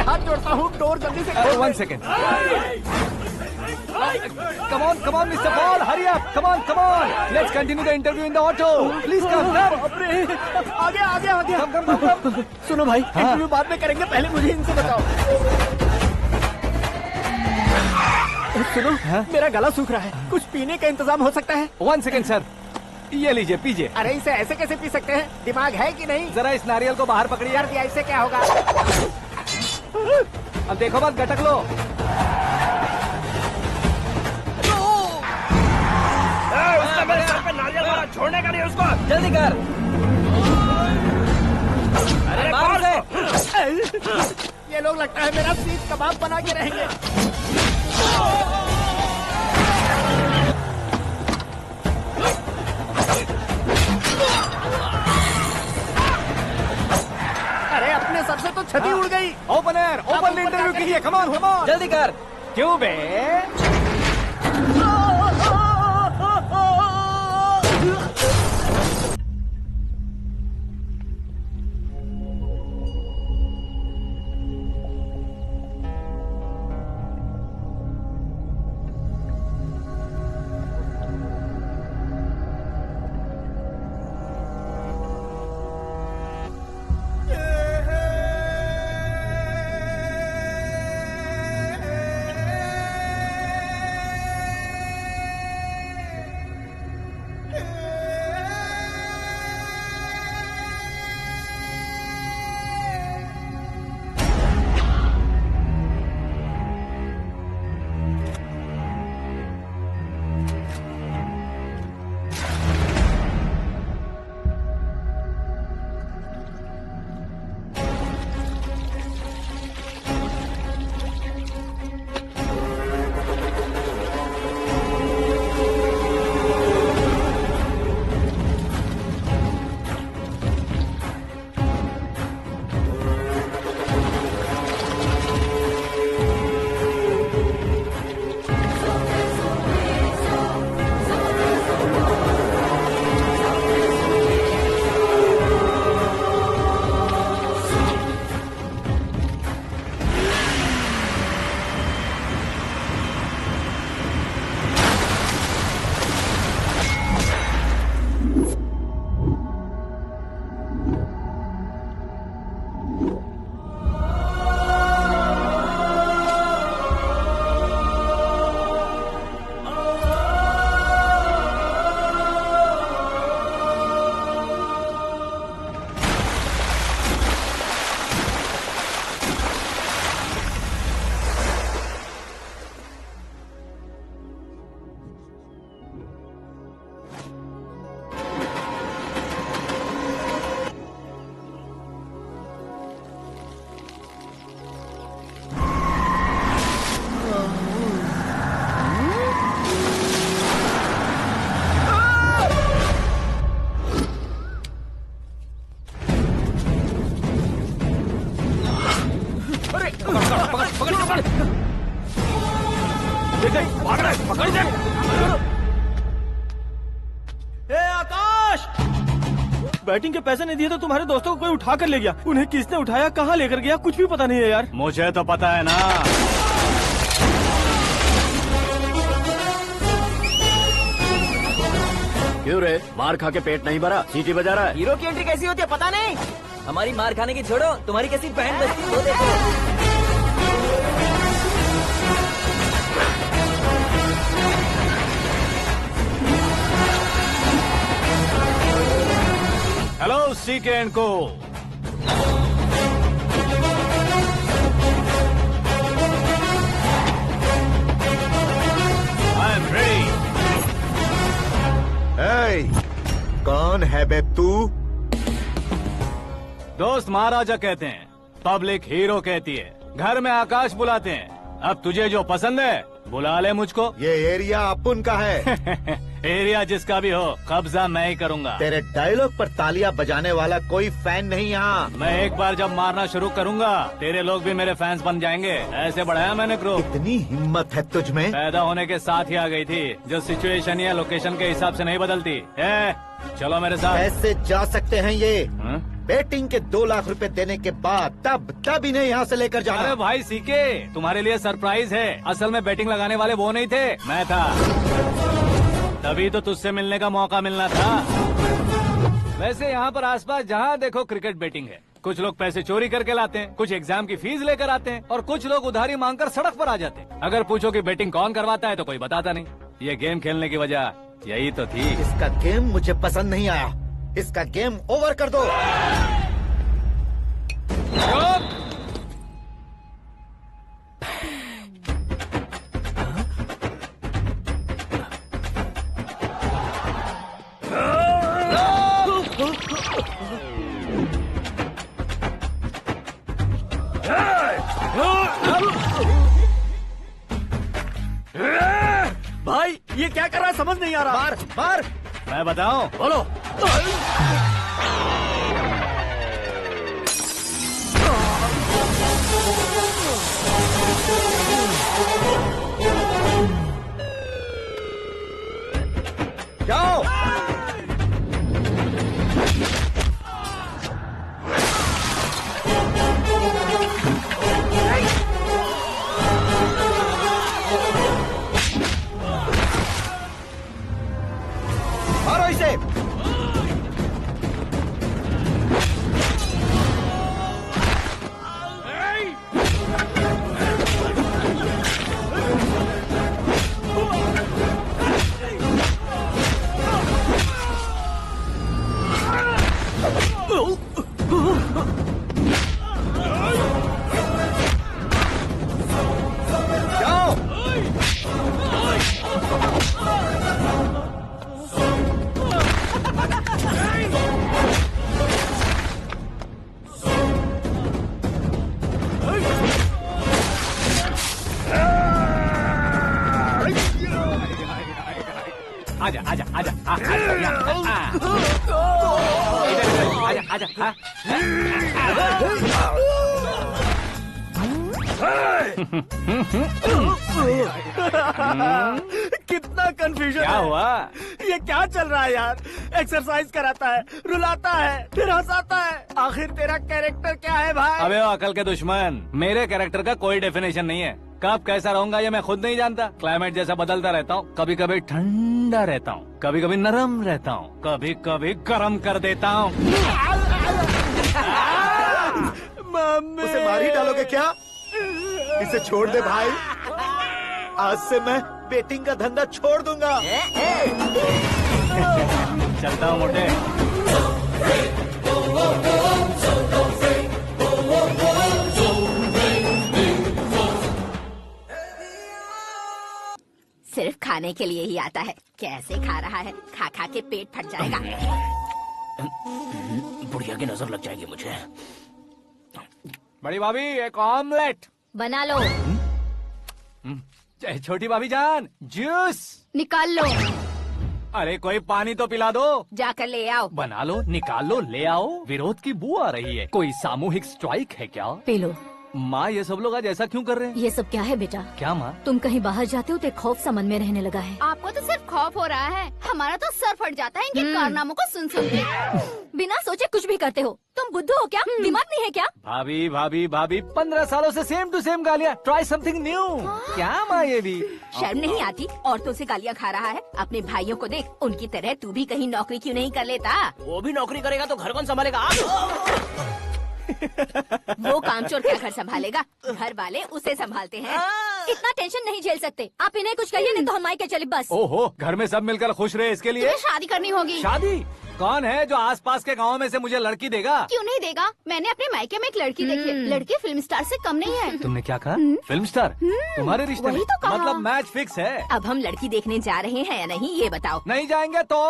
हाथ जोड़ता हूँ, डोर जल्दी से। One second. Come on, Mr. Paul, hurry up. Come on. Let's continue the interview in the auto. Please come. आगे। Come. सुनो भाई, इंटरव्यू बाद में करेंगे, पहले मुझे इनसे बताओ। सुनो, मेरा गला सूख रहा है, कुछ पीने का इंतजाम हो सकता है? 1 सेकेंड सर, ये लीजिए पीजिए। अरे इसे ऐसे कैसे पी सकते हैं? दिमाग है कि नहीं? जरा इस नारियल को बाहर पकड़िए। कर दिया, इससे क्या होगा? अब देखो बस, गटक लो। उसने मेरे सर पे नारियल मारा, छोड़ने का नहीं उसको। जल्दी कर। अरे मार उसे। ये लोग लगता है मेरा सीख कबाब बना के रहेंगे। अरे अपने सर से तो छती उड़ गई। ओपन इंटरव्यू कीजिए। कम ऑन जल्दी कर। क्यों बे? बैटिंग के पैसे नहीं दिए तो तुम्हारे दोस्तों को कोई उठा कर ले गया। उन्हें किसने उठाया, कहाँ लेकर गया, कुछ भी पता नहीं है यार। मुझे तो पता है ना। क्यों रे, मार खा के पेट नहीं भरा, सीटी बजा रहा है? हीरो की एंट्री कैसी होती है पता नहीं। हमारी मार खाने की छोड़ो, तुम्हारी कैसी बैंड बजती है वो देखो। हेलो सीके एंड को। I am ready. कौन है बे तू? दोस्त महाराजा कहते हैं, पब्लिक हीरो कहती है, घर में आकाश बुलाते हैं। अब तुझे जो पसंद है बुला ले मुझको। ये एरिया अपुन का है। एरिया जिसका भी हो, कब्जा मैं ही करूंगा। तेरे डायलॉग पर तालियां बजाने वाला कोई फैन नहीं यहाँ। मैं एक बार जब मारना शुरू करूंगा, तेरे लोग भी मेरे फैंस बन जाएंगे। ऐसे बढ़ाया मैंने ग्रुप। इतनी हिम्मत है तुझ में? पैदा होने के साथ ही आ गई थी, जो सिचुएशन या लोकेशन के हिसाब से नहीं बदलती। चलो मेरे साथ। कैसे जा सकते हैं ये? बेटिंग के 2 लाख रुपए देने के बाद तब इन्हें यहाँ से लेकर अरे जाना। भाई सीके, तुम्हारे लिए सरप्राइज है। असल में बैटिंग लगाने वाले वो नहीं थे, मैं था। तभी तो तुझसे मिलने का मौका मिलना था। वैसे यहाँ पर आसपास जहाँ देखो क्रिकेट बैटिंग है। कुछ लोग पैसे चोरी करके लाते हैं, कुछ एग्जाम की फीस लेकर आते हैं और कुछ लोग उधारी मांगकर सड़क पर आ जाते हैं। अगर पूछो कि बैटिंग कौन करवाता है तो कोई बताता नहीं। ये गेम खेलने की वजह यही तो थी। इसका गेम मुझे पसंद नहीं आया। इसका गेम ओवर कर दो। भाई ये क्या कर रहा है समझ नहीं आ रहा। मार मार। मैं बताऊं? बोलो। जाओ। मारो इसे। जाओ। आजा आजा आजा आजा आजा आजा। कितना कंफ्यूजन क्या है। हुआ? ये क्या चल रहा है यार। एक्सरसाइज कराता है, रुलाता है, फिर हंसाता है। आखिर तेरा कैरेक्टर क्या है भाई? अबे ओ अकल के दुश्मन, मेरे कैरेक्टर का कोई डेफिनेशन नहीं है। कब कैसा रहूंगा ये मैं खुद नहीं जानता। क्लाइमेट जैसा बदलता रहता हूँ। कभी कभी ठंडा रहता हूँ, कभी कभी नरम रहता हूँ, कभी कभी गर्म कर देता हूँ। मम्मी उसे मार ही डालोगे क्या? इसे छोड़ दे भाई। आज से मैं बेटिंग का धंधा छोड़ दूंगा। चलता हूँ मोटे। सिर्फ खाने के लिए ही आता है। कैसे खा रहा है, खा खा के पेट फट जाएगा। बुढ़िया की नजर लग जाएगी मुझे। बड़ी भाभी एक ऑमलेट। बना लो। छोटी भाभी जान जूस। निकाल लो। अरे कोई पानी तो पिला दो। जाकर ले आओ। बना लो, निकाल लो, ले आओ। विरोध की बू आ रही है। कोई सामूहिक स्ट्राइक है क्या? P low. माँ ये सब लोग आज ऐसा क्यों कर रहे हैं? ये सब क्या है बेटा? क्या माँ? तुम कहीं बाहर जाते हो तो एक खौफ सा मन में रहने लगा है। आपको तो सिर्फ खौफ हो रहा है, हमारा तो सर फट जाता है इनके कारनामों को सुन सुन के। बिना सोचे कुछ भी करते हो। तुम बुद्धू हो क्या? दिमाग नहीं है क्या? भाभी भाभी भाभी 15 सालों से सेम टू सेम गालियाँ। Try something new. क्या माँ ये भी? शर्म नहीं आती? औरतों से गालियाँ खा रहा है। अपने भाइयों को देख, उनकी तरह तू भी कहीं नौकरी क्यों नहीं कर लेता? वो भी नौकरी करेगा तो घर कौन संभालेगा? वो कामचोर क्या घर संभालेगा? घर वाले उसे संभालते हैं। इतना टेंशन नहीं झेल सकते। आप इन्हें कुछ कहिए नहीं तो हम मायके चले बस। ओहो, घर में सब मिलकर खुश रहे इसके लिए। तुम्हें शादी करनी होगी। शादी? कौन है जो आसपास के गाँव में से मुझे लड़की देगा? क्यों नहीं देगा? मैंने अपने मायके में एक लड़की देखी है। लड़की फिल्म स्टार से कम नहीं है। तुमने क्या कहा? Film star? तुम्हारे रिश्ते में? वही तो कहा। मतलब मैच फिक्स है। अब हम लड़की देखने जा रहे हैं या नहीं ये बताओ। नहीं जाएंगे तो?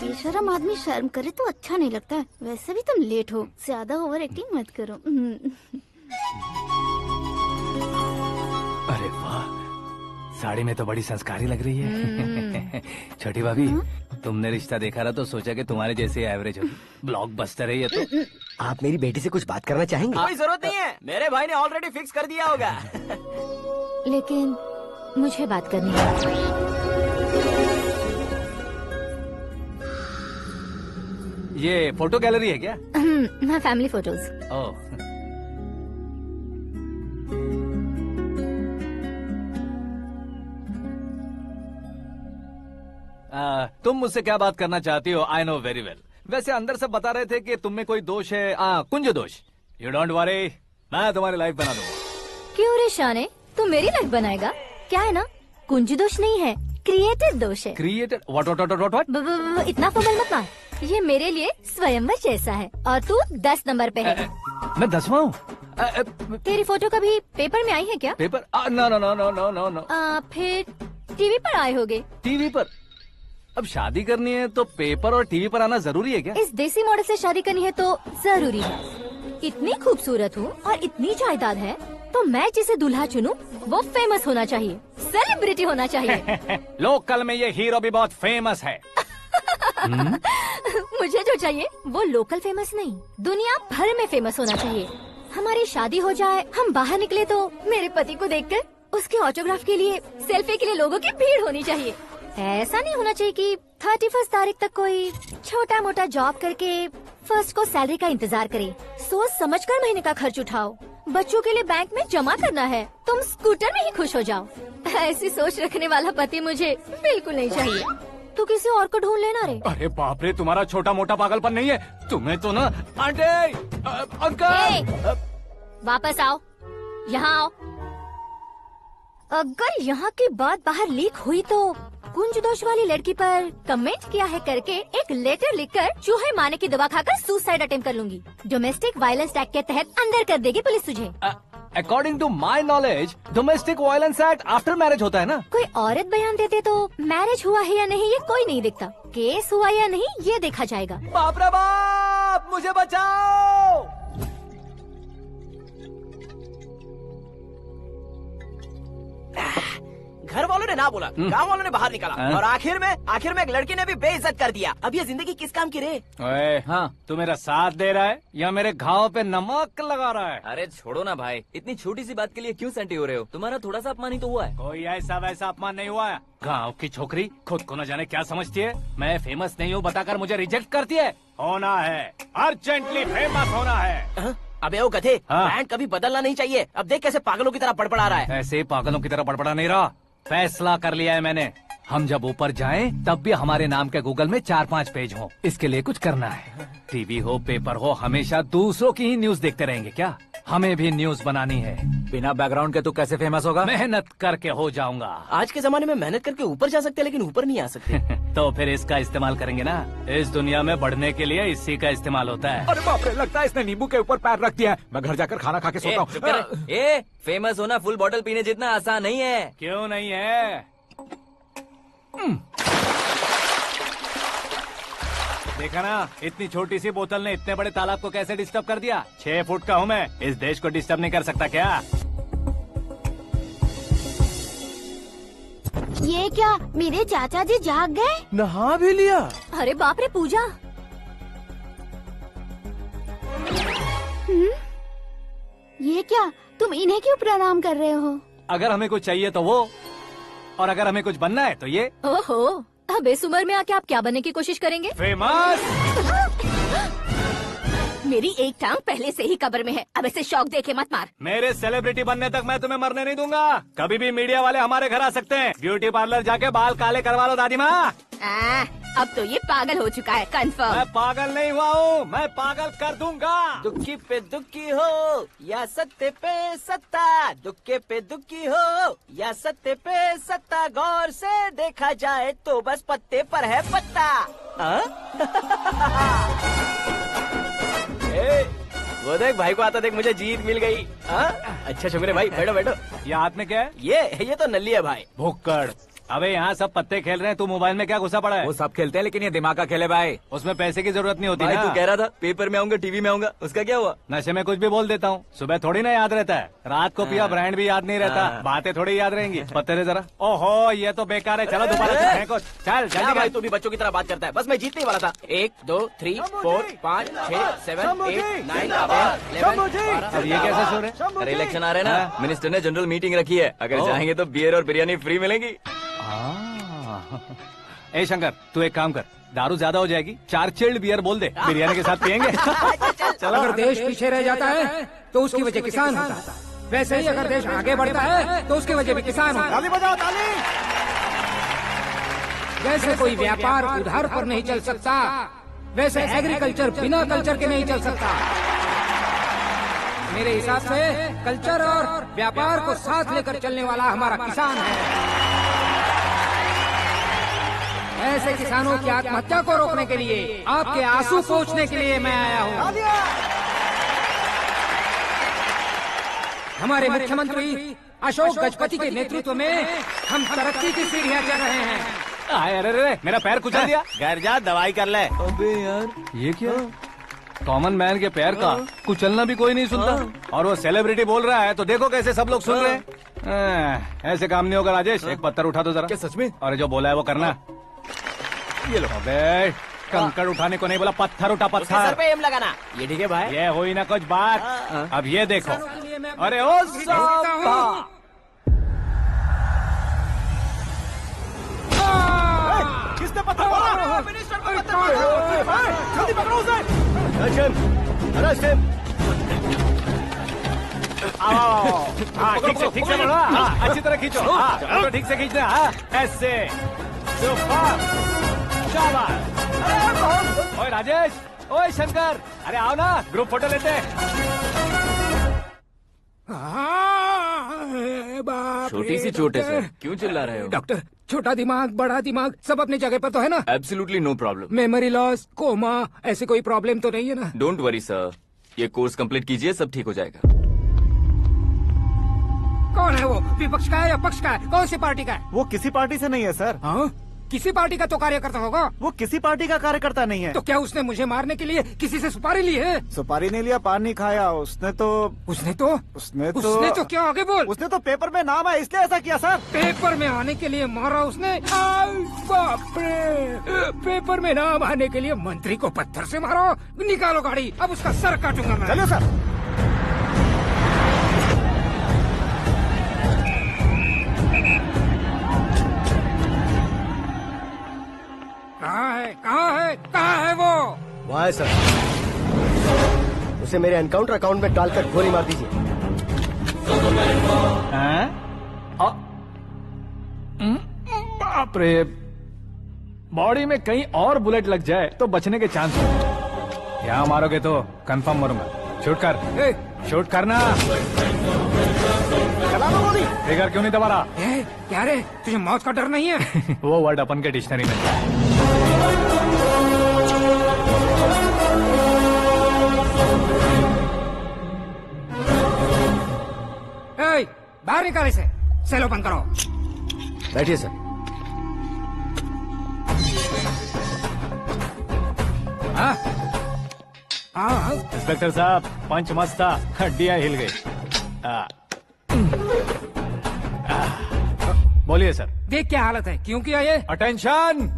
बेशरम आदमी शर्म करे तो अच्छा नहीं लगता है। वैसे भी तुम लेट हो, ज्यादा ओवर एक्टिंग मत करो। अरे वाह, साड़ी में तो बड़ी संस्कारी लग रही है। छोटी भाभी तुमने रिश्ता देखा रहा तो सोचा कि तुम्हारे जैसे एवरेज होगी। ब्लॉकबस्टर है ये तो। आप मेरी बेटी से कुछ बात करना चाहेंगे? कोई जरूरत नहीं है, मेरे भाई ने ऑलरेडी फिक्स कर दिया होगा। लेकिन मुझे बात करनी है। ये फोटो गैलरी है क्या? मैं फैमिली फोटोज। ओह, तुम मुझसे क्या बात करना चाहती हो? I know very well. वैसे अंदर सब बता रहे थे कि तुम में कोई दोष है, कुंज दोष। यू डोंट वरी, मैं तुम्हारी लाइफ बना दूंगा। क्यों रे शाने, तू मेरी लाइफ बनाएगा? क्या है ना, कुंज दोष नहीं है, क्रिएटेड दोष है। क्रिएटेड? व्हाट? इतना फमल मत मार। ये मेरे लिए स्वयंवर जैसा है और तू 10 नंबर पे है। मैं 10वां हूँ? तेरी फोटो कभी पेपर में आई है क्या? Paper? No no no no no no no. फिर टीवी पर आए होगे। टीवी पर? अब शादी करनी है तो पेपर और टीवी पर आना जरूरी है क्या? इस देसी मॉडल से शादी करनी है तो जरूरी है। इतनी खूबसूरत हूँ और इतनी जायदाद है तो मैं जिसे दूल्हा चुनूं वो फेमस होना चाहिए, सेलिब्रिटी होना चाहिए। लोकल में ये हीरो भी बहुत फेमस है। मुझे जो चाहिए वो लोकल फेमस नहीं, दुनिया भर में फेमस होना चाहिए। हमारी शादी हो जाए, हम बाहर निकले तो मेरे पति को देखकर उसके ऑटोग्राफ के लिए, सेल्फी के लिए लोगों की भीड़ होनी चाहिए। ऐसा नहीं होना चाहिए कि 31 तारीख तक कोई छोटा मोटा जॉब करके फर्स्ट को सैलरी का इंतजार करे। सोच समझकर महीने का खर्च उठाओ। बच्चों के लिए बैंक में जमा करना है, तुम स्कूटर में ही खुश हो जाओ। ऐसी सोच रखने वाला पति मुझे बिल्कुल नहीं चाहिए। तू किसी और को ढूंढ लेना रे। अरे बाप रे, तुम्हारा छोटा मोटा पागलपन नहीं है। तुम्हें तो ना आंटी, अंकल। वापस आओ, यहाँ आओ। अगर यहाँ की बात बाहर लीक हुई तो कुंज दोष वाली लड़की पर कमेंट किया है करके एक लेटर लिखकर चूहे मारने की दवा खाकर सुसाइड अटेम्प्ट कर लूंगी। डोमेस्टिक वायलेंस एक्ट के तहत अंदर कर देगी पुलिस तुझे। According to my knowledge domestic violence act after marriage होता है ना? कोई औरत बयान देते तो मैरिज हुआ है या नहीं ये कोई नहीं देखता, केस हुआ या नहीं ये देखा जाएगा। बाप रे बाप, मुझे बचाओ। घर वालों ने ना बोला, गांव वालों ने बाहर निकाला और आखिर में एक लड़की ने भी बेइज्जत कर दिया। अब ये जिंदगी किस काम की रे? ओए, हाँ, तू मेरा साथ दे रहा है या मेरे घाव पे नमक लगा रहा है? अरे छोड़ो ना भाई, इतनी छोटी सी बात के लिए क्यों सैंटी हो रहे हो? तुम्हारा थोड़ा सा अपमान ही तो हुआ है। कोई ऐसा वैसा अपमान नहीं हुआ है। गाँव की छोकरी खुद को न जाने क्या समझती है। मैं फेमस नहीं हूँ बताकर मुझे रिजेक्ट करती है। होना है, अर्जेंटली फेमस होना है। अबे ओ गधे, हाँ। ब्रांड कभी बदलना नहीं चाहिए। अब देख कैसे पागलों की तरह बड़बड़ा रहा है। ऐसे पागलों की तरह बड़बड़ा नहीं रहा। फैसला कर लिया है मैंने। हम जब ऊपर जाएं तब भी हमारे नाम के गूगल में 4-5 पेज हो। इसके लिए कुछ करना है। टीवी हो, पेपर हो, हमेशा दूसरों की ही न्यूज देखते रहेंगे क्या? हमें भी न्यूज बनानी है। बिना बैकग्राउंड के तू कैसे फेमस होगा? मेहनत करके हो जाऊंगा। आज के जमाने में मेहनत करके ऊपर जा सकते हैं लेकिन ऊपर नहीं आ सकते। तो फिर इसका इस्तेमाल करेंगे ना। इस दुनिया में बढ़ने के लिए इसी का इस्तेमाल होता है। अरे बाप रे, लगता है इसने नींबू के ऊपर पैर रख दिया है। मैं घर जाकर खाना खा के सोता हूँ। फेमस होना फुल बॉटल पीने जितना आसान नहीं है। क्यों नहीं है? देखा ना, इतनी छोटी सी बोतल ने इतने बड़े तालाब को कैसे डिस्टर्ब कर दिया। 6 फुट का हूँ मैं, इस देश को डिस्टर्ब नहीं कर सकता क्या? ये क्या, मेरे चाचा जी जाग गए? नहा भी लिया? अरे बाप रे पूजा। ये क्या, तुम इन्हें क्यों प्रणाम कर रहे हो? अगर हमें कुछ चाहिए तो वो, और अगर हमें कुछ बनना है तो ये। ओहो, अब इस उम्र में आके आप क्या बनने की कोशिश करेंगे? फेमस। मेरी एक टांग पहले से ही कब्र में है, अब ऐसे शौक देके मत मार। मेरे सेलिब्रिटी बनने तक मैं तुम्हें मरने नहीं दूंगा। कभी भी मीडिया वाले हमारे घर आ सकते हैं। ब्यूटी पार्लर जाके बाल काले करवा लो दादी माँ। अब तो ये पागल हो चुका है, कंफर्म। मैं पागल नहीं हुआ हूँ, मैं पागल कर दूंगा। दुखी पे दुखी हो या सत्य पे सत्ता, दुखे पे दुखी हो या सत्य पे सत्ता, गौर से देखा जाए तो बस पत्ते पर है पत्ता। वो देख भाई को आता देख, मुझे जीत मिल गई। अच्छा शुक्र है भाई, बैठो बैठो। ये हाथ में क्या है? ये तो नल्ली है भाई। भुक्कड़। अबे यहाँ सब पत्ते खेल रहे हैं, तू मोबाइल में क्या घुसा पड़ा है? वो सब खेलते हैं लेकिन ये दिमाग का खेल है भाई। उसमें पैसे की जरूरत नहीं होती भाई ना। तू कह रहा था पेपर में आऊंगा, टीवी में आऊंगा, उसका क्या हुआ? नशे में कुछ भी बोल देता हूँ, सुबह थोड़ी ना याद रहता है, रात को पिया ब्रांड भी याद नहीं रहता, बातें थोड़ी याद रहेंगी। पत्ते दे जरा। ओहो ये तो बेकार है, चलो दोबारा से फेंको। चल क्या जल्दी भाई कर। तू भी बच्चों की तरह बात करता है? बस मैं जीतने ही वाला था। 1 2 3 4 5 6 7 8 9 10 अब ये कैसा शोर है? अरे इलेक्शन आ रहे हैं ना, मिनिस्टर ने जनरल मीटिंग रखी है, अगर जाएंगे तो बियर और बिरयानी फ्री मिलेगी। ए शंकर तू एक काम कर, दारू ज्यादा हो जाएगी, 4 चिल्ड बियर बोल दे, बिरयानी के साथ पियेंगे। चलो। अगर देश पीछे रह जाता है तो उसकी वजह किसान होता है, वैसे ही अगर देश आगे बढ़ता है तो उसकी वजह भी किसान होता है। ताली बजाओ ताली। जैसे कोई व्यापार उधार पर नहीं चल सकता, वैसे एग्रीकल्चर बिना कल्चर के नहीं चल सकता। मेरे हिसाब से कल्चर और व्यापार को साथ लेकर चलने वाला हमारा किसान है। ऐसे किसानों की आत्महत्या को रोकने के लिए, आपके आंसू पोंछने के लिए मैं आया हूँ। हमारे मुख्यमंत्री अशोक गजपति के नेतृत्व में हम तरक्की की सीढ़ियाँ चढ़ रहे हैं। अरे मेरा पैर कुचल दिया। घर जा दवाई कर ले। अबे यार ये क्या? कॉमन मैन के पैर का कुचलना भी कोई नहीं सुनता, और वो सेलिब्रिटी बोल रहा है तो देखो कैसे सब लोग सुन रहे हैं। ऐसे काम नहीं होगा राजेश, एक पत्थर उठा दो जरा। क्या सच में? और जो बोला है वो करना। ये लो। अबे कंकड़ उठाने को नहीं बोला, पत्थर उठा उसके सर पत्थर। पे एम लगाना। ये ठीक है भाई। ये हुई ना कुछ बात। अब ये देखो। अरे ओ साहब किसने पत्थर मारा? मिनिस्टर को पत्थर मारा। जल्दी पकड़ो उसे। हाँ ठीक से बढ़ो। हाँ अच्छी तरह खींचो। हाँ तो ठीक से खींचना। हाँ ऐसे सुपर शाबाश। ओए राजेश, ओए शंकर, अरे आओ ना ग्रुप फोटो लेते हैं। छोटी सी चोट है सर, क्यों चिल्ला रहे हो? डॉक्टर, छोटा दिमाग बड़ा दिमाग सब अपनी जगह पर तो है ना? Absolutely no problem. Memory loss, coma, ऐसी कोई प्रॉब्लम तो नहीं है ना? डोंट वरी सर, ये कोर्स कंप्लीट कीजिए, सब ठीक हो जाएगा। कौन है वो? विपक्ष का है या पक्ष का है? कौन सी पार्टी का है? वो किसी पार्टी से नहीं है सर। हाँ? किसी पार्टी का तो कार्यकर्ता होगा। वो किसी पार्टी का कार्यकर्ता नहीं है। तो क्या उसने मुझे मारने के लिए किसी से सुपारी ली है? सुपारी नहीं लिया, पान नहीं खाया। उसने तो क्या? आगे बोल। उसने तो पेपर में नाम है इसलिए ऐसा किया सर। पेपर में आने के लिए मारा उसने? बाप रे! पेपर में नाम आने के लिए मंत्री को पत्थर से मारो? निकालो गाड़ी, अब उसका सर काटूंगा मैं। चलो सर। कहाँ है वो? वहाँ है सर। उसे मेरे एनकाउंटर अकाउंट में डालकर गोली मार दीजिए। बाप रे, बॉडी में कहीं और बुलेट लग जाए तो बचने के चांस हो। यहाँ मारोगे तो कंफर्म मरूंगा। शूट कर। शूट करना। ट्रिगर क्यों नहीं दबा रहा? क्या रे, तुझे मौत का डर नहीं है? वो वर्ड अपन के डिक्शनरी में है। बाहर निकाल इसे। सेल ओपन करो। बैठिए सर। इंस्पेक्टर साहब, पंच मस्त था, हड्डियां हिल गई। बोलिए सर। देख क्या हालत है, क्यों किया ये? अटेंशन,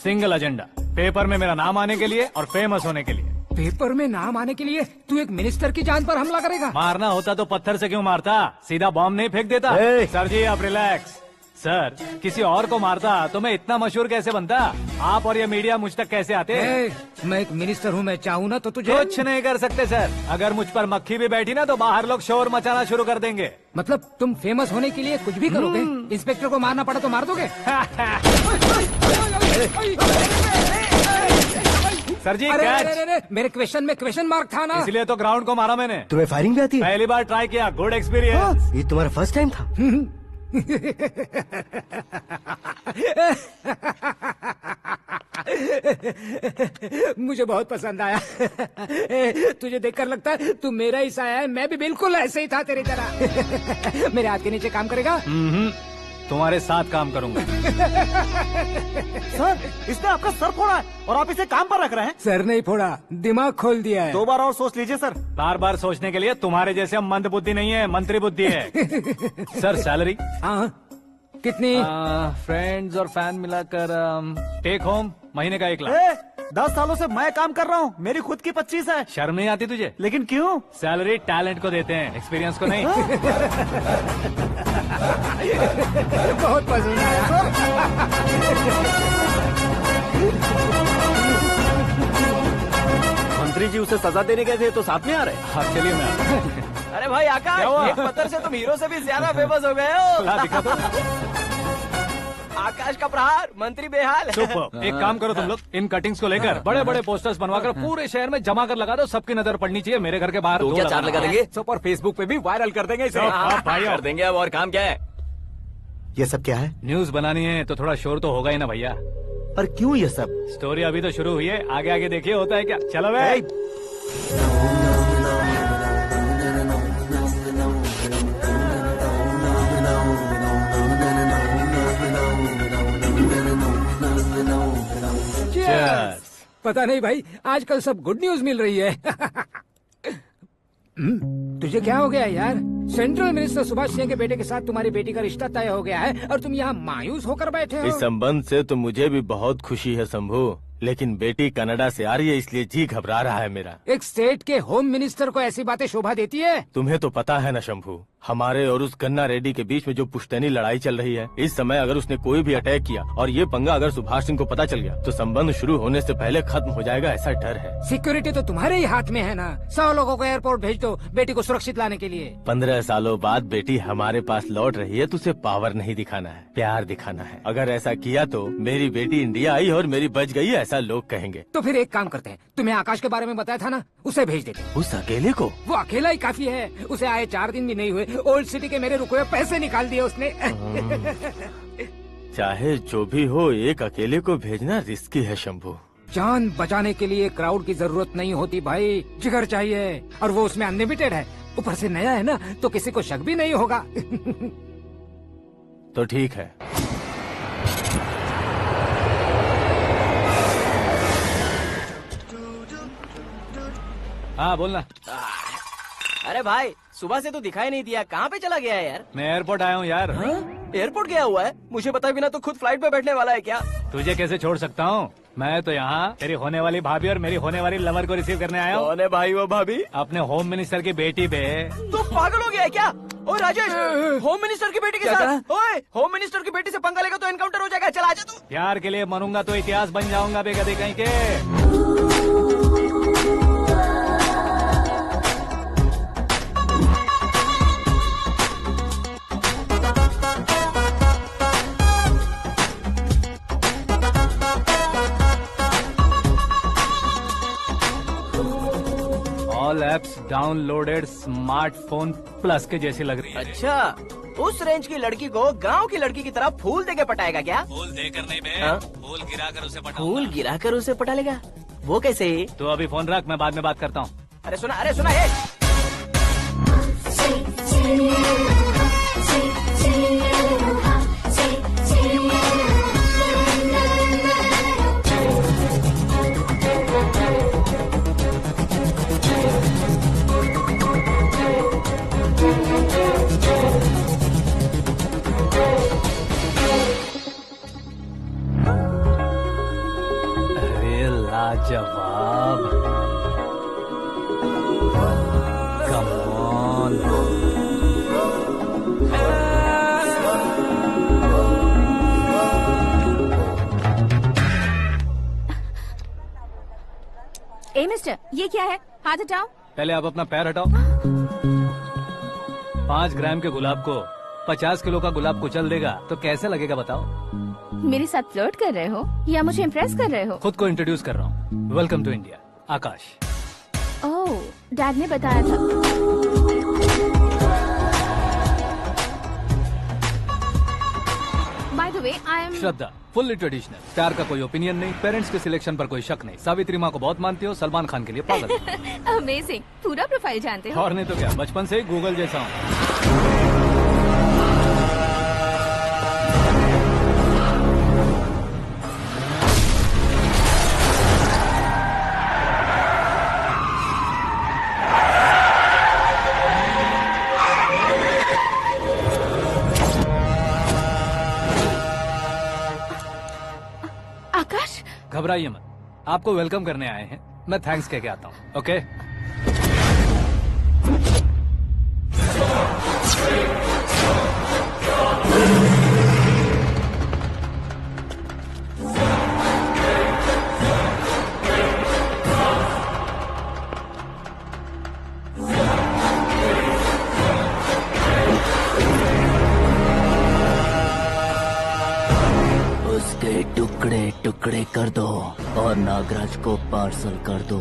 सिंगल एजेंडा, पेपर में मेरा नाम आने के लिए और फेमस होने के लिए। पेपर में नाम आने के लिए तू एक मिनिस्टर की जान पर हमला करेगा? मारना होता तो पत्थर से क्यों मारता, सीधा बॉम्ब नहीं फेंक देता। सर जी आप रिलैक्स। सर किसी और को मारता तो मैं इतना मशहूर कैसे बनता? आप और ये मीडिया मुझ तक कैसे आते? मैं एक मिनिस्टर हूँ, मैं चाहूँ ना तो तुझे कुछ नहीं कर सकते सर। अगर मुझ पर मक्खी भी बैठी ना तो बाहर लोग शोर मचाना शुरू कर देंगे। मतलब तुम फेमस होने के लिए कुछ भी करोगे? इंस्पेक्टर को मारना पड़ा तो मार दोगे? सर जी अरे, मेरे क्वेश्चन में क्वेश्चन मार्क था ना, इसलिए तो ग्राउंड को मारा मैंने। तुम्हें फायरिंग भी आती है? पहली बार ट्राई किया, गुड एक्सपीरियंस। ये तुम्हारा फर्स्ट टाइम था? मुझे बहुत पसंद आया। तुझे देखकर लगता है तू मेरा ही साया है। मैं भी बिल्कुल ऐसे ही था तेरी तरह। मेरे हाथ के नीचे काम करेगा? तुम्हारे साथ काम करूंगा। सर, इसने आपका सर फोड़ा है और आप इसे काम पर रख रहे हैं। सर नहीं फोड़ा, दिमाग खोल दिया है। 2 बार और सोच लीजिए सर। बार बार सोचने के लिए तुम्हारे जैसे मंद बुद्धि नहीं है, मंत्री बुद्धि है। सर सैलरी हाँ कितनी? फ्रेंड्स और फैन मिलाकर टेक होम महीने का 1 लाख। 10 सालों से मैं काम कर रहा हूँ, मेरी खुद की 25 है। शर्म नहीं आती तुझे? लेकिन क्यों? सैलरी टैलेंट को देते हैं, एक्सपीरियंस को नहीं। बहुत पसंद आया। मंत्री जी उसे सजा देने गए थे तो साथ में आ रहे। हाँ चलिए मैं आता हूं। अरे भाई आकाश, एक पत्थर से तुम हीरो से भी ज्यादा फेमस हो गए हो। दिखा तो। आकाश का प्रहार, मंत्री बेहाल। सुपर। एक काम करो तुम लोग, इन कटिंग्स को लेकर बड़े बड़े पोस्टर्स बनवाकर पूरे शहर में जमा कर लगा दो। सबकी नजर पड़नी चाहिए। मेरे घर के बाहर तो 2 क्या 4 लगा देंगे? और फेसबुक पे भी वायरल कर देंगे इसे। भाई कर देंगे अब। और काम क्या है? ये सब क्या है? न्यूज बनानी है तो थोड़ा शोर तो होगा ही ना भैया। पर क्यों ये सब? स्टोरी अभी तो शुरू हुई है, आगे आगे देखिए होता है क्या। चलो भाई। पता नहीं भाई, आजकल सब गुड न्यूज मिल रही है। तुझे क्या हो गया यार? सेंट्रल मिनिस्टर सुभाष सिंह के बेटे के साथ तुम्हारी बेटी का रिश्ता तय हो गया है और तुम यहाँ मायूस होकर बैठे हो। इस संबंध से तो मुझे भी बहुत खुशी है शंभू, लेकिन बेटी कनाडा से आ रही है इसलिए जी घबरा रहा है मेरा। एक स्टेट के होम मिनिस्टर को ऐसी बातें शोभा देती है? तुम्हें तो पता है ना शंभू, हमारे और उस गन्ना रेड्डी के बीच में जो पुश्तैनी लड़ाई चल रही है। इस समय अगर उसने कोई भी अटैक किया और ये पंगा अगर सुभाष सिंह को पता चल गया तो संबंध शुरू होने से पहले खत्म हो जाएगा, ऐसा डर है। सिक्योरिटी तो तुम्हारे ही हाथ में है ना। 100 लोगों को एयरपोर्ट भेज दो बेटी को सुरक्षित लाने के लिए। 15 सालों बाद बेटी हमारे पास लौट रही है तो उसे पावर नहीं दिखाना है, प्यार दिखाना है। अगर ऐसा किया तो मेरी बेटी इंडिया आई और मेरी बच गई, ऐसा लोग कहेंगे। तो फिर एक काम करते हैं, तुम्हें आकाश के बारे में बताया था ना, उसे भेज देते। उस अकेले को? वो अकेला ही काफी है। उसे आए 4 दिन भी नहीं हुए, ओल्ड सिटी के मेरे रुके हुए पैसे निकाल दिए उसने। चाहे जो भी हो, एक अकेले को भेजना रिस्की है शंभू। जान बचाने के लिए क्राउड की जरूरत नहीं होती भाई, जिगर चाहिए, और वो उसमें अनलिमिटेड है। ऊपर से नया है ना, तो किसी को शक भी नहीं होगा। तो ठीक है। हाँ बोलना। अरे भाई, सुबह से तो दिखाई नहीं दिया, कहाँ पे चला गया है यार? मैं एयरपोर्ट आया हूँ यार। एयरपोर्ट गया हुआ है? मुझे बताए बिना तो खुद फ्लाइट पे बैठने वाला है क्या? तुझे कैसे छोड़ सकता हूँ? मैं तो यहाँ तेरी होने वाली भाभी और मेरी होने वाली लवर को रिसीव करने आया हूँ। कौन है भाई वो भाभी? अपने होम मिनिस्टर की बेटी पे। तो पागल हो गया है क्या? ओ राजेश, होम मिनिस्टर की बेटी के साथ? ओए, होम मिनिस्टर की बेटी से पंगा लेगा तो एनकाउंटर हो जाएगा। चल आजा तू। प्यार के लिए मरूंगा तो इतिहास बन जाऊंगा बेगदे कहीं के। All apps downloaded smartphone plus के जैसी लग रही है। अच्छा, उस रेंज की लड़की को गांव की लड़की की तरह फूल देके पटाएगा क्या? फूल देकर नहीं बे, हाँ? फूल गिराकर उसे पटा। फूल गिराकर उसे पटा लेगा? वो कैसे? तो अभी फोन रख, मैं बाद में बात करता हूँ। अरे सुना ये। अरे लाजवाब, कम ऑन। ए मिस्टर, ये क्या है? हाथ हटाओ। पहले आप अपना पैर हटाओ। 5 ग्राम के गुलाब को 50 किलो का गुलाब कुचल देगा तो कैसे लगेगा बताओ? मेरे साथ फ्लर्ट कर रहे हो या मुझे इम्प्रेस कर रहे हो? खुद को इंट्रोड्यूस कर रहा हूँ। Welcome to India, Aakash. Oh, dad ने बताया था। By the way, I am Shraddha, fully traditional. प्यार का कोई ओपिनियन नहीं, पेरेंट्स के सिलेक्शन पर कोई शक नहीं। सावित्री माँ को बहुत मानती हो, सलमान खान के लिए पागल। अमेजिंग, पूरा प्रोफाइल जानते हो। और नहीं तो क्या, बचपन से ही गूगल जैसा हूँ। घबराइए मत, आपको वेलकम करने आए हैं। मैं थैंक्स कह के आता हूँ। ओके उसके टुकड़े टुकड़े कर दो और नागराज को पार्सल कर दो।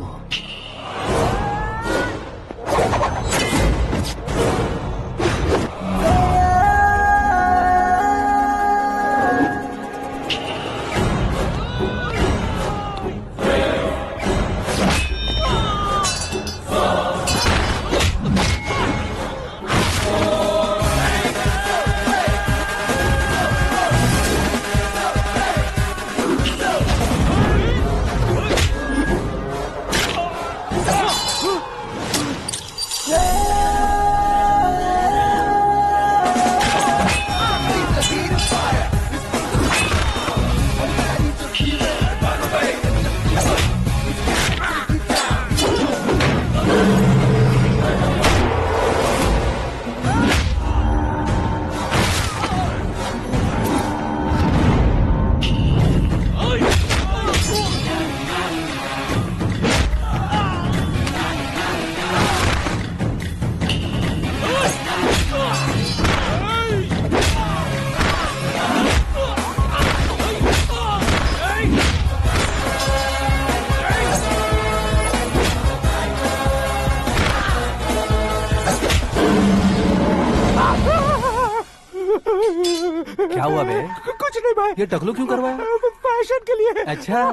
क्या हुआ बे? कुछ नहीं भाई। ये टकलू क्यों करवाया? फैशन के लिए। अच्छा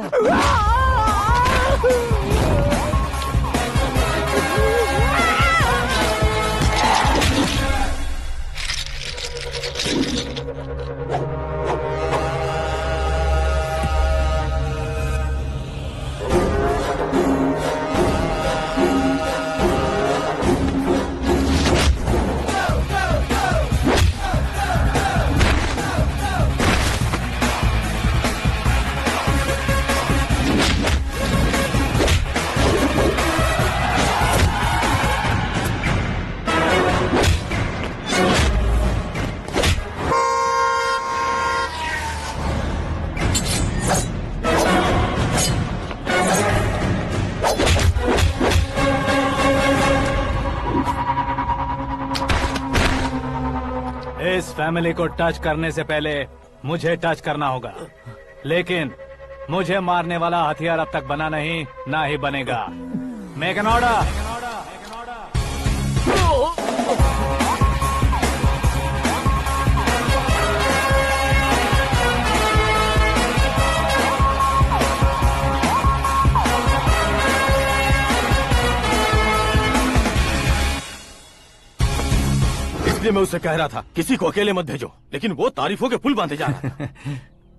इस फैमिली को टच करने से पहले मुझे टच करना होगा, लेकिन मुझे मारने वाला हथियार अब तक बना नहीं, ना ही बनेगा। Make an order. इसलिए मैं उससे कह रहा था किसी को अकेले मत भेजो, लेकिन वो तारीफों के पुल बांधे जा रहा था।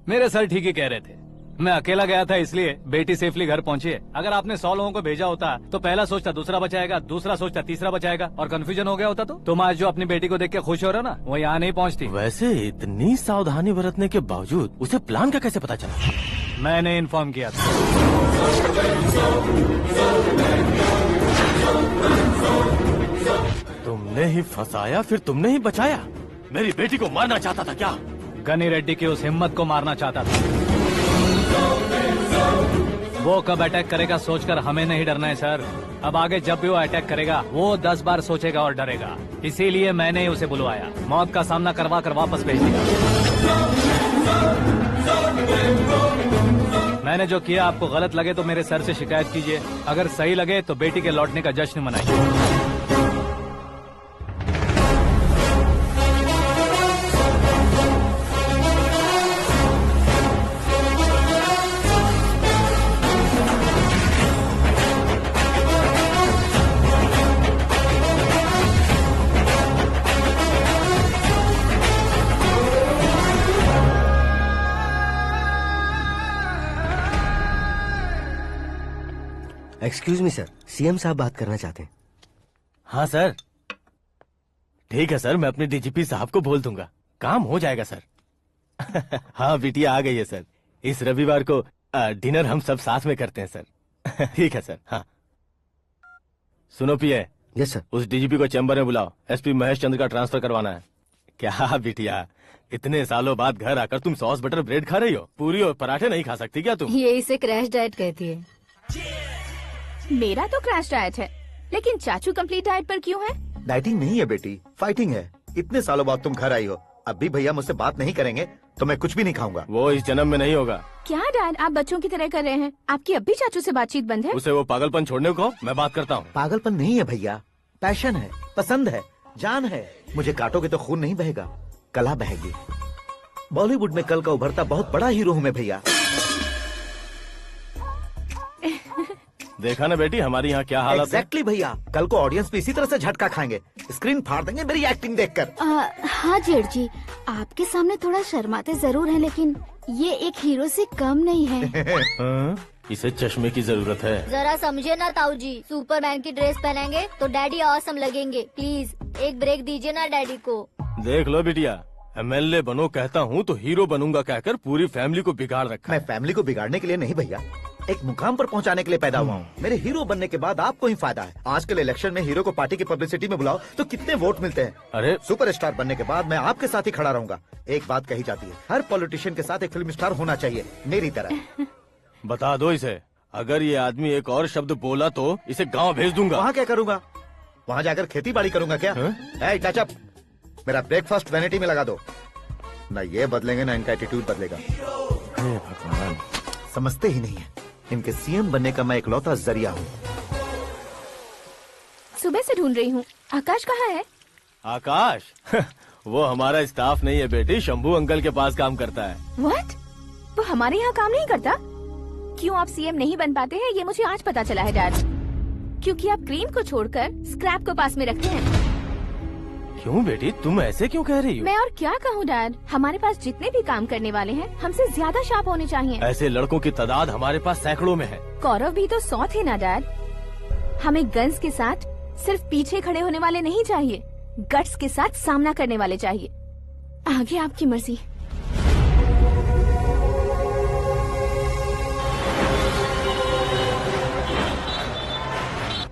मेरे सर ठीक ही कह रहे थे। मैं अकेला गया था इसलिए बेटी सेफली घर पहुंची है। अगर आपने 100 लोगों को भेजा होता तो पहला सोचता दूसरा बचाएगा, दूसरा सोचता तीसरा बचाएगा, और कंफ्यूजन हो गया होता तो तुम आज जो अपनी बेटी को देख के खुश हो रहे हो ना, वो यहाँ नहीं पहुँचती। वैसे इतनी सावधानी बरतने के बावजूद उसे प्लान का कैसे पता चला? मैंने इन्फॉर्म किया था। तुमने ही फंसाया, फिर तुमने ही बचाया। मेरी बेटी को मारना चाहता था क्या? गनी रेड्डी की उस हिम्मत को मारना चाहता था। वो कब अटैक करेगा सोचकर हमें नहीं डरना है सर। अब आगे जब भी वो अटैक करेगा वो 10 बार सोचेगा और डरेगा। इसीलिए मैंने ही उसे बुलवाया। मौत का सामना करवा कर वापस भेज दिया। मैंने जो किया आपको गलत लगे तो मेरे सर से शिकायत कीजिए, अगर सही लगे तो बेटी के लौटने का जश्न मनाइए। एक्सक्यूज मी सर, सीएम साहब बात करना चाहते हैं। हाँ सर, ठीक है सर, मैं अपने डीजीपी साहब को बोल दूंगा, काम हो जाएगा सर। हाँ बिटिया आ गई है सर। इस रविवार को डिनर हम सब साथ में करते हैं सर। ठीक है सर। हाँ सुनो पिए। Yes sir. उस डीजीपी को चैम्बर में बुलाओ, एसपी महेश चंद्र का ट्रांसफर करवाना है। क्या बिटिया, इतने सालों बाद घर आकर तुम सॉस बटर ब्रेड खा रही हो? पूरी और पराठे नहीं खा सकती क्या तुम? ये इसे क्रैश डाइट कहती है। मेरा तो क्रैश डाइट है, लेकिन चाचू कंप्लीट डाइट पर क्यों है? डाइटिंग नहीं है बेटी, फाइटिंग है। इतने सालों बाद तुम घर आई हो, अब भी भैया मुझसे बात नहीं करेंगे तो मैं कुछ भी नहीं खाऊंगा। वो इस जन्म में नहीं होगा। क्या डैड, आप बच्चों की तरह कर रहे हैं? आपकी अब भी चाचू से बातचीत बंद है? उसे वो पागलपन छोड़ने को मैं बात करता हूँ। पागलपन नहीं है भैया, पैशन है, पसंद है, जान है। मुझे काटोगे तो खून नहीं बहेगा, कला बहेगी। बॉलीवुड में कल का उभरता बहुत बड़ा हीरो हूँ मैं भैया। देखा ना बेटी हमारी यहाँ क्या हालत है। एग्जैक्टली भैया, कल को ऑडियंस भी इसी तरह से झटका खाएंगे, स्क्रीन फाड़ देंगे मेरी एक्टिंग देखकर। हाँ जेठ जी, आपके सामने थोड़ा शर्माते जरूर हैं, लेकिन ये एक हीरो से कम नहीं है। इसे चश्मे की जरूरत है। जरा समझे ना ताऊ जी, सुपरमैन की ड्रेस पहनेंगे तो डैडी ऑसम लगेंगे। प्लीज एक ब्रेक दीजिए ना डैडी को। देख लो बिटिया, एमएलए बनो कहता हूँ तो हीरो बनूंगा कहकर पूरी फैमिली को बिगाड़ रखा। मैं फैमिली को बिगाड़ने के लिए नहीं भैया, एक मुकाम पर पहुंचाने के लिए पैदा हुआ हूँ। मेरे हीरो बनने के बाद आपको ही फायदा है। आजकल इलेक्शन में हीरो को पार्टी की पब्लिसिटी में बुलाओ तो कितने वोट मिलते हैं। अरे सुपरस्टार बनने के बाद मैं आपके साथ ही खड़ा रहूंगा। एक बात कही जाती है, हर पॉलिटिशियन के साथ एक फिल्म स्टार होना चाहिए, मेरी तरह। बता दो इसे, अगर ये आदमी एक और शब्द बोला तो इसे गाँव भेज दूंगा। वहाँ क्या करूँगा? वहाँ जाकर खेती बाड़ी करूँगा क्या? टचअप, मेरा ब्रेकफास्ट वैनिटी में लगा दो। न ये बदलेंगे ना इनका एटीट्यूड बदलेगा। भगवान, समझते ही नहीं है, इनके सीएम बनने का मैं इकलौता जरिया हूँ। सुबह से ढूंढ रही हूँ, आकाश कहाँ है? आकाश वो हमारा स्टाफ नहीं है बेटी, शंभू अंकल के पास काम करता है। व्हाट? वो हमारे यहाँ काम नहीं करता? क्यों आप सीएम नहीं बन पाते हैं ये मुझे आज पता चला है डैड। क्योंकि आप क्रीम को छोड़कर स्क्रैप को पास में रखते हैं। क्यों बेटी, तुम ऐसे क्यों कह रही हो? मैं और क्या कहूँ डैड, हमारे पास जितने भी काम करने वाले हैं हमसे ज्यादा शार्प होने चाहिए। ऐसे लड़कों की तादाद हमारे पास सैकड़ों में है। कौरव भी तो 100 थे ना डैड। हमें गन्स के साथ सिर्फ पीछे खड़े होने वाले नहीं चाहिए, गट्स के साथ सामना करने वाले चाहिए। आगे आपकी मर्जी।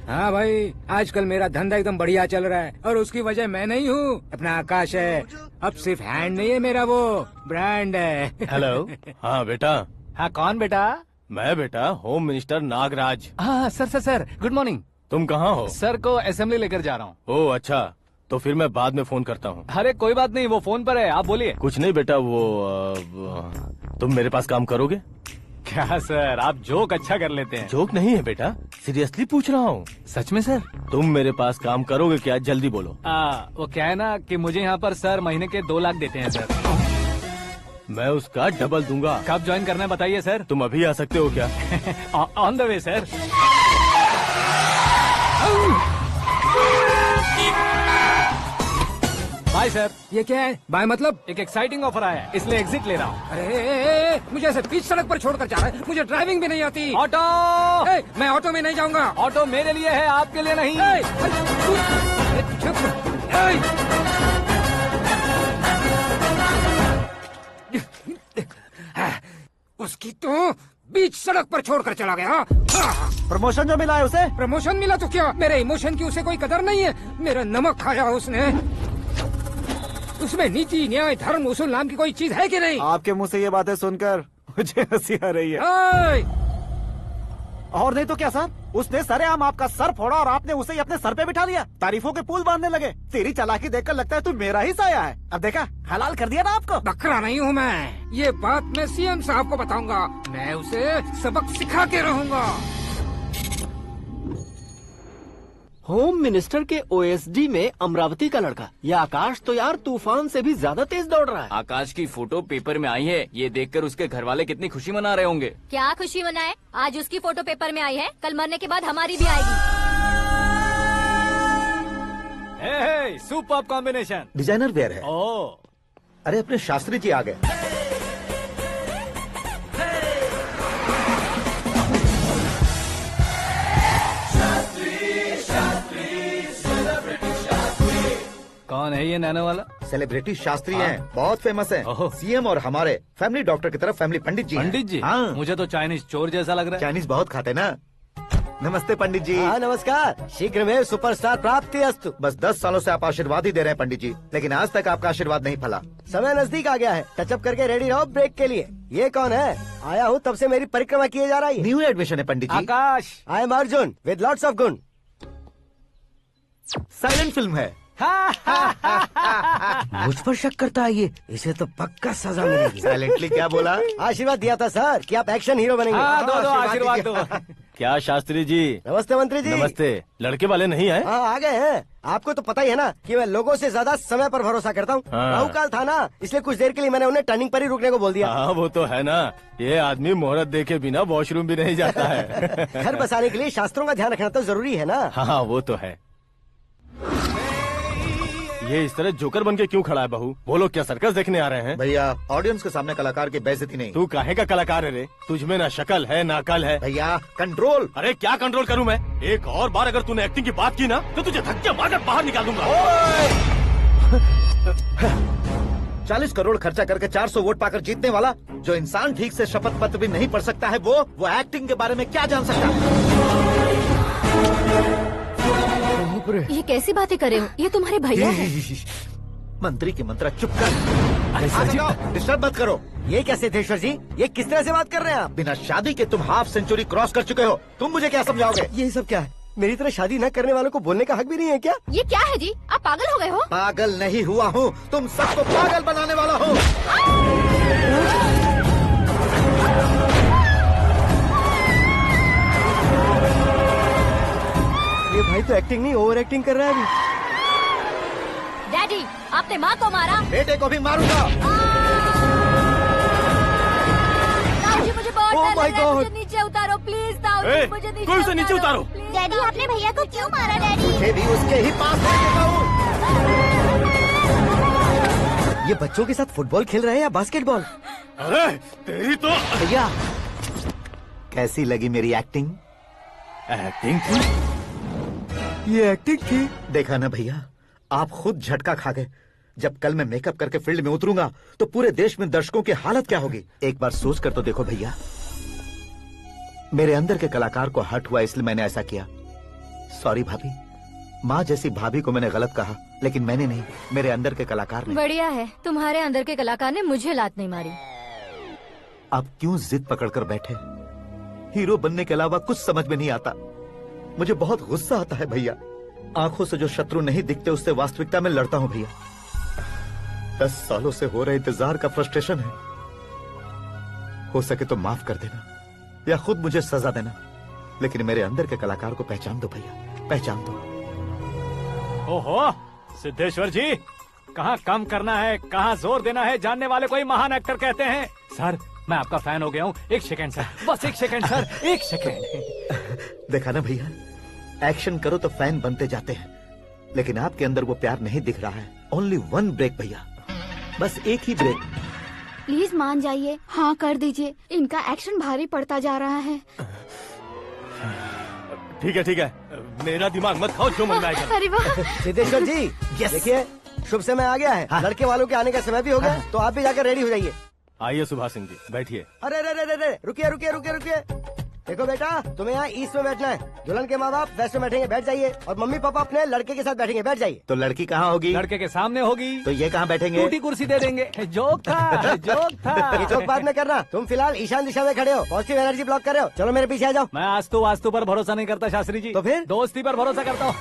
हाँ भाई, आजकल मेरा धंधा एकदम बढ़िया चल रहा है और उसकी वजह मैं नहीं हूँ, अपना आकाश है। अब सिर्फ हैंड नहीं है मेरा, वो ब्रांड है। हेलो। हाँ बेटा। हाँ कौन बेटा? मैं बेटा होम मिनिस्टर नागराज। हाँ sir sir sir, good morning. तुम कहाँ हो? सर को असेंबली लेकर जा रहा हूँ। ओह अच्छा, तो फिर मैं बाद में फोन करता हूँ। अरे कोई बात नहीं, वो फोन पर है, आप बोलिए। कुछ नहीं बेटा, तुम मेरे पास काम करोगे? क्या सर, आप जोक अच्छा कर लेते हैं। जोक नहीं है बेटा, सीरियसली पूछ रहा हूँ। सच में सर? तुम मेरे पास काम करोगे क्या? जल्दी बोलो। वो क्या है ना कि मुझे यहाँ पर सर महीने के 2 लाख देते हैं सर। मैं उसका डबल दूंगा। कब ज्वाइन करना है बताइए सर। तुम अभी आ सकते हो क्या? On the way sir. Bye sir. ये क्या है? बाय मतलब? एक एक्साइटिंग ऑफर आया है, इसलिए एग्जिट ले रहा हूँ। अरे मुझे ऐसे बीच सड़क पर छोड़कर जा रहा है, मुझे ड्राइविंग भी नहीं आती। ऑटो। मैं ऑटो में नहीं जाऊंगा। ऑटो मेरे लिए है, आपके लिए नहीं। उसकी तो बीच सड़क पर छोड़कर चला गया। प्रमोशन जो मिला है उसे? प्रमोशन मिला तो क्या, मेरे इमोशन की उसे कोई कदर नहीं है। मेरा नमक खाया उसने। उसमें नीति न्याय धर्म उसूल नाम की कोई चीज है कि नहीं? आपके मुंह से ये बातें सुनकर मुझे हंसी आ रही है। और नहीं तो क्या सर, उसने सरेआम आपका सर फोड़ा और आपने उसे ही अपने सर पे बिठा लिया। तारीफों के पुल बांधने लगे। तेरी चालाकी देखकर लगता है तू मेरा ही साया है। अब देखा, हलाल कर दिया ना आपको। बकरा नहीं हूँ मैं, ये बात मैं सीएम साहब को बताऊंगा। मैं उसे सबक सिखा के रहूंगा। होम मिनिस्टर के ओएसडी में अमरावती का लड़का, यह आकाश तो यार तूफान से भी ज्यादा तेज दौड़ रहा है। आकाश की फोटो पेपर में आई है, ये देखकर उसके घर वाले कितनी खुशी मना रहे होंगे। क्या खुशी मनाए? आज उसकी फोटो पेपर में आई है, कल मरने के बाद हमारी भी आएगी। Superb combination. डिजाइनर वेयर है। ओह, अरे अपने शास्त्री जी आ गए। कौन है ये नैनो वाला? सेलिब्रिटी शास्त्री हैं, बहुत फेमस हैं। सीएम और हमारे फैमिली डॉक्टर की तरफ फैमिली पंडित जी हैं। पंडित जी? हाँ, मुझे तो चाइनीज चोर जैसा लग रहा है। चाइनीज बहुत खाते ना। नमस्ते पंडित जी। हाँ नमस्कार, शीघ्र में सुपरस्टार प्राप्ति अस्तु। बस 10 सालों से आप आशीर्वाद ही दे रहे हैं पंडित जी, लेकिन आज तक आपका आशीर्वाद नहीं फला। समय नजदीक आ गया है, टचअप करके रेडी रहो ब्रेक के लिए। ये कौन है? आया हूँ तब से मेरी परिक्रमा किए जा रही है। न्यू एडमिशन है Pandit ji. Akash. I am Arjun with lots of गुण। साइलेंट फिल्म है। मुझ पर शक करता है ये, इसे तो पक्का सजा मिलेगी। साइलेंटली क्या बोला? आशीर्वाद दिया था सर कि आप एक्शन हीरो बनेंगे। हाँ, दो आशीर्वाद दो। क्या शास्त्री जी? नमस्ते मंत्री जी। नमस्ते। लड़के वाले नहीं आए? हाँ आ गए हैं। आपको तो पता ही है ना कि मैं लोगों से ज्यादा समय पर भरोसा करता हूँ। हाँ। राहु काल था ना, इसलिए कुछ देर के लिए मैंने उन्हें टर्निंग पर ही रुकने को बोल दिया। हाँ वो तो है ना, ये आदमी मुहूर्त देखे बिना वॉशरूम भी नहीं जाता है। घर बसाने के लिए शास्त्रों का ध्यान रखना तो जरूरी है ना। हाँ वो तो है। ये इस तरह जोकर बन के क्यों खड़ा है बहू? वो लोग क्या सर्कस देखने आ रहे हैं? भैया ऑडियंस के सामने कलाकार की बेइज्जती नहीं। तू काहे का कलाकार है रे? तुझमें ना शक्ल है ना अकल है। भैया कंट्रोल। अरे क्या कंट्रोल करूं मैं? एक और बार अगर तूने एक्टिंग की बात की ना तो तुझे धक्के मारकर बाहर निकाल दूंगा। 40 करोड़ खर्चा करके 400 वोट पाकर जीतने वाला, जो इंसान ठीक से शपथ पत्र भी नहीं पढ़ सकता है, वो एक्टिंग के बारे में क्या जान सकता है? ये कैसी बातें करे हो? ये तुम्हारे भैया हैं। मंत्री की मंत्रा चुप कर। डिस्टर्ब मत करो। ये क्या सिद्धेश्वर जी, ये किस तरह से बात कर रहे हैं आप? बिना शादी के तुम हाफ सेंचुरी क्रॉस कर चुके हो, तुम मुझे क्या समझाओगे? ये सब क्या है? मेरी तरह शादी न करने वालों को बोलने का हक भी नहीं है क्या? ये क्या है जी? आप पागल हो गए हो? पागल नहीं हुआ हूँ, तुम सबको पागल बनाने वाला हो। ये भाई तो एक्टिंग नहीं ओवर एक्टिंग कर रहा है अभी। डैडी, आपने माँ को मारा। बेटे को भी मारूंगा। ताऊजी मुझे बहुत Oh डर my लग रहा है, God. मुझे नीचे उतारो प्लीज। ताऊजी मुझे नीचे कोई उसे नीचे उतारो। डैडी आपने भैया को क्यों मारा डैडी? मुझे भी उसके ही पास भेजेगा हूँ। ये बच्चों के साथ फुटबॉल खेल रहे हैं या बास्केटबॉल? अरे तेरी तो भैया कैसी लगी मेरी एक्टिंग? एक्टिंग थी? ये एक्टिंग थी? देखा ना भैया, आप खुद झटका खा गए। जब कल मैं मेकअप करके फील्ड में उतरूंगा तो पूरे देश में दर्शकों की हालत क्या होगी? एक बार सोच कर तो देखो भैया। मेरे अंदर के कलाकार को हर्ट हुआ इसलिए मैंने ऐसा किया। सॉरी भाभी। माँ जैसी भाभी को मैंने गलत कहा, लेकिन मैंने नहीं, मेरे अंदर के कलाकार ने। बढ़िया है, तुम्हारे अंदर के कलाकार ने मुझे लात नहीं मारी। आप क्यों जिद पकड़कर बैठे? हीरो बनने के अलावा कुछ समझ में नहीं आता। मुझे बहुत गुस्सा आता है भैया। आंखों से जो शत्रु नहीं दिखते उससे वास्तविकता में लड़ता हूँ भैया। 10 सालों से हो रहे इंतजार का फ्रस्ट्रेशन है। हो सके तो माफ कर देना या खुद मुझे सजा देना, लेकिन मेरे अंदर के कलाकार को पहचान दो भैया, पहचान दो। ओहो सिद्धेश्वर जी, कहाँ कम करना है कहाँ जोर देना है जानने वाले को ही महान एक्टर कहते हैं। सर मैं आपका फैन हो गया हूँ। एक सेकंड सर, बस एक सेकंड सर, एक सेकंड। देखा ना भैया, एक्शन करो तो फैन बनते जाते हैं, लेकिन आपके अंदर वो प्यार नहीं दिख रहा है। ओनली 1 ब्रेक भैया, बस एक ही ब्रेक। प्लीज मान जाइए, हाँ कर दीजिए। इनका एक्शन भारी पड़ता जा रहा है। ठीक है, मेरा दिमाग मत खाओ, जो मन में आएगा। अरे वाह। सिद्धेश्वर जी देखिए, शुभ समय आ गया है। हाँ। लड़के वालों के आने का समय भी हो गया, तो आप भी जाकर रेडी हो जाइए। आइए सुभाष सिंह जी, बैठिए। अरे रुकिए। देखो बेटा, तुम्हें यहाँ ईस्ट में बैठना है। दुल्हन के माँ बाप वेस्ट में बैठेंगे, बैठ जाइए। और मम्मी पापा अपने लड़के के साथ बैठेंगे, बैठ जाइए। तो लड़की कहाँ होगी? लड़के के सामने होगी। तो ये कहाँ बैठेंगे? टूटी कुर्सी दे देंगे। जोक था, जोक था। ये जोक बाद में करना। तुम फिलहाल ईशान दिशा में खड़े हो, पॉजिटिव एनर्जी ब्लॉक कर रहे हो। चलो मेरे पीछे आ जाओ। मैं वास्तु पर भरोसा नहीं करता शास्त्री जी। तो फिर? दोस्ती पर भरोसा करता हूँ।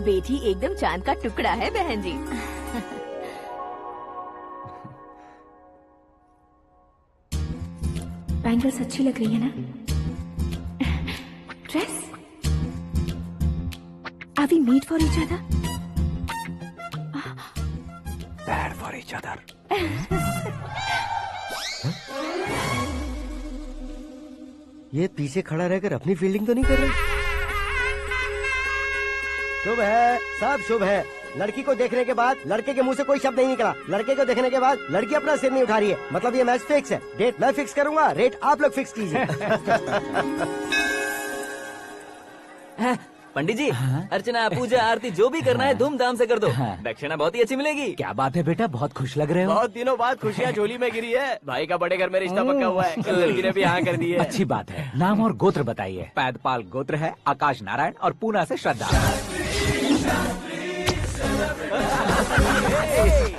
बेटी एकदम चांद का टुकड़ा है बहन जी। बैंगल्स अच्छी लग रही है ना? Dress Are we made for each other? Bad for each other. ये पीछे खड़ा रहकर अपनी फील्डिंग तो नहीं कर रहा? शुभ है, सब शुभ है। लड़की को देखने के बाद लड़के के मुंह से कोई शब्द नहीं निकला। लड़के को देखने के बाद लड़की अपना सिर नहीं उठा रही है। मतलब ये मैच फिक्स है। डेट मैं फिक्स करूंगा, रेट आप लोग फिक्स कीजिए। पंडित जी, अर्चना, पूजा, आरती जो भी करना है धूमधाम से कर दो। दक्षिणा बहुत ही अच्छी मिलेगी। क्या बात है बेटा, बहुत खुश लग रहे हो। बहुत दिनों बाद खुशियाँ झोली में गिरी है। भाई का बड़े घर में रिश्ता पक्का हुआ है। कल लड़की ने भी हाँ कर दी है। अच्छी बात है। नाम और गोत्र बताइए। पैदपाल गोत्र है, आकाश नारायण, और पूना से श्रद्धा।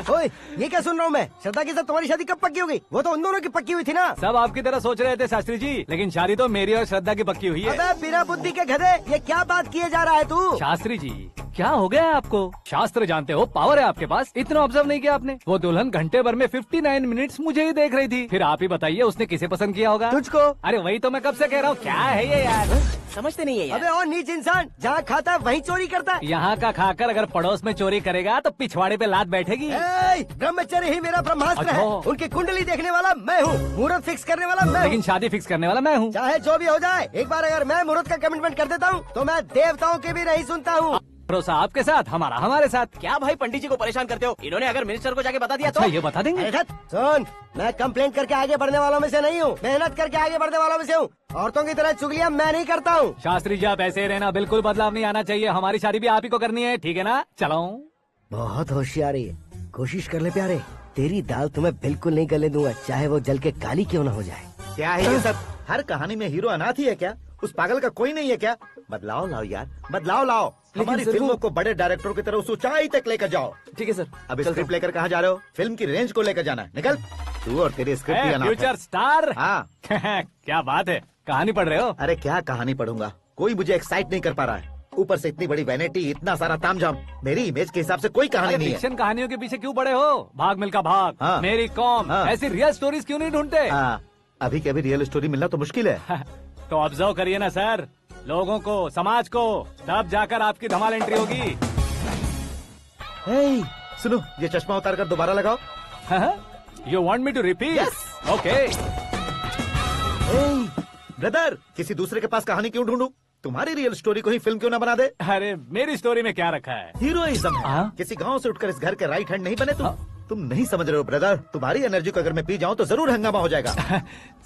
ओए, ये क्या सुन रहा हूँ मैं? श्रद्धा के साथ तुम्हारी शादी कब पक्की हो गई? वो तो उन दोनों की पक्की हुई थी ना। सब आपकी तरह सोच रहे थे शास्त्री जी, लेकिन शादी तो मेरी और श्रद्धा की पक्की हुई है। अबे बिना बुद्धि के गधे, ये क्या बात किए जा रहा है तू? शास्त्री जी, क्या हो गया है आपको? शास्त्र जानते हो, पावर है आपके पास। इतना ऑब्जर्व नहीं किया आपने? वो दुल्हन घंटे भर में 59 मिनट्स मुझे ही देख रही थी। फिर आप ही बताइए उसने किसे पसंद किया होगा? तुझको। अरे वही तो मैं कब से कह रहा हूँ, क्या है ये यार? समझते नहीं है यार। अबे और नीच इंसान, जहाँ खाता है वहीं चोरी करता है। यहाँ का खाकर अगर पड़ोस में चोरी करेगा तो पिछवाड़े पे लात बैठेगी। ब्रह्मचर्य ही मेरा ब्रह्मास्त्र है। अच्छा। उनकी कुंडली देखने वाला मैं हूँ, मुहूर्त फिक्स करने वाला मैं हूँ। लेकिन शादी फिक्स करने वाला मैं हूँ। चाहे जो भी हो जाए, एक बार अगर मैं मुहूर्त का कमिटमेंट कर देता हूँ तो मैं देवताओं की भी नहीं सुनता हूँ। भरोसा आपके साथ, हमारा हमारे साथ। क्या भाई पंडित जी को परेशान करते हो? इन्होंने अगर मिनिस्टर को जाके बता दिया तो? अच्छा, ये बता देंगे। सुन, मैं कंप्लेंट करके आगे बढ़ने वालों में से नहीं हूँ, मेहनत करके आगे बढ़ने वालों में से हूँ। औरतों की तरह चुगलियाँ मैं नहीं करता हूँ। शास्त्री जी, आप ऐसे ही रहना, बिल्कुल बदलाव नहीं आना चाहिए। हमारी शादी भी आप ही को करनी है, ठीक है ना? चलो। बहुत होशियारी है, कोशिश कर ले प्यारे। तेरी दाल तुम्हें बिल्कुल नहीं गलने दूंगा, चाहे वो जल के काली क्यों न हो जाए। क्या है ये सब? हर कहानी में हीरो अनाथ ही है क्या? उस पागल का कोई नहीं है क्या? बदलाव लाओ यार, बदलाव लाओ। हमारी फिल्मों को बड़े डायरेक्टरों की तरह उस ऊंचाई तक लेकर जाओ। ठीक है सर। अब स्क्रिप्ट लेकर कहाँ जा रहे हो? फिल्म की रेंज को लेकर जाना है। निकल तू और तेरे स्क्रिप्ट ही अनाथ है। Future star. हाँ। क्या बात है, कहानी पढ़ रहे हो? अरे क्या कहानी पढ़ूंगा, कोई मुझे एक्साइट नहीं कर पा रहा है। ऊपर से इतनी बड़ी वैनिटी, इतना सारा तामझाम। मेरी इमेज के हिसाब से कोई कहानी नहीं है। फिक्शन कहानियों के पीछे क्यों पड़े हो? भाग मिल्खा भाग, हाँ। मेरी कॉम, हाँ। ऐसी रियल स्टोरीज क्यों नहीं ढूंढते? हाँ, अभी के अभी रियल स्टोरी मिलना तो मुश्किल है। तो ऑब्जर्व करिए ना सर, लोगों को, समाज को, तब जाकर आपकी धमाल एंट्री होगी। सुनो, ये चश्मा उतार कर दोबारा लगाओ। You want me to repeat? Okay. Brother, किसी दूसरे के पास कहानी क्यों ढूंढूं? तुम्हारी रियल स्टोरी को ही फिल्म क्यों ना बना दे? अरे मेरी स्टोरी में क्या रखा है? हीरोइज्म है। किसी गांव से उठकर इस घर के राइट हैंड नहीं बने तुम नहीं समझ रहे हो ब्रदर। तुम्हारी एनर्जी को अगर मैं पी जाऊं तो जरूर हंगामा हो जाएगा।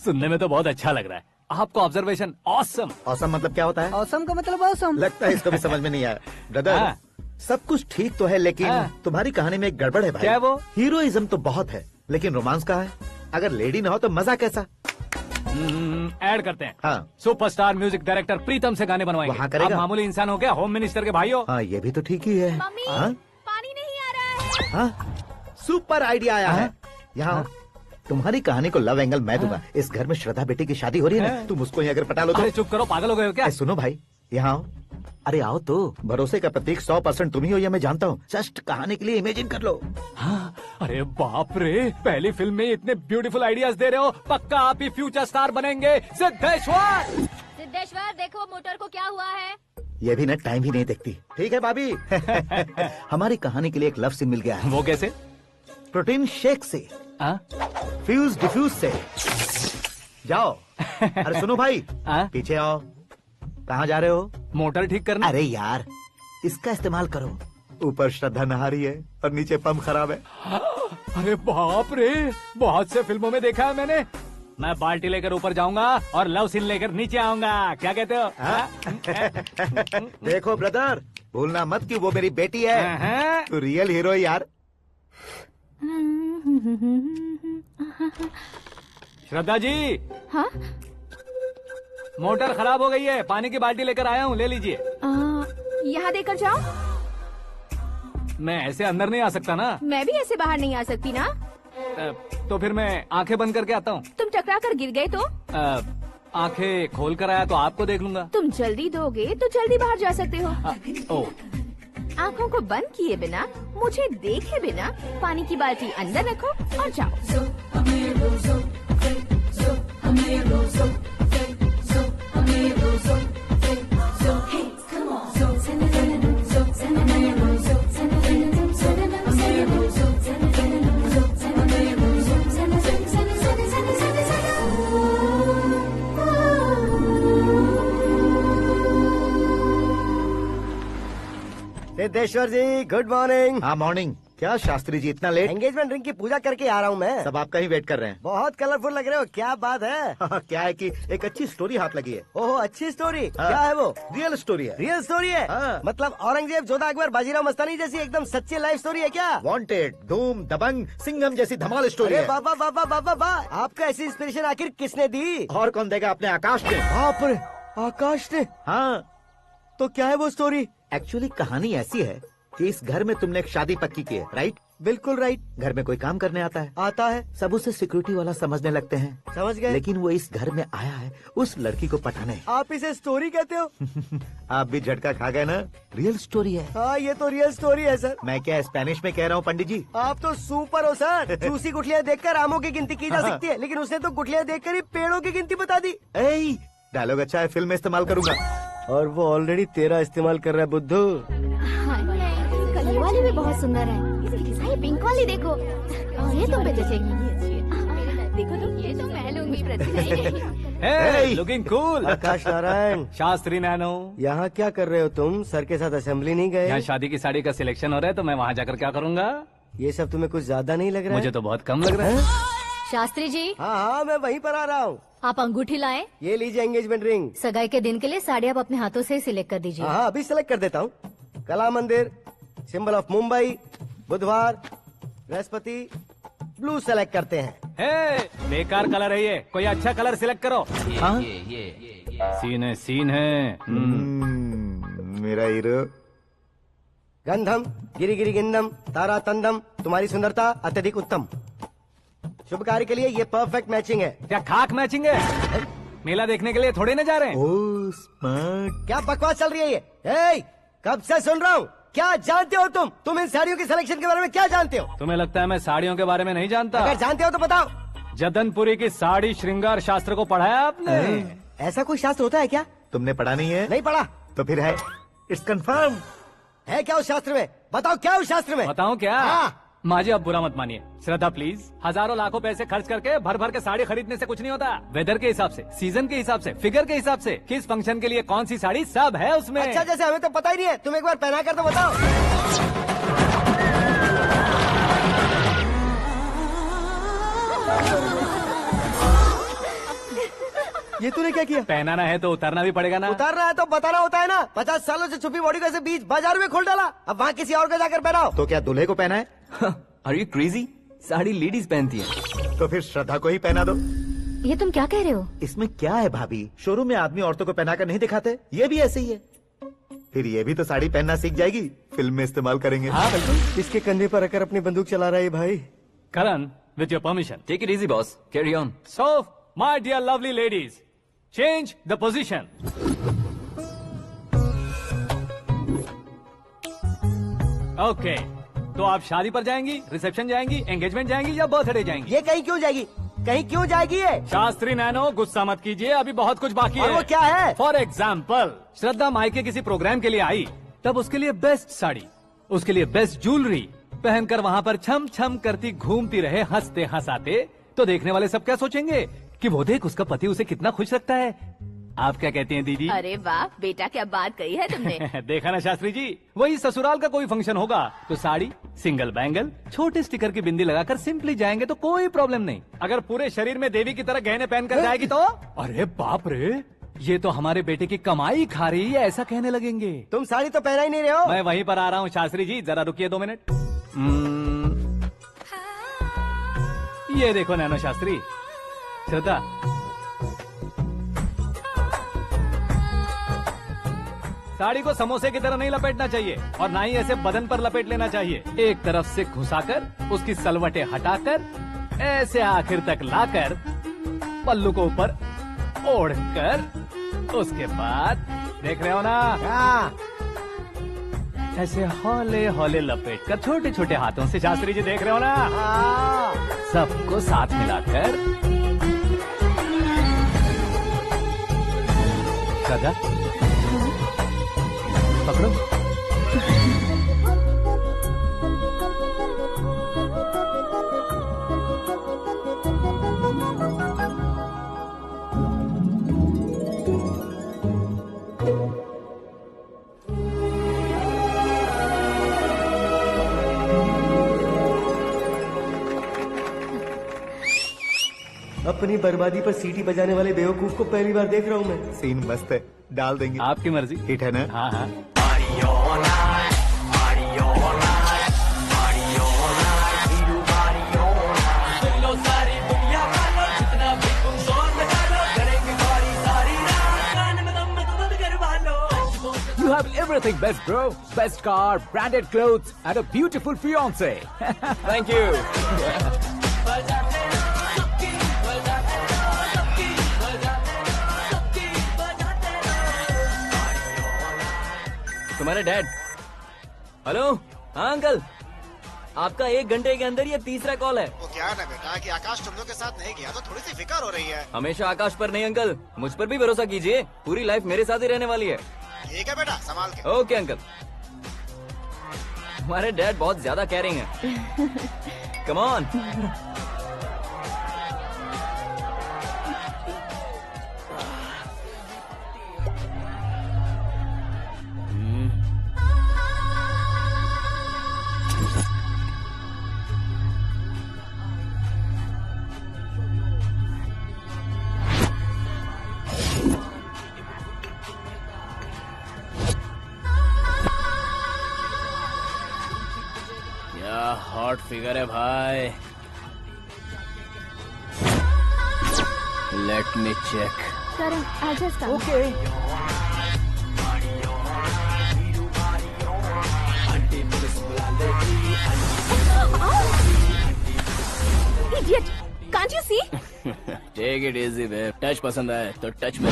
सुनने में तो बहुत अच्छा लग रहा है। आपका ऑब्जर्वेशन ऑसम। ऑसम मतलब क्या होता है? ऑसम का मतलब ऑसम। लगता है इसको भी समझ में नहीं आया। ब्रदर, सब कुछ ठीक तो है, लेकिन तुम्हारी कहानी में एक गड़बड़ है भाई। क्या वो? हीरोइज्म तो बहुत है, लेकिन रोमांस कहाँ है? अगर लेडी ना हो तो मजा कैसा? ऐड करते हैं। हाँ। सुपरस्टार म्यूजिक डायरेक्टर प्रीतम से गाने बनवाएंगे। वहाँ करेगा? आप मामूली इंसान हो क्या, होम मिनिस्टर के भाई हो? हाँ, ये भी तो ठीक ही है। मम्मी, हाँ? पानी नहीं आ रहा है। हाँ? सुपर आइडिया आया है। यहाँ तुम्हारी कहानी को लव एंगल मैं दूंगा। इस घर में श्रद्धा बेटी की शादी हो रही है ना, तुम उसको ही अगर पटा लो तो। अरे चुप करो, पागल हो गए हो क्या? सुनो भाई, यहाँ आओ। अरे आओ तो। भरोसे का प्रतीक 100% तुम ही हो, यह मैं जानता हूँ। जस्ट कहानी के लिए इमेजिन कर लो। हाँ, अरे बाप रे, पहली फिल्म में इतने ब्यूटीफुल आइडियाज दे रहे हो। पक्का आप ही फ्यूचर स्टार बनेंगे। सिद्धेश्वर, सिद्धेश्वर देखो मोटर को क्या हुआ है। ये भी ना टाइम ही नहीं देखती। ठीक है भाभी। हमारी कहानी के लिए एक लव सीन मिल गया है। वो कैसे? प्रोटीन शेक से, फ्यूज डिफ्यूज से। जाओ। अरे सुनो भाई, पीछे आओ। कहाँ जा रहे हो? मोटर ठीक करना। अरे यार, इसका इस्तेमाल करो। ऊपर श्रद्धा नहा रही है और नीचे पंप खराब है। अरे बाप रे, बहुत से फिल्मों में देखा है मैंने। मैं बाल्टी लेकर ऊपर जाऊंगा और लव सीन लेकर नीचे आऊंगा। क्या कहते हो? देखो ब्रदर, भूलना मत कि वो मेरी बेटी है। तू रियल हीरो यार। श्रद्धा जी। हाँ? मोटर खराब हो गई है, पानी की बाल्टी लेकर आया हूँ, ले लीजिए। यहाँ देकर जाओ। मैं ऐसे अंदर नहीं आ सकता ना। मैं भी ऐसे बाहर नहीं आ सकती ना। तो फिर मैं आंखें बंद करके आता हूँ। तुम टकरा कर गिर गए तो? आंखें खोल कर आया तो आपको देख लूंगा। तुम जल्दी दोगे तो जल्दी बाहर जा सकते हो। ओ। आँखों को बंद किए बिना, मुझे देखे बिना पानी की बाल्टी अंदर रखो और जाओ। सिद्धेश्वर जी गुड मॉर्निंग। हाँ मॉर्निंग। क्या शास्त्री जी इतना लेट? एंगेजमेंट रिंग की पूजा करके आ रहा हूँ मैं। सब आपका ही वेट कर रहे हैं। बहुत कलरफुल लग रहे हो, क्या बात है? क्या है कि एक अच्छी स्टोरी हाथ लगी है। ओहो अच्छी स्टोरी। हाँ। क्या है वो? रियल स्टोरी है। रियल स्टोरी है? हाँ। मतलब औरंगजेब, जोधा अकबर, बाजीराव मस्तानी जैसी एकदम सच्ची लाइफ स्टोरी है क्या? वांटेड, धूम, दबंग, सिंघम जैसी धमाल स्टोरी है। बाबा बाबा बाबा बा, आपका ऐसी इंस्पिरेशन आखिर किसने दी? और कौन देगा? अपने आकाश ने। बाप रे, आकाश ने? हाँ। तो क्या है वो स्टोरी? एक्चुअली कहानी ऐसी है कि इस घर में तुमने एक शादी पक्की की है, राइट? बिल्कुल राइट। घर में कोई काम करने आता है? आता है। सब उसे सिक्योरिटी वाला समझने लगते हैं। समझ गए। लेकिन वो इस घर में आया है उस लड़की को पटाने। आप इसे स्टोरी कहते हो? आप भी झटका खा गए ना? रियल स्टोरी है। हाँ ये तो रियल स्टोरी है सर। मैं क्या स्पेनिश में कह रहा हूँ पंडित जी? आप तो सुपर हो सर। चूसी गुठलियाँ देखकर आमों की गिनती की जा सकती है, लेकिन उसने तो गुठलियाँ देखकर ही पेड़ों की गिनती बता दी। डायलॉग अच्छा है, फिल्म में इस्तेमाल करूंगा। और वो ऑलरेडी तेरा इस्तेमाल कर रहा है बुद्धू। ये वाली भी बहुत सुंदर है। ये पिंक वाली देखो, और ये तुम पे जचेगी। देखो तो ये तो मैं लूंगी। Looking cool. आकाश नारायण। शास्त्री नैनो। यहाँ क्या कर रहे हो तुम? सर के साथ असेंबली नहीं गए? यहाँ शादी की साड़ी का सिलेक्शन हो रहा है तो मैं वहाँ जाकर क्या करूँगा? ये सब तुम्हें कुछ ज्यादा नहीं लग रहा है? मुझे तो बहुत कम लग रहा है। शास्त्री जी। हाँ हाँ मैं वहीं पर आ रहा हूँ। आप अंगूठी लाएं। ये लीजिए एंगेजमेंट रिंग। सगाई के दिन के लिए साड़ी आप अपने हाथों से सिलेक्ट कर दीजिए। हाँ अभी सिलेक्ट कर देता हूँ। कला मंदिर, सिंबल ऑफ मुंबई, बुधवार, बृहस्पति, ब्लू सेलेक्ट करते हैं। बेकार कलर है ये, कोई अच्छा कलर सिलेक्ट करो। सीन है। मेरा हीरो। गंधम, गिरी गिरी गिंदम, तारा तंदम, तुम्हारी सुंदरता अत्यधिक उत्तम। शुभ कार्य के लिए ये परफेक्ट मैचिंग है। क्या खाक मैचिंग है? मेला देखने के लिए थोड़े न जा रहे हैं। Oh smart. क्या बकवास चल रही है ये? ए, कब से सुन रहा हूँ। क्या जानते हो तुम इन साड़ियों की सिलेक्शन के बारे में क्या जानते हो? तुम्हें लगता है मैं साड़ियों के बारे में नहीं जानता? अगर जानते हो तो बताओ। जदनपुरी की साड़ी श्रृंगार शास्त्र को पढ़ा है आपने? ऐसा कोई शास्त्र होता है क्या? तुमने पढ़ा नहीं है? नहीं पढ़ा। तो फिर है, इट्स कंफर्म। है क्या उस शास्त्र में? बताओ क्या उस शास्त्र में? बताऊं क्या? हाँ। माँ जी आप बुरा मत मानिए। श्रद्धा प्लीज। हजारों लाखों पैसे खर्च करके भर भर के साड़ी खरीदने से कुछ नहीं होता। वेदर के हिसाब से, सीजन के हिसाब से, फिगर के हिसाब से, किस फंक्शन के लिए कौन सी साड़ी, सब है उसमें। अच्छा जैसे हमें तो पता ही नहीं है, तुम एक बार पहना कर तो बताओ। ये तूने क्या किया? पहनाना है तो उतारना भी पड़ेगा ना। उतारना है तो बताना होता है ना। 50 सालों से छुपी बॉडी को ऐसे बीच बाजार में खोल डाला, अब वहाँ किसी और को जाकर पहनाओ। तो क्या दूल्हे को पहना है? Are you crazy? Sari ladies पहनती है। तो फिर श्रद्धा को ही पहना दो। ये तुम क्या कह रहे हो? इसमें क्या है भाभी? शोरूम में आदमी औरतों को पहनाकर नहीं दिखाते? ये भी ऐसे ही है। फिर ये भी तो साड़ी पहनना सीख जाएगी, फिल्म में इस्तेमाल करेंगे। हाँ बिल्कुल। इसके कंधे पर रखकर अपनी बंदूक चला रहा है भाई। Karan, with your permission. Take it easy boss, carry on. So my dear lovely ladies, change the position. Okay, तो आप शादी पर जाएंगी, रिसेप्शन जाएंगी, एंगेजमेंट जाएंगी या बर्थडे जाएंगी? ये कहीं क्यों जाएगी? कहीं क्यों जाएगी ये? शास्त्री नैनो गुस्सा मत कीजिए, अभी बहुत कुछ बाकी है। और वो क्या है? फॉर एग्जाम्पल, श्रद्धा मायके किसी प्रोग्राम के लिए आई, तब उसके लिए बेस्ट साड़ी, उसके लिए बेस्ट ज्वेलरी पहनकर वहाँ पर छम छम करती घूमती रहे हंसते हंसाते, तो देखने वाले सब क्या सोचेंगे कि वो देख उसका पति उसे कितना खुश रखता है। आप क्या कहती हैं दीदी? अरे वाह बेटा, क्या बात कही है तुमने। देखा ना शास्त्री जी, वही ससुराल का कोई फंक्शन होगा तो साड़ी, सिंगल बैंगल, छोटे स्टिकर की बिंदी लगाकर सिंपली जाएंगे तो कोई प्रॉब्लम नहीं। अगर पूरे शरीर में देवी की तरह गहने पहनकर जाएगी तो अरे बाप रे, ये तो हमारे बेटे की कमाई खा रही है, ऐसा कहने लगेंगे। तुम साड़ी तो पहना ही नहीं रहे हो। मैं वहीं पर आ रहा हूँ शास्त्री जी, जरा रुकिए 2 मिनट। ये देखो नैनो शास्त्री, श्रद्धा, साड़ी को समोसे की तरह नहीं लपेटना चाहिए और ना ही ऐसे बदन पर लपेट लेना चाहिए। एक तरफ से घुसाकर उसकी सलवटें हटाकर ऐसे आखिर तक लाकर पल्लू को ऊपर ओढ़कर, उसके बाद देख रहे हो ना, ऐसे हौले हौले लपेट कर छोटे छोटे हाथों से, शास्त्री जी देख रहे हो ना, सबको साथ मिलाकर सदा पकड़ो। अपनी बर्बादी पर सीटी बजाने वाले बेवकूफ को पहली बार देख रहा हूँ मैं। सीन मस्त है, डाल देंगे। आपकी मर्जी। हिट है ना? हाँ हाँ। You have everything best, bro. Best car, branded clothes, and a beautiful fiance. Thank you. तुम्हारे डैड। हेलो। हाँ अंकल, आपका 1 घंटे के अंदर ये तीसरा कॉल है। वो क्या है ना बेटा कि आकाश तुम लोग के साथ नहीं गया तो थोड़ी सी फिक्र हो रही है। हमेशा आकाश पर नहीं अंकल, मुझ पर भी भरोसा कीजिए, पूरी लाइफ मेरे साथ ही रहने वाली है। ठीक है बेटा, संभाल के। Okay uncle. हमारे डैड बहुत ज्यादा केयरिंग है। Come on. हॉट फिगर है भाई। Let me check. Karan, I just come. Okay. Idiot! Can't you see? Take it easy babe. Touch पसंद आए तो टच में।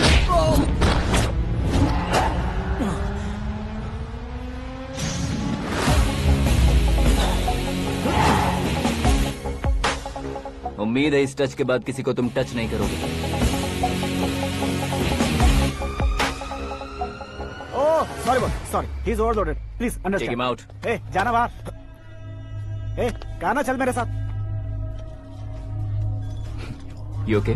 उम्मीद है इस टच के बाद किसी को तुम टच नहीं करोगे। Oh sorry boss, sorry, he is overloaded, please take understand. Him out. ए जाना बाहर। ए गाना चल मेरे साथ। You okay?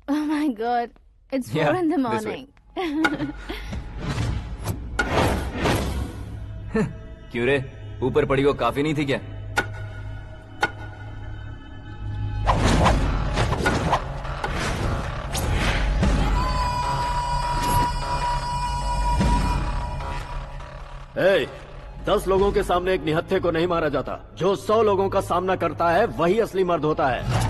Oh my God! It's 4 Yeah, in the this way. morning. क्यों रे, ऊपर पड़ी वो काफी नहीं थी क्या? ए, 10 लोगों के सामने एक निहत्थे को नहीं मारा जाता। जो 100 लोगों का सामना करता है वही असली मर्द होता है।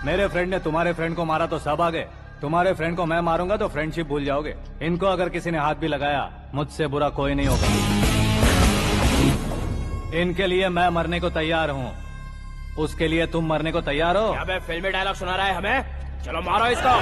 मेरे फ्रेंड ने तुम्हारे फ्रेंड को मारा तो सब आ गए। तुम्हारे फ्रेंड को मैं मारूंगा तो फ्रेंडशिप भूल जाओगे। इनको अगर किसी ने हाथ भी लगाया, मुझसे बुरा कोई नहीं होगा। इनके लिए मैं मरने को तैयार हूँ, उसके लिए तुम मरने को तैयार हो? अबे फिल्मी डायलॉग सुना रहा है हमें? चलो मारो इसको।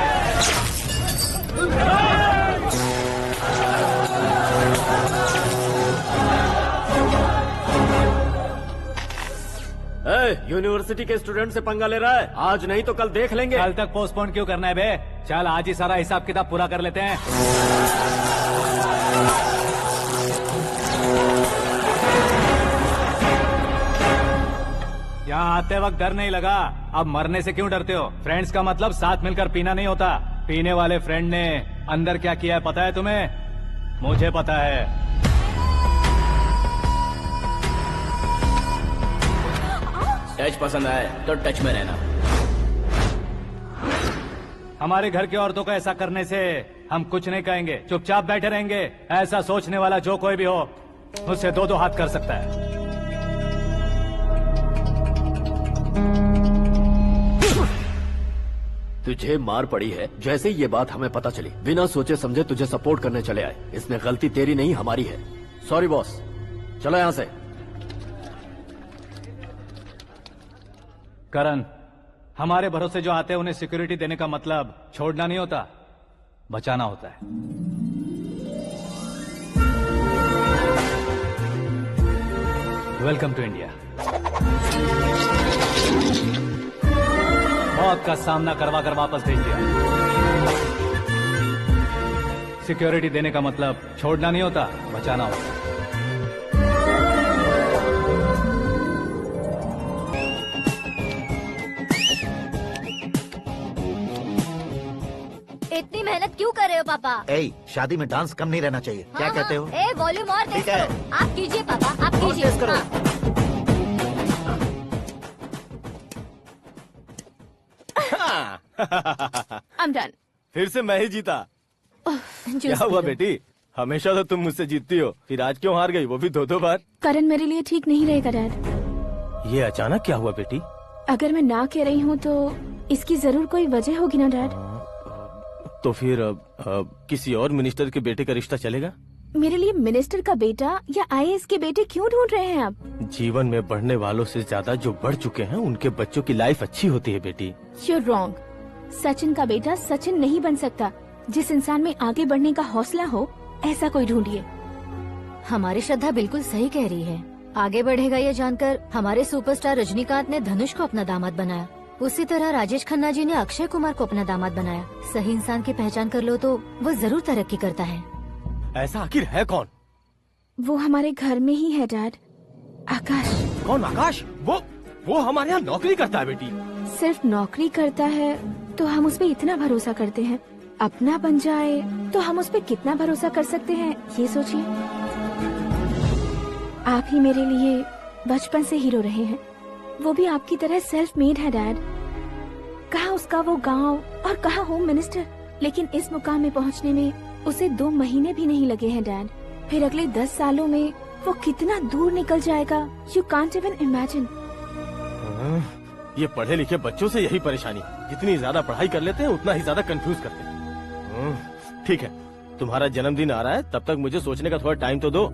यूनिवर्सिटी के स्टूडेंट से पंगा ले रहा है। आज नहीं तो कल देख लेंगे। कल तक पोस्टपोन क्यों करना है बे? चल आज ही सारा हिसाब किताब पूरा कर लेते हैं। यहाँ आते वक्त डर नहीं लगा, अब मरने से क्यों डरते हो? फ्रेंड्स का मतलब साथ मिलकर पीना नहीं होता। पीने वाले फ्रेंड ने अंदर क्या किया है पता है तुम्हें? मुझे पता है। टच पसंद आए तो टच में रहना। हमारे घर की औरतों को ऐसा करने से हम कुछ नहीं कहेंगे, चुपचाप बैठे रहेंगे। ऐसा सोचने वाला जो कोई भी हो, उससे 2-2 हाथ कर सकता है। तुझे मार पड़ी है। जैसे ये बात हमें पता चली, बिना सोचे समझे तुझे सपोर्ट करने चले आए। इसमें गलती तेरी नहीं हमारी है। सॉरी बॉस, चलो यहाँ से। करण, हमारे भरोसे जो आते हैं उन्हें सिक्योरिटी देने का मतलब छोड़ना नहीं होता, बचाना होता है। Welcome to India. मौत का सामना करवा कर वापस भेज दिया। सिक्योरिटी देने का मतलब छोड़ना नहीं होता, बचाना होता। इतनी मेहनत क्यों कर रहे हो पापा? ए, शादी में डांस कम नहीं रहना चाहिए। क्या कहते हो? ए, वॉल्यूम और तेज ठीक है। करो। आप कीजिए पापा, आप और कीजिए। तेज करो। I'm done. फिर से मैं ही जीता। क्या हुआ बेटी? हमेशा तो तुम मुझसे जीतती हो, फिर आज क्यों हार गई, वो भी 2-2 बार? करण मेरे लिए ठीक नहीं रहेगा डैड। ये अचानक क्या हुआ बेटी? अगर मैं ना कह रही हूँ तो इसकी जरूर कोई वजह होगी ना डैड। तो फिर किसी और मिनिस्टर के बेटे का रिश्ता चलेगा? मेरे लिए मिनिस्टर का बेटा या IAS के बेटे क्यों ढूंढ रहे हैं आप? जीवन में बढ़ने वालों से ज्यादा जो बढ़ चुके हैं उनके बच्चों की लाइफ अच्छी होती है बेटी। You're wrong. सचिन का बेटा सचिन नहीं बन सकता। जिस इंसान में आगे बढ़ने का हौसला हो ऐसा कोई ढूंढिए। हमारी श्रद्धा बिल्कुल सही कह रही है। आगे बढ़ेगा ये जानकर हमारे सुपरस्टार रजनीकांत ने धनुष को अपना दामाद बनाया। उसी तरह राजेश खन्ना जी ने अक्षय कुमार को अपना दामाद बनाया। सही इंसान की पहचान कर लो तो वो जरूर तरक्की करता है। ऐसा आखिर है कौन? वो हमारे घर में ही है डैड। आकाश। कौन आकाश? वो हमारे यहाँ नौकरी करता है बेटी। सिर्फ नौकरी करता है तो हम उस पे इतना भरोसा करते हैं। अपना बन जाए तो हम उस पे कितना भरोसा कर सकते हैं ये सोचिए। आप ही मेरे लिए बचपन से हीरो रहे हैं। वो भी आपकी तरह सेल्फ मेड है डैड। कहाँ उसका वो गांव और कहाँ होम मिनिस्टर, लेकिन इस मुकाम में पहुँचने में उसे 2 महीने भी नहीं लगे हैं डैड। फिर अगले 10 सालों में वो कितना दूर निकल जाएगा, यू कांट इवन इमेजिन। ये पढ़े लिखे बच्चों से यही परेशानी है। जितनी ज्यादा पढ़ाई कर लेते हैं उतना ही ज्यादा कंफ्यूज करते हैं। ठीक है, तुम्हारा जन्मदिन आ रहा है, तब तक मुझे सोचने का थोड़ा टाइम तो दो।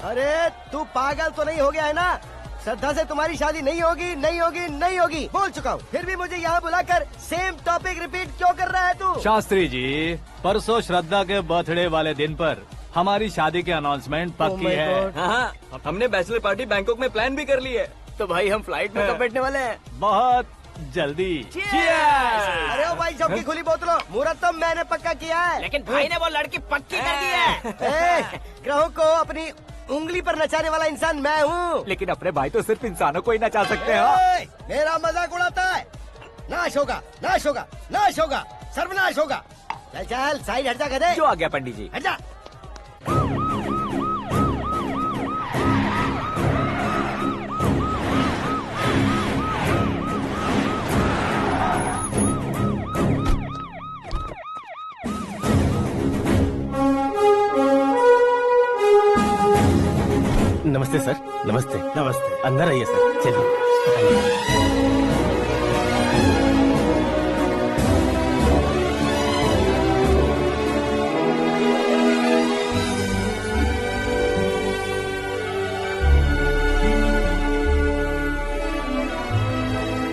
अरे तू पागल तो नहीं हो गया है ना? श्रद्धा से तुम्हारी शादी नहीं होगी, नहीं होगी, नहीं होगी, बोल चुका हूँ। फिर भी मुझे यहाँ बुलाकर सेम टॉपिक रिपीट क्यों कर रहा है तू? शास्त्री जी, परसों श्रद्धा के बर्थडे वाले दिन पर हमारी शादी की अनाउंसमेंट पक्की है। हाँ, हमने बैचलर पार्टी बैंकॉक में प्लान भी कर ली है। तो भाई हम फ्लाइट में कब बैठने वाले हैं? बहुत जल्दी। अरे ओ भाई, सबकी खुली बोतलों, मुहूर्त तो मैंने पक्का किया है। लेकिन भाई ने वो लड़की पक्की कर दी है। ग्रहों को अपनी उंगली पर नचाने वाला इंसान मैं हूँ। लेकिन अपने भाई तो सिर्फ इंसानों को ही नचा सकते हैं। मेरा मजाक उड़ाता है। नाश होगा, नाश होगा, नाश होगा, सर्वनाश होगा। चल चल साइड हट जा गधे। जो आ गया पंडित जी। हट जा। नमस्ते सर। नमस्ते। नमस्ते। अंदर आइए सर, चलिए।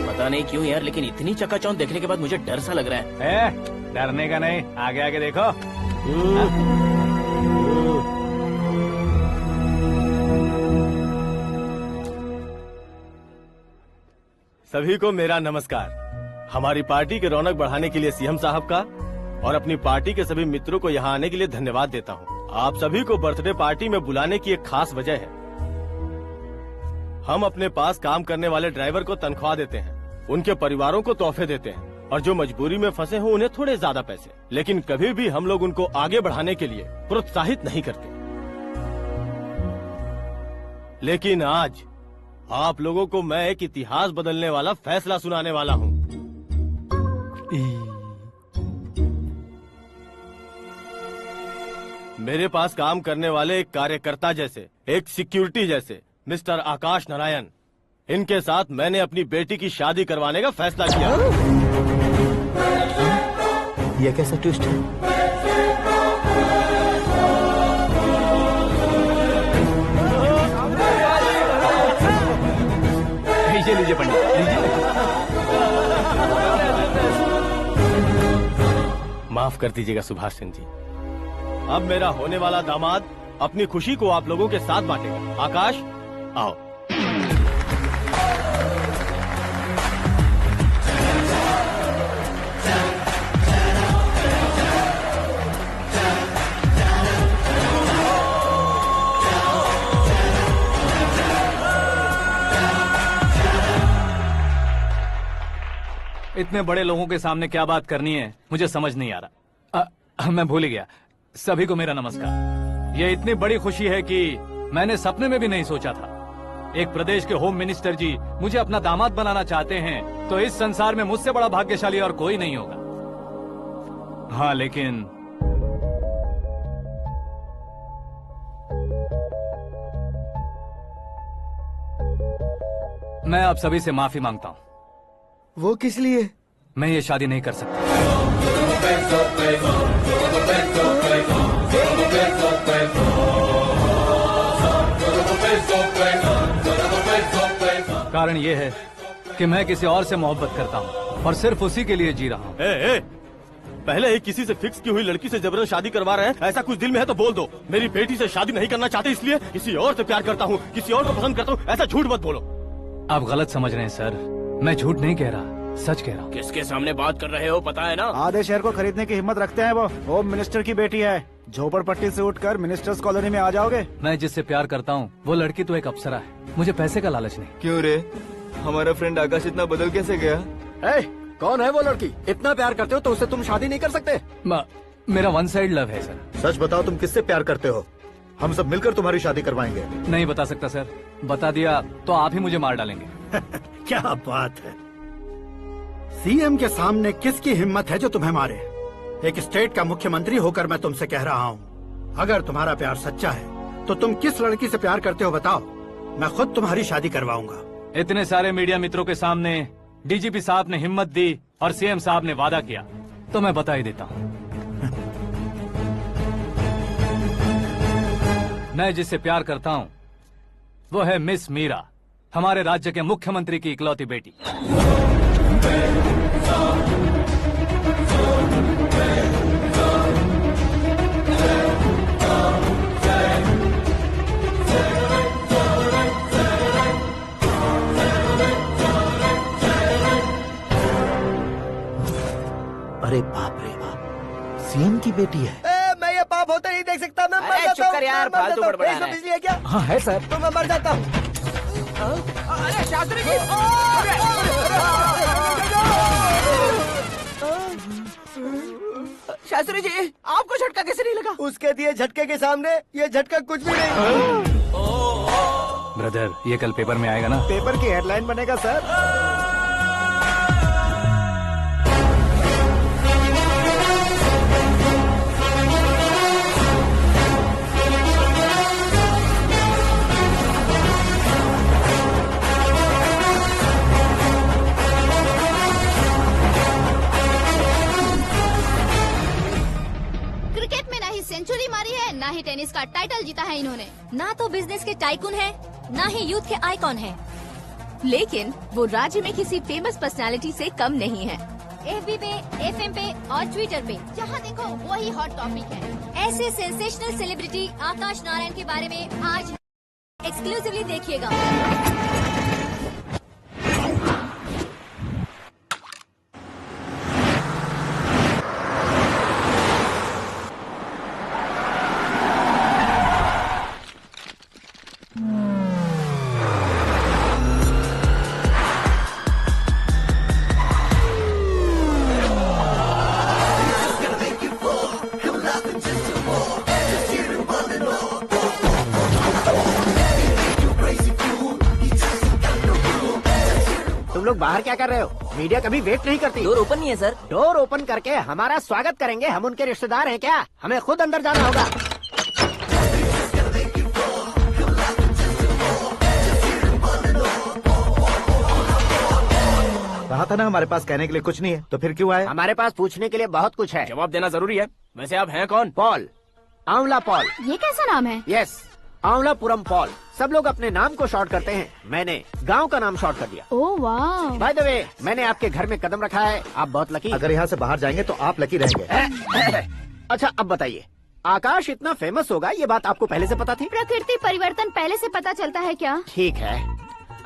पता नहीं क्यों यार, लेकिन इतनी चकाचौंध देखने के बाद मुझे डर सा लग रहा है। डरने का नहीं, आगे आगे देखो। सभी को मेरा नमस्कार। हमारी पार्टी की रौनक बढ़ाने के लिए सीएम साहब का और अपनी पार्टी के सभी मित्रों को यहाँ आने के लिए धन्यवाद देता हूँ। आप सभी को बर्थडे पार्टी में बुलाने की एक खास वजह है। हम अपने पास काम करने वाले ड्राइवर को तनख्वाह देते हैं, उनके परिवारों को तोहफे देते हैं और जो मजबूरी में फंसे हो उन्हें थोड़े ज्यादा पैसे। लेकिन कभी भी हम लोग उनको आगे बढ़ाने के लिए प्रोत्साहित नहीं करते। लेकिन आज आप लोगों को मैं एक इतिहास बदलने वाला फैसला सुनाने वाला हूँ। मेरे पास काम करने वाले एक कार्यकर्ता जैसे, एक सिक्योरिटी जैसे मिस्टर आकाश नारायण, इनके साथ मैंने अपनी बेटी की शादी करवाने का फैसला किया। यह कैसा ट्विस्ट है? लीजिए पंडित, लीजिए। माफ कर दीजिएगा सुभाष सिंह जी, अब मेरा होने वाला दामाद अपनी खुशी को आप लोगों के साथ बांटेगा। आकाश, आओ। इतने बड़े लोगों के सामने क्या बात करनी है मुझे समझ नहीं आ रहा। मैं भूल ही गया। सभी को मेरा नमस्कार। ये इतनी बड़ी खुशी है कि मैंने सपने में भी नहीं सोचा था। एक प्रदेश के होम मिनिस्टर जी मुझे अपना दामाद बनाना चाहते हैं तो इस संसार में मुझसे बड़ा भाग्यशाली और कोई नहीं होगा। हाँ, लेकिन मैं आप सभी से माफी मांगता हूँ। वो किस लिए? मैं ये शादी नहीं कर सकता। कारण ये है कि मैं किसी और से मोहब्बत करता हूँ और सिर्फ उसी के लिए जी रहा हूँ। पहले ही किसी से फिक्स की हुई लड़की से जबरन शादी करवा रहे हैं। ऐसा कुछ दिल में है तो बोल दो। मेरी बेटी से शादी नहीं करना चाहते इसलिए किसी और से प्यार करता हूँ, किसी और को पसंद करता हूँ। ऐसा झूठ मत बोलो। आप गलत समझ रहे हैं सर। मैं झूठ नहीं कह रहा, सच कह रहा हूँ। किसके सामने बात कर रहे हो पता है ना? आधे शहर को खरीदने की हिम्मत रखते हैं वो। होम मिनिस्टर की बेटी है। झोपड़पट्टी से उठकर मिनिस्टर्स कॉलोनी में आ जाओगे। मैं जिससे प्यार करता हूँ वो लड़की तो एक अप्सरा है। मुझे पैसे का लालच नहीं। क्यों रे, हमारा फ्रेंड आकाश इतना बदल कैसे गया? कौन है वो लड़की? इतना प्यार करते हो तो उससे तुम शादी नहीं कर सकते? मेरा वन साइड लव है सर। सच बताओ, तुम किससे प्यार करते हो? हम सब मिलकर तुम्हारी शादी करवाएंगे। नहीं बता सकता सर। बता दिया तो आप ही मुझे मार डालेंगे। क्या बात है। सीएम के सामने किसकी हिम्मत है जो तुम्हें मारे? एक स्टेट का मुख्यमंत्री होकर मैं तुमसे कह रहा हूँ, अगर तुम्हारा प्यार सच्चा है तो तुम किस लड़की से प्यार करते हो बताओ। मैं खुद तुम्हारी शादी करवाऊंगा। इतने सारे मीडिया मित्रों के सामने डीजीपी साहब ने हिम्मत दी और सीएम साहब ने वादा किया तो मैं बता ही देता हूँ। मैं जिससे प्यार करता हूँ वो है मिस मीरा, हमारे राज्य के मुख्यमंत्री की इकलौती बेटी। अरे बाप रे बाप, सीएम की बेटी है। मैं ये पाप होते नहीं देख सकता। मैं मर जाता हूँ यार, फालतू बड़बड़ा रहा है। बिजली है क्या? हाँ है सर। तो मैं मर जाता हूँ। अरे शास्त्री जी! शास्त्री जी, आपको झटका कैसे नहीं लगा? उसके दिए झटके के सामने ये झटका कुछ भी नहीं। ब्रदर, ये कल पेपर में आएगा ना? पेपर की हेडलाइन बनेगा सर। सेंचुरी मारी है, ना ही टेनिस का टाइटल जीता है इन्होंने। ना तो बिजनेस के टाइकून है, ना ही यूथ के आइकॉन है। लेकिन वो राज्य में किसी फेमस पर्सनालिटी से कम नहीं है। एफबी पे, एफएम पे और ट्विटर पे जहाँ देखो वही हॉट टॉपिक है। ऐसे सेंसेशनल सेलिब्रिटी आकाश नारायण के बारे में आज एक्सक्लूसिवली देखिएगा। लोग बाहर क्या कर रहे हो? मीडिया कभी वेट नहीं करती। डोर ओपन नहीं है सर। डोर ओपन करके हमारा स्वागत करेंगे। हम उनके रिश्तेदार हैं क्या? हमें खुद अंदर जाना होगा। कहा था ना हमारे पास कहने के लिए कुछ नहीं है, तो फिर क्यों आए? हमारे पास पूछने के लिए बहुत कुछ है। जवाब देना जरूरी है। वैसे आप हैं कौन? पॉल, आंवला पॉल। ये कैसा नाम है? Yes, Avalapuram Paul. सब लोग अपने नाम को शॉर्ट करते हैं, मैंने गांव का नाम शॉर्ट कर दिया। ओह वाह। बाय द वे, मैंने आपके घर में कदम रखा है। आप बहुत लकी। अगर यहाँ से बाहर जाएंगे तो आप लकी रहेंगे। अच्छा अब बताइए, आकाश इतना फेमस होगा ये बात आपको पहले से पता थी? प्रकृति परिवर्तन पहले से पता चलता है क्या? ठीक है।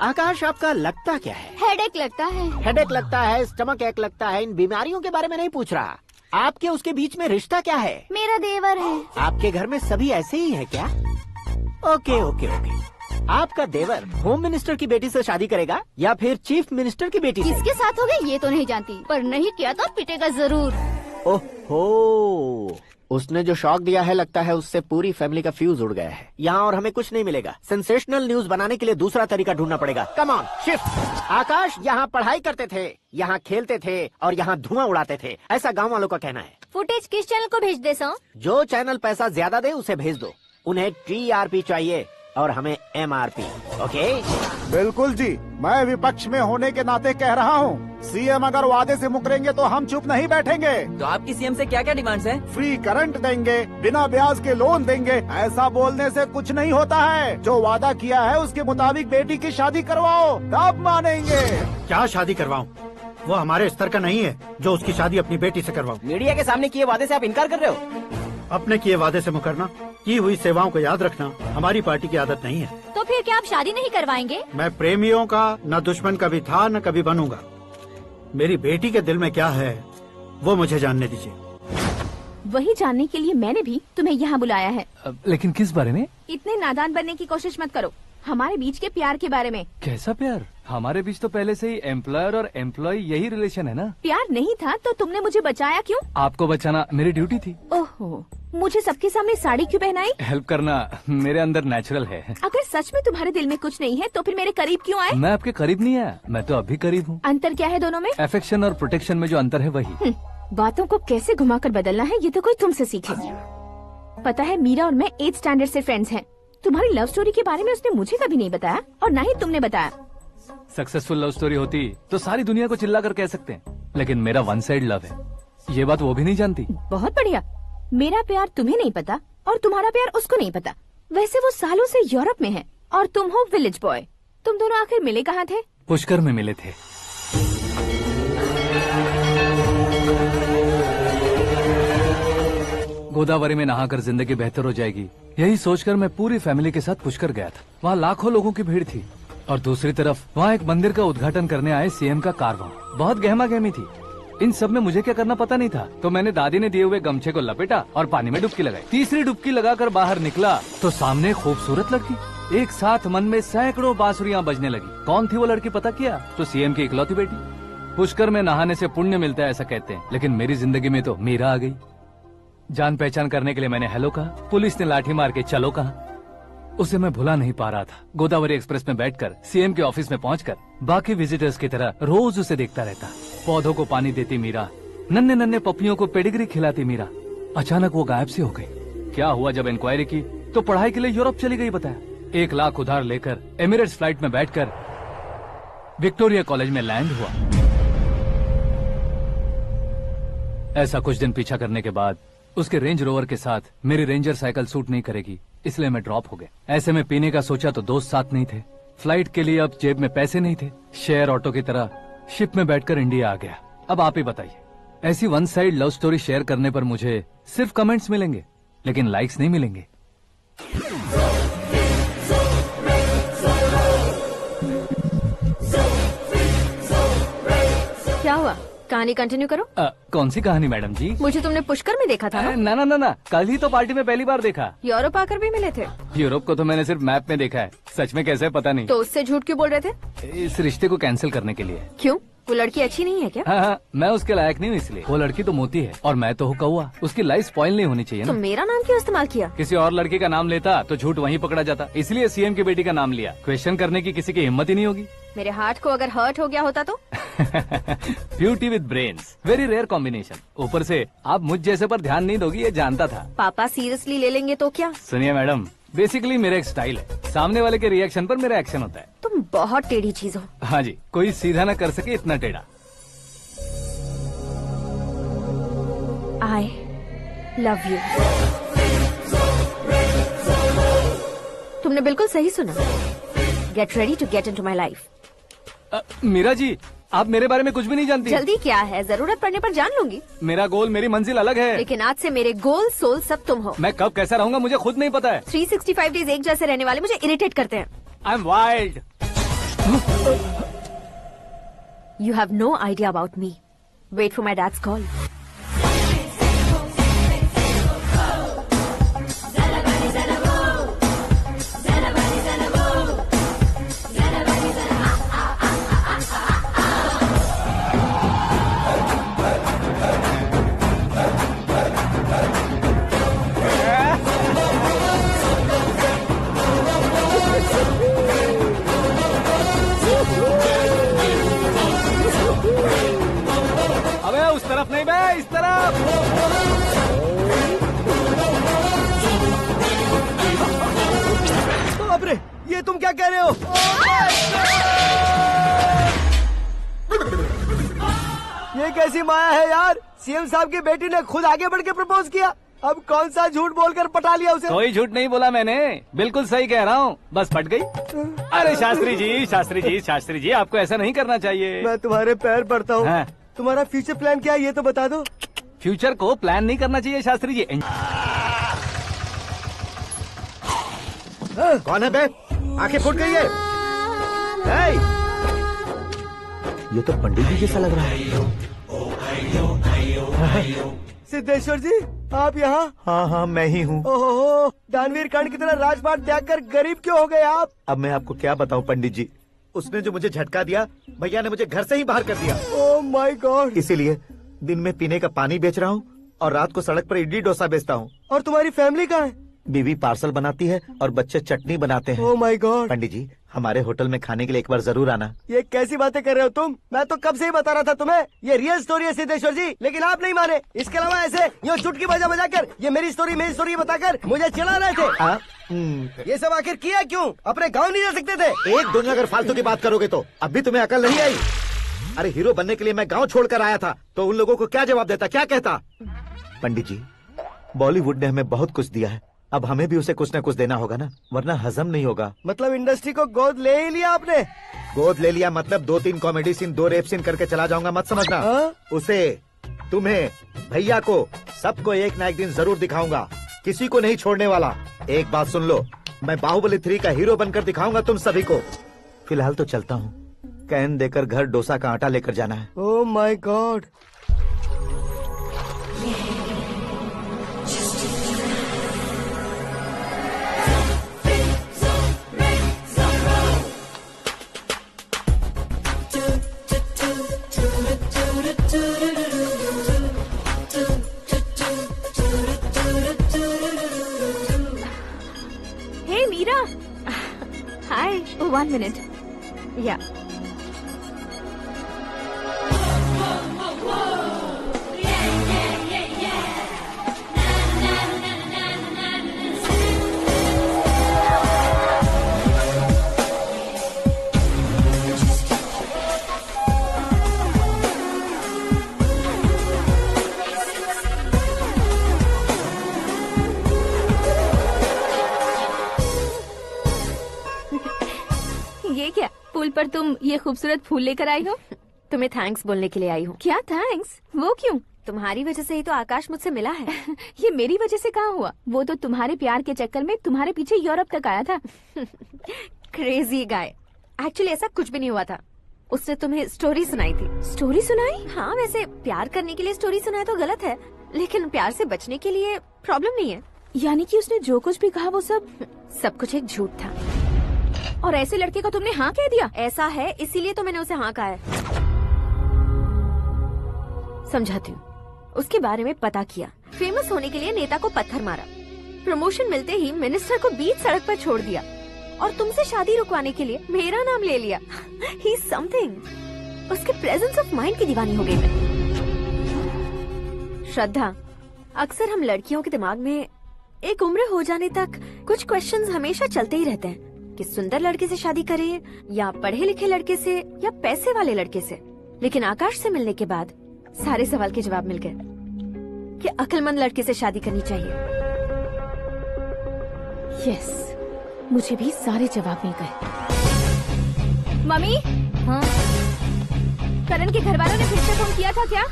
आकाश आपका लगता क्या है? हेडेक लगता है। हेडेक लगता है, स्टमक एक लगता है, इन बीमारियों के बारे में नहीं पूछ रहा। आपके उसके बीच में रिश्ता क्या है? मेरा देवर है। आपके घर में सभी ऐसे ही है क्या? Okay okay okay. आपका देवर होम मिनिस्टर की बेटी से शादी करेगा या फिर चीफ मिनिस्टर की बेटी से? किसके साथ होगा ये तो नहीं जानती, पर नहीं किया तो पिटेगा जरूर। ओहो, उसने जो शॉक दिया है लगता है उससे पूरी फैमिली का फ्यूज उड़ गया है। यहाँ और हमें कुछ नहीं मिलेगा। सेंसेशनल न्यूज बनाने के लिए दूसरा तरीका ढूंढना पड़ेगा। Come on shift. आकाश यहाँ पढ़ाई करते थे, यहाँ खेलते थे और यहाँ धुआं उड़ाते थे, ऐसा गाँव वालों का कहना है। फुटेज किस चैनल को भेज दे सो? जो चैनल पैसा ज्यादा दे उसे भेज दो। उन्हें TRP चाहिए और हमें MRP। ओके? बिल्कुल जी, मैं विपक्ष में होने के नाते कह रहा हूँ, सीएम अगर वादे से मुकरेंगे तो हम चुप नहीं बैठेंगे। तो आपकी सीएम से क्या क्या डिमांड्स हैं? फ्री करंट देंगे, बिना ब्याज के लोन देंगे। ऐसा बोलने से कुछ नहीं होता है। जो वादा किया है उसके मुताबिक बेटी की शादी करवाओ, तब मानेंगे। क्या शादी करवाऊं? वो हमारे स्तर का नहीं है जो उसकी शादी अपनी बेटी से करवाऊं। मीडिया के सामने किए वादे से आप इनकार कर रहे हो? अपने किए वादे से मुकरना, की हुई सेवाओं को याद रखना हमारी पार्टी की आदत नहीं है। तो फिर क्या आप शादी नहीं करवाएंगे? मैं प्रेमियों का न दुश्मन कभी था न कभी बनूंगा। मेरी बेटी के दिल में क्या है वो मुझे जानने दीजिए। वही जानने के लिए मैंने भी तुम्हें यहाँ बुलाया है। लेकिन किस बारे में? इतने नादान बनने की कोशिश मत करो। हमारे बीच के प्यार के बारे में। कैसा प्यार? हमारे बीच तो पहले से ही एम्प्लॉयर और एम्प्लॉय यही रिलेशन है ना। प्यार नहीं था तो तुमने मुझे बचाया क्यों? आपको बचाना मेरी ड्यूटी थी। ओहो, मुझे सबके सामने साड़ी क्यों पहनाई? हेल्प करना मेरे अंदर नेचुरल है। अगर सच में तुम्हारे दिल में कुछ नहीं है तो फिर मेरे करीब क्यों आए? मैं आपके करीब नहीं आया, मैं तो अभी करीब हूँ। अंतर क्या है दोनों में? अफेक्शन और प्रोटेक्शन में जो अंतर है वही। बातों को कैसे घुमाकर बदलना है ये तो कोई तुमसे सीखे। पता है मीरा और मैं 8th स्टैंडर्ड से फ्रेंड्स हैं। तुम्हारी लव स्टोरी के बारे में उसने मुझे कभी नहीं बताया और न ही तुमने बताया। सक्सेसफुल लव स्टोरी होती तो सारी दुनिया को चिल्ला कर कह सकते हैं, लेकिन मेरा वन साइड लव है, ये बात वो भी नहीं जानती। बहुत बढ़िया। मेरा प्यार तुम्हें नहीं पता और तुम्हारा प्यार उसको नहीं पता। वैसे वो सालों से यूरोप में है और तुम हो विलेज बॉय। तुम दोनों आखिर मिले कहाँ थे? पुष्कर में मिले थे। गोदावरी में नहाकर जिंदगी बेहतर हो जाएगी, यही सोचकर मैं पूरी फैमिली के साथ पुष्कर गया था। वहाँ लाखों लोगों की भीड़ थी और दूसरी तरफ वहाँ एक मंदिर का उद्घाटन करने आए सीएम का कारवां। बहुत गहमा गहमी थी। इन सब में मुझे क्या करना पता नहीं था, तो मैंने दादी ने दिए हुए गमछे को लपेटा और पानी में डुबकी लगाई। तीसरी डुबकी लगाकर बाहर निकला तो सामने एक खूबसूरत लड़की। एक साथ मन में सैकड़ों बांसुरियां बजने लगी। कौन थी वो लड़की पता किया? तो सीएम की इकलौती बेटी। पुष्कर में नहाने से पुण्य मिलता है ऐसा कहते हैं, लेकिन मेरी जिंदगी में तो मीरा आ गई। जान पहचान करने के लिए मैंने हेलो कहा, पुलिस ने लाठी मार के चलो कहा। उसे मैं भुला नहीं पा रहा था। गोदावरी एक्सप्रेस में बैठकर सीएम के ऑफिस में पहुंचकर बाकी विजिटर्स की तरह रोज उसे देखता रहता। पौधों को पानी देती मीरा, नन्हे नन्हे पपियों को पेडिग्री खिलाती मीरा। अचानक वो गायब सी हो गई। क्या हुआ? जब इंक्वायरी की तो पढ़ाई के लिए यूरोप चली गई बताया। 1 लाख उधार लेकर एमिरेट्स फ्लाइट में बैठकर विक्टोरिया कॉलेज में लैंड हुआ। ऐसा कुछ दिन पीछा करने के बाद उसके रेंज रोवर के साथ मेरी रेंजर साइकिल सूट नहीं करेगी, इसलिए मैं ड्रॉप हो गया। ऐसे में पीने का सोचा तो दोस्त साथ नहीं थे। फ्लाइट के लिए अब जेब में पैसे नहीं थे। शेयर ऑटो की तरह शिप में बैठकर इंडिया आ गया। अब आप ही बताइए, ऐसी one side love story share करने पर मुझे सिर्फ कमेंट्स मिलेंगे, लेकिन लाइक्स नहीं मिलेंगे। क्या हुआ? कहानी कंटिन्यू करो। कौन सी कहानी मैडम जी? मुझे तुमने पुष्कर में देखा था ना? ना, कल ही तो पार्टी में पहली बार देखा। यूरोप आकर भी मिले थे? यूरोप को तो मैंने सिर्फ मैप में देखा है, सच में कैसे है पता नहीं। तो उससे झूठ क्यों बोल रहे थे? इस रिश्ते को कैंसिल करने के लिए। क्यों? वो लड़की अच्छी नहीं है क्या? हाँ, मैं उसके लायक नहीं हूँ इसलिए। वो लड़की तो मोती है और मैं तो हूँ कौवा। उसकी लाइफ स्पॉइल नहीं होनी चाहिए ना। तो मेरा नाम क्यों इस्तेमाल किया? किसी और लड़की का नाम लेता तो झूठ वहीं पकड़ा जाता, इसलिए सीएम की बेटी का नाम लिया। क्वेश्चन करने की किसी की हिम्मत ही नहीं होगी। मेरे हार्ट को अगर हर्ट हो गया होता तो? Beauty with brains, very rare combination. ऊपर से आप मुझ जैसे पर ध्यान नहीं दोगी ये जानता था। पापा सीरियसली ले लेंगे तो क्या? सुनिए मैडम, बेसिकली मेरा एक स्टाइल है, सामने वाले के रिएक्शन पर मेरा एक्शन होता है। तुम बहुत टेढ़ी चीज हो। हाँ जी, कोई सीधा न कर सके इतना टेढ़ा। I love you। तुमने बिल्कुल सही सुना। Get ready to get into my life। Meera ji, आप मेरे बारे में कुछ भी नहीं जानती। जल्दी क्या है, जरूरत पड़ने पर जान लूंगी। मेरा गोल, मेरी मंजिल अलग है। लेकिन आज से मेरे गोल सोल सब तुम हो। मैं कब कैसा रहूंगा मुझे खुद नहीं पता है। 365 डेज एक जैसे रहने वाले मुझे इरिटेट करते हैं। I am wild. You have no idea about me. Wait for my dad's call. अबे उस तरफ नहीं बे, इस तरफ। बाप रे, ये तुम क्या कह रहे हो? ये कैसी माया है यार? सीएम साहब की बेटी ने खुद आगे बढ़ के प्रपोज किया। अब कौन सा झूठ बोलकर पटा लिया उसे? कोई झूठ नहीं बोला मैंने, बिल्कुल सही कह रहा हूँ, बस पट गई। अरे शास्त्री जी, शास्त्री जी, शास्त्री जी, आपको ऐसा नहीं करना चाहिए। मैं तुम्हारे पैर पड़ता हूँ। हाँ। तुम्हारा फ्यूचर प्लान क्या है ये तो बता दो। फ्यूचर को प्लान नहीं करना चाहिए शास्त्री जी। कौन है बे? आंखें फूट गई है। हे! ये तो पंडित जी जैसा लग रहा है। सिद्धेश्वर जी, आप यहाँ? हाँ हाँ, मैं ही हूँ। ओहो, दानवीर कांड की तरह राजपाट त्याग कर गरीब क्यों हो गए आप? अब मैं आपको क्या बताऊँ पंडित जी, उसने जो मुझे झटका दिया, भैया ने मुझे घर से ही बाहर कर दिया। Oh my God. इसीलिए दिन में पीने का पानी बेच रहा हूँ और रात को सड़क पर इडली डोसा बेचता हूँ। और तुम्हारी फैमिली कहाँ है? बीवी पार्सल बनाती है और बच्चे चटनी बनाते हैं। Oh my God. पंडित जी, हमारे होटल में खाने के लिए एक बार जरूर आना। ये कैसी बातें कर रहे हो तुम? मैं तो कब से ही बता रहा था तुम्हें, ये रियल स्टोरी है सिद्धेश्वर जी, लेकिन आप नहीं माने। इसके अलावा ऐसे यूँ चुटकी बजा कर ये मेरी स्टोरी बताकर मुझे चिढ़ा रहे थे। ये सब आखिर किया क्यों? अपने गाँव नहीं जा सकते थे? एक दिन अगर फालतू की बात करोगे तो अभी तुम्हें अकल नहीं आई। अरे हीरो बनने के लिए मैं गाँव छोड़कर आया था, तो उन लोगों को क्या जवाब देता, क्या कहता? पंडित जी, बॉलीवुड ने हमें बहुत कुछ दिया है, अब हमें भी उसे कुछ न कुछ देना होगा ना, वरना हजम नहीं होगा। मतलब इंडस्ट्री को गोद ले ही लिया आपने? गोद ले लिया मतलब 2-3 कॉमेडी सीन, 2 रेप सीन करके चला जाऊंगा मत समझना। उसे, तुम्हें, भैया को, सबको एक ना एक दिन जरूर दिखाऊंगा, किसी को नहीं छोड़ने वाला। एक बात सुन लो, मैं बाहुबली 3 का हीरो बनकर दिखाऊंगा तुम सभी को। फिलहाल तो चलता हूँ, कैन देकर घर डोसा का आटा लेकर जाना है। Oh my God. Hey Meera. Hi. 1 minute. Yeah. ये क्या, पुल पर तुम ये खूबसूरत फूल लेकर आई हो? तुम्हें थैंक्स बोलने के लिए आई हूँ। क्या थैंक्स? वो क्यों? तुम्हारी वजह से ही तो आकाश मुझसे मिला है। ये मेरी वजह से कहाँ हुआ? वो तो तुम्हारे प्यार के चक्कर में तुम्हारे पीछे यूरोप तक आया था। Crazy guy. एक्चुअली ऐसा कुछ भी नहीं हुआ था, उसने तुम्हें स्टोरी सुनाई थी। स्टोरी सुनाई? हाँ, वैसे प्यार करने के लिए स्टोरी सुनाए तो गलत है, लेकिन प्यार से बचने के लिए प्रॉब्लम नहीं है। यानी कि उसने जो कुछ भी कहा वो सब कुछ एक झूठ था। और ऐसे लड़के को तुमने हाँ कह दिया? ऐसा है, इसीलिए तो मैंने उसे हाँ कहा है। समझाती हूँ। उसके बारे में पता किया, फेमस होने के लिए नेता को पत्थर मारा, प्रमोशन मिलते ही मिनिस्टर को बीच सड़क पर छोड़ दिया, और तुमसे शादी रुकवाने के लिए मेरा नाम ले लिया। ही समथिंग। उसके प्रेजेंस ऑफ माइंड की दीवानी हो गई मैं। श्रद्धा, अक्सर हम लड़कियों के दिमाग में एक उम्र हो जाने तक कुछ क्वेश्चंस हमेशा चलते ही रहते हैं कि सुंदर लड़के से शादी करें या पढ़े लिखे लड़के से या पैसे वाले लड़के से। लेकिन आकाश से मिलने के बाद सारे सवाल के जवाब मिल गए कि अक्लमंद लड़के से शादी करनी चाहिए। यस, मुझे भी सारे जवाब मिल गए। मम्मी, हाँ? उनके घर वालों ने फिर से फोन किया था क्या?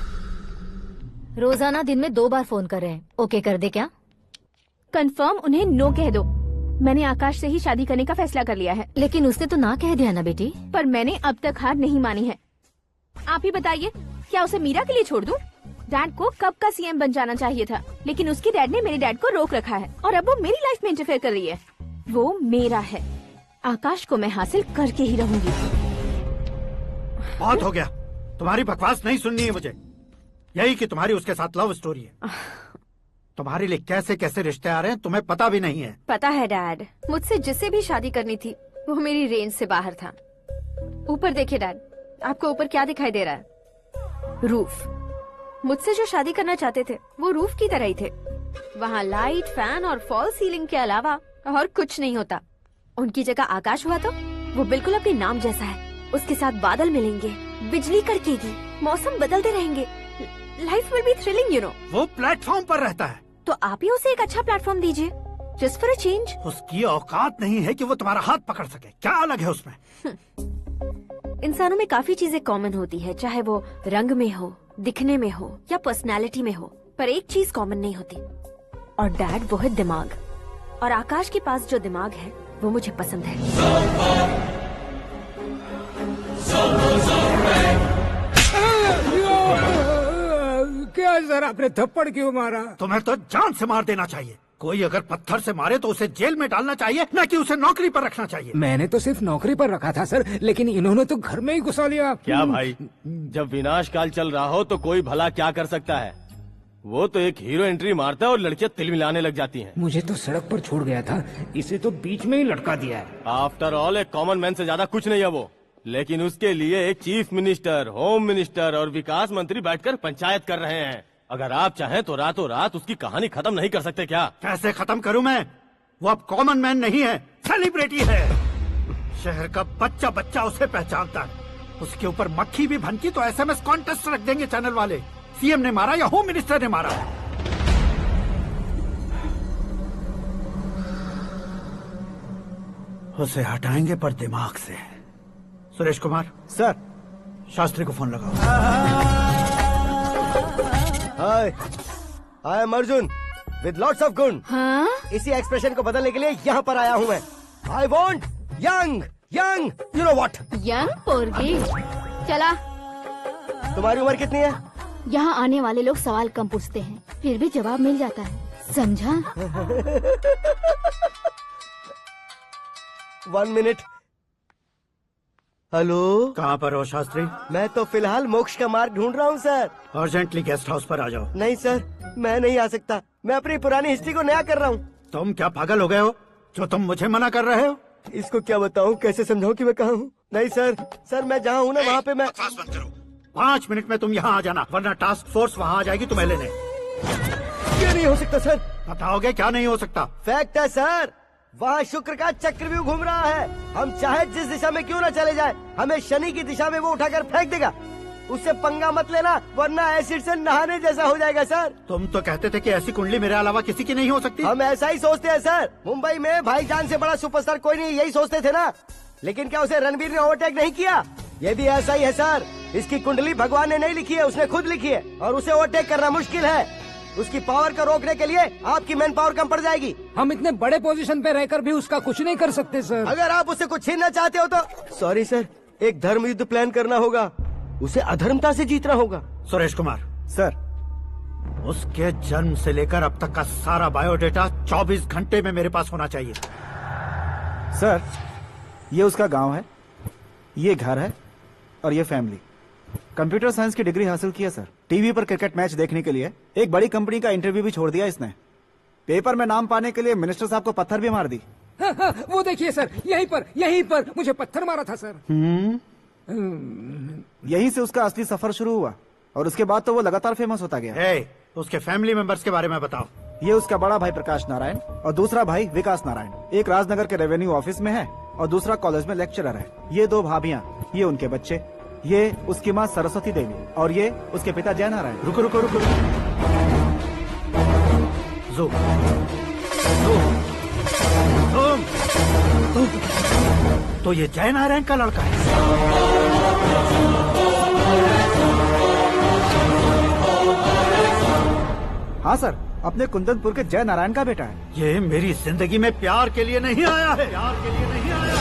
रोजाना दिन में 2 बार फोन कर रहे हैं। ओके कर दे क्या? कंफर्म उन्हें नो कह दो। मैंने आकाश से ही शादी करने का फैसला कर लिया है। लेकिन उसने तो ना कह दिया ना बेटी। पर मैंने अब तक हार नहीं मानी है। आप ही बताइए, क्या उसे मीरा के लिए छोड़ दूं? डैड को कब का सीएम बन जाना चाहिए था, लेकिन उसके डैड ने मेरे डैड को रोक रखा है और अब वो मेरी लाइफ में इंटरफेयर कर रही है। वो मेरा है। आकाश को मैं हासिल करके ही रहूंगी। बहुत हो गया, तुम्हारी बकवास नहीं सुननी है मुझे। यही कि तुम्हारी उसके साथ लव स्टोरी है। तुम्हारे लिए कैसे कैसे रिश्ते आ रहे हैं तुम्हें पता भी नहीं है। पता है डैड, मुझसे जिसे भी शादी करनी थी वो मेरी रेंज से बाहर था। ऊपर देखिए डैड, आपको ऊपर क्या दिखाई दे रहा है? रूफ। मुझसे जो शादी करना चाहते थे वो रूफ की तरह ही थे। वहाँ लाइट, फैन और फॉल सीलिंग के अलावा और कुछ नहीं होता। उनकी जगह आकाश हुआ तो वो बिल्कुल अपने नाम जैसा है। उसके साथ बादल मिलेंगे, बिजली कड़केगी, मौसम बदलते रहेंगे। Life will be thrilling, you know. वो प्लेटफॉर्म पर रहता है तो आप ही उसे एक अच्छा प्लेटफॉर्म दीजिए, जस्ट फॉर अ चेंज। उसकी औकात नहीं है कि वो तुम्हारा हाथ पकड़ सके। क्या अलग है उसमें? इंसानों में काफी चीजें कॉमन होती है, चाहे वो रंग में हो, दिखने में हो या पर्सनालिटी में हो, पर एक चीज कॉमन नहीं होती, और डैड वो है दिमाग। और आकाश के पास जो दिमाग है वो मुझे पसंद है। क्या सर, आपने थप्पड़ क्यों मारा? तुम्हें तो जान से मार देना चाहिए। कोई अगर पत्थर से मारे तो उसे जेल में डालना चाहिए, न कि उसे नौकरी पर रखना चाहिए। मैंने तो सिर्फ नौकरी पर रखा था सर, लेकिन इन्होंने तो घर में ही घुसा लिया। क्या भाई, जब विनाश काल चल रहा हो तो कोई भला क्या कर सकता है? वो तो एक हीरो एंट्री मारता है और लड़कियां तिल मिलाने लग जाती हैं। मुझे तो सड़क पर छोड़ गया था, इसे तो बीच में ही लटका दिया है। आफ्टर ऑल एक कॉमन मैन से ज्यादा कुछ नहीं है वो, लेकिन उसके लिए एक चीफ मिनिस्टर, होम मिनिस्टर और विकास मंत्री बैठकर पंचायत कर रहे हैं। अगर आप चाहें तो रातों रात उसकी कहानी खत्म नहीं कर सकते क्या? कैसे खत्म करूं मैं? वो अब कॉमन मैन नहीं है, सेलिब्रिटी है। शहर का बच्चा बच्चा उसे पहचानता है। उसके ऊपर मक्खी भी भनकी तो SMS कॉन्टेस्ट रख देंगे चैनल वाले। सीएम ने मारा या होम मिनिस्टर ने मारा? उसे हटाएंगे पर दिमाग से। सुरेश कुमार सर, शास्त्री को फोन लगाओ। Hi, I am Arjun with lots of गुण। हाँ? इसी एक्सप्रेशन को बदलने के लिए यहाँ पर आया हूँ मैं। I want young young, you know what? Young पोरगी। चला। तुम्हारी उम्र कितनी है? यहाँ आने वाले लोग सवाल कम पूछते हैं, फिर भी जवाब मिल जाता है, समझा? 1 मिनट। हेलो, कहाँ पर हो शास्त्री? मैं तो फिलहाल मोक्ष का मार्ग ढूंढ रहा हूँ सर। अर्जेंटली गेस्ट हाउस पर आ जाओ। नहीं सर, मैं नहीं आ सकता। मैं अपनी पुरानी हिस्ट्री को नया कर रहा हूँ। तुम क्या पागल हो गए हो जो तुम मुझे मना कर रहे हो? इसको क्या बताऊँ, कैसे समझाऊँ कि मैं कहाँ हूँ? नहीं सर, मैं जहाँ हूँ ना वहाँ पे मैं। 5 मिनट में तुम यहाँ आ जाना, वरना टास्क फोर्स वहाँ आ जाएगी तुम्हें लेने। क्या नहीं हो सकता सर? बताओगे क्या नहीं हो सकता? फैक्ट है सर, वहाँ शुक्र का चक्रव्यूह घूम रहा है। हम चाहे जिस दिशा में क्यों न चले जाए, हमें शनि की दिशा में वो उठाकर फेंक देगा। उससे पंगा मत लेना, वरना एसिड से नहाने जैसा हो जाएगा सर। तुम तो कहते थे कि ऐसी कुंडली मेरे अलावा किसी की नहीं हो सकती। हम ऐसा ही सोचते हैं सर। मुंबई में भाईजान से बड़ा सुपरस्टार कोई नहीं, यही सोचते थे ना। लेकिन क्या उसे रणवीर ने ओवरटेक नहीं किया? ये भी ऐसा ही है सर। इसकी कुंडली भगवान ने नहीं लिखी है, उसने खुद लिखी है, और उसे ओवरटेक करना मुश्किल है। उसकी पावर को रोकने के लिए आपकी मैन पावर कम पड़ जाएगी। हम इतने बड़े पोजीशन पे रहकर भी उसका कुछ नहीं कर सकते सर। अगर आप उससे कुछ छीनना चाहते हो तो सॉरी सर, एक धर्म युद्ध प्लान करना होगा। उसे अधर्मता से जीतना होगा। सुरेश कुमार सर, उसके जन्म से लेकर अब तक का सारा बायोडेटा 24 घंटे में मेरे पास होना चाहिए। सर, ये उसका गांव है, ये घर है और ये फैमिली। कंप्यूटर साइंस की डिग्री हासिल की है सर। टीवी पर क्रिकेट मैच देखने के लिए एक बड़ी कंपनी का इंटरव्यू भी छोड़ दिया इसने। पेपर में नाम पाने के लिए मिनिस्टर साहब को पत्थर भी मार दी। हाँ, वो देखिए सर, यहीं पर मुझे पत्थर मारा था सर। यहीं से उसका असली सफर शुरू हुआ और उसके बाद तो वो लगातार फेमस होता गया। उसके फैमिली मेंबर्स के बारे में बताओ। ये उसका बड़ा भाई प्रकाश नारायण और दूसरा भाई विकास नारायण। एक राजनगर के रेवेन्यू ऑफिस में है और दूसरा कॉलेज में लेक्चरर है। ये 2 भाभियां, ये उनके बच्चे, ये उसकी माँ सरस्वती देवी और ये उसके पिता जय नारायण। रुको रुको रुको, तो ये जय नारायण का लड़का है। हाँ सर, अपने कुंदनपुर के जय नारायण का बेटा है। ये मेरी जिंदगी में प्यार के लिए नहीं आया है, प्यार के लिए नहीं आया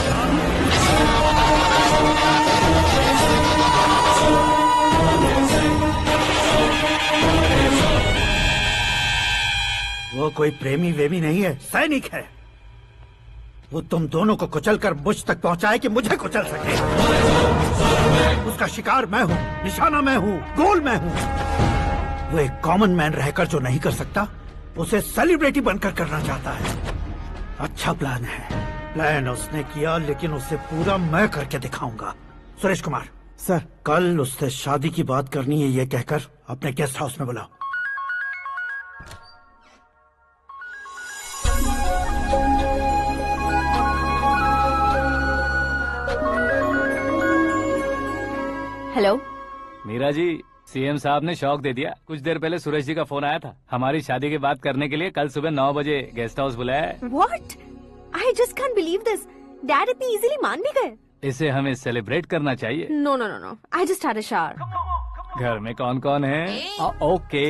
वो कोई प्रेमी वेमी नहीं है, सैनिक है। वो तुम दोनों को कुचलकर मुझ तक पहुंचाए कि मुझे कुचल सके। उसका शिकार मैं हूँ, निशाना मैं हूँ, गोल मैं हूँ। वो एक कॉमन मैन रहकर जो नहीं कर सकता, उसे सेलिब्रिटी बनकर करना चाहता है। अच्छा प्लान है, प्लान उसने किया, लेकिन उसे पूरा मैं करके दिखाऊंगा। सुरेश कुमार सर, कल उससे शादी की बात करनी है, ये कहकर अपने गेस्ट हाउस में बुलाओ। हेलो मीरा जी, सीएम साहब ने शौक दे दिया। कुछ देर पहले सुरेश जी का फोन आया था, हमारी शादी की बात करने के लिए कल सुबह 9 बजे गेस्ट हाउस बुलाया है। What? I just can't believe this. Dad इतनी इजीली मान भी गए। इसे हमें सेलिब्रेट करना चाहिए। No, no, no, no. I just had a shower. घर में कौन कौन है? ओके।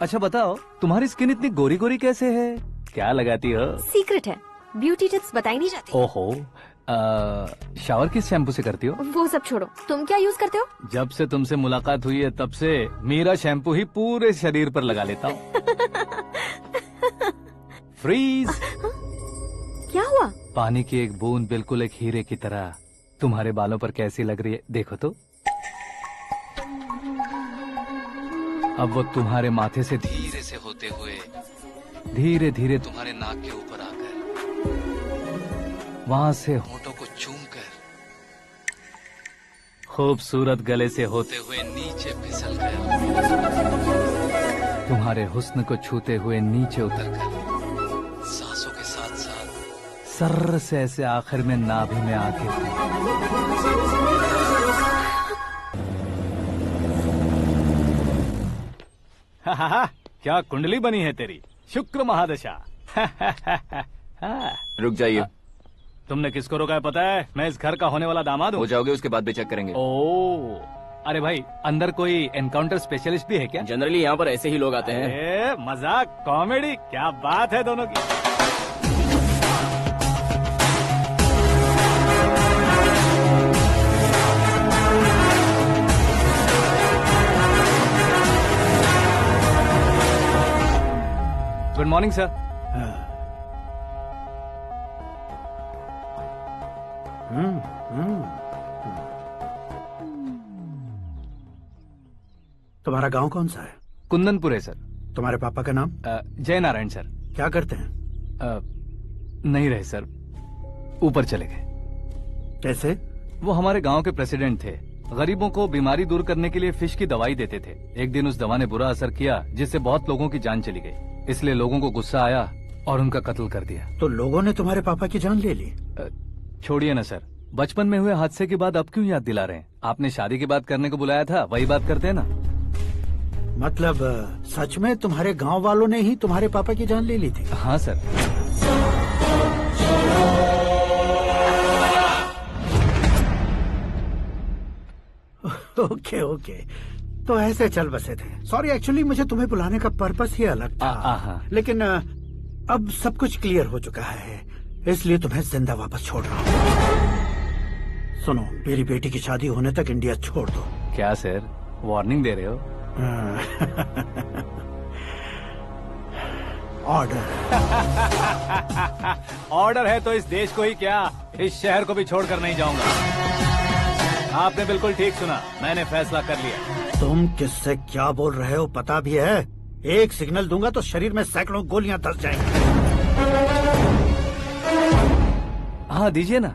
अच्छा बताओ, तुम्हारी स्किन इतनी गोरी गोरी कैसे है? क्या लगाती हो? सीक्रेट है, ब्यूटी टिप्स बताई नहीं जाती। ओहो, शावर किस शैम्पू से करती हो? वो सब छोड़ो, तुम क्या यूज करते हो? जब से तुमसे मुलाकात हुई है तब से मेरा शैम्पू ही पूरे शरीर पर लगा लेता हूँ। फ्रीज। क्या हुआ? पानी की एक बूंद बिल्कुल एक हीरे की तरह तुम्हारे बालों पर कैसी लग रही है, देखो तो। अब वो तुम्हारे माथे से धीरे से होते हुए धीरे धीरे तुम्हारे नाक के ऊपर आकर वहां से होठों को चूमकर खूबसूरत गले से होते हुए नीचे फिसलकर तुम्हारे हुस्न को छूते हुए नीचे उतरकर सांसों के साथ साथ सर्र से ऐसे आखिर में नाभि में आके क्या कुंडली बनी है तेरी, शुक्र महादशा। रुक जाइए। तुमने किसको रोका है पता है? मैं इस घर का होने वाला दामाद हूँ। हो जाओगे उसके बाद भी चेक करेंगे। ओ, अरे भाई, अंदर कोई एनकाउंटर स्पेशलिस्ट भी है क्या? जनरली यहाँ पर ऐसे ही लोग आते हैं। मजाक, कॉमेडी, क्या बात है दोनों की। Good morning sir. तुम्हारा गांव कौन सा है? कुंदनपुर है सर। तुम्हारे पापा का नाम? जय नारायण सर। क्या करते हैं? नहीं रहे सर, ऊपर चले गए। कैसे? वो हमारे गांव के प्रेसिडेंट थे। गरीबों को बीमारी दूर करने के लिए फिश की दवाई देते थे। एक दिन उस दवा ने बुरा असर किया, जिससे बहुत लोगों की जान चली गई। इसलिए लोगों को गुस्सा आया और उनका कत्ल कर दिया। तो लोगों ने तुम्हारे पापा की जान ले ली? छोड़िए ना सर, बचपन में हुए हादसे के बाद अब क्यों याद दिला रहे हैं? आपने शादी की बात करने को बुलाया था, वही बात करते हैं ना। मतलब सच में तुम्हारे गांव वालों ने ही तुम्हारे पापा की जान ले ली थी? हाँ सर। ओके ओके, तो ऐसे चल बसे थे। सॉरी, एक्चुअली मुझे तुम्हें बुलाने का पर्पस ही अलग था। लेकिन अब सब कुछ क्लियर हो चुका है, इसलिए तुम्हें जिंदा वापस छोड़ रहा हूँ। सुनो, मेरी बेटी की शादी होने तक इंडिया छोड़ दो। क्या सर, वार्निंग दे रहे हो? ऑर्डर। ऑर्डर है तो इस देश को ही क्या, इस शहर को भी छोड़कर नहीं जाऊंगा। आपने बिल्कुल ठीक सुना, मैंने फैसला कर लिया। तुम किससे क्या बोल रहे हो पता भी है? एक सिग्नल दूंगा तो शरीर में सैकड़ों गोलियां धस जाएंगी। हाँ दीजिए ना।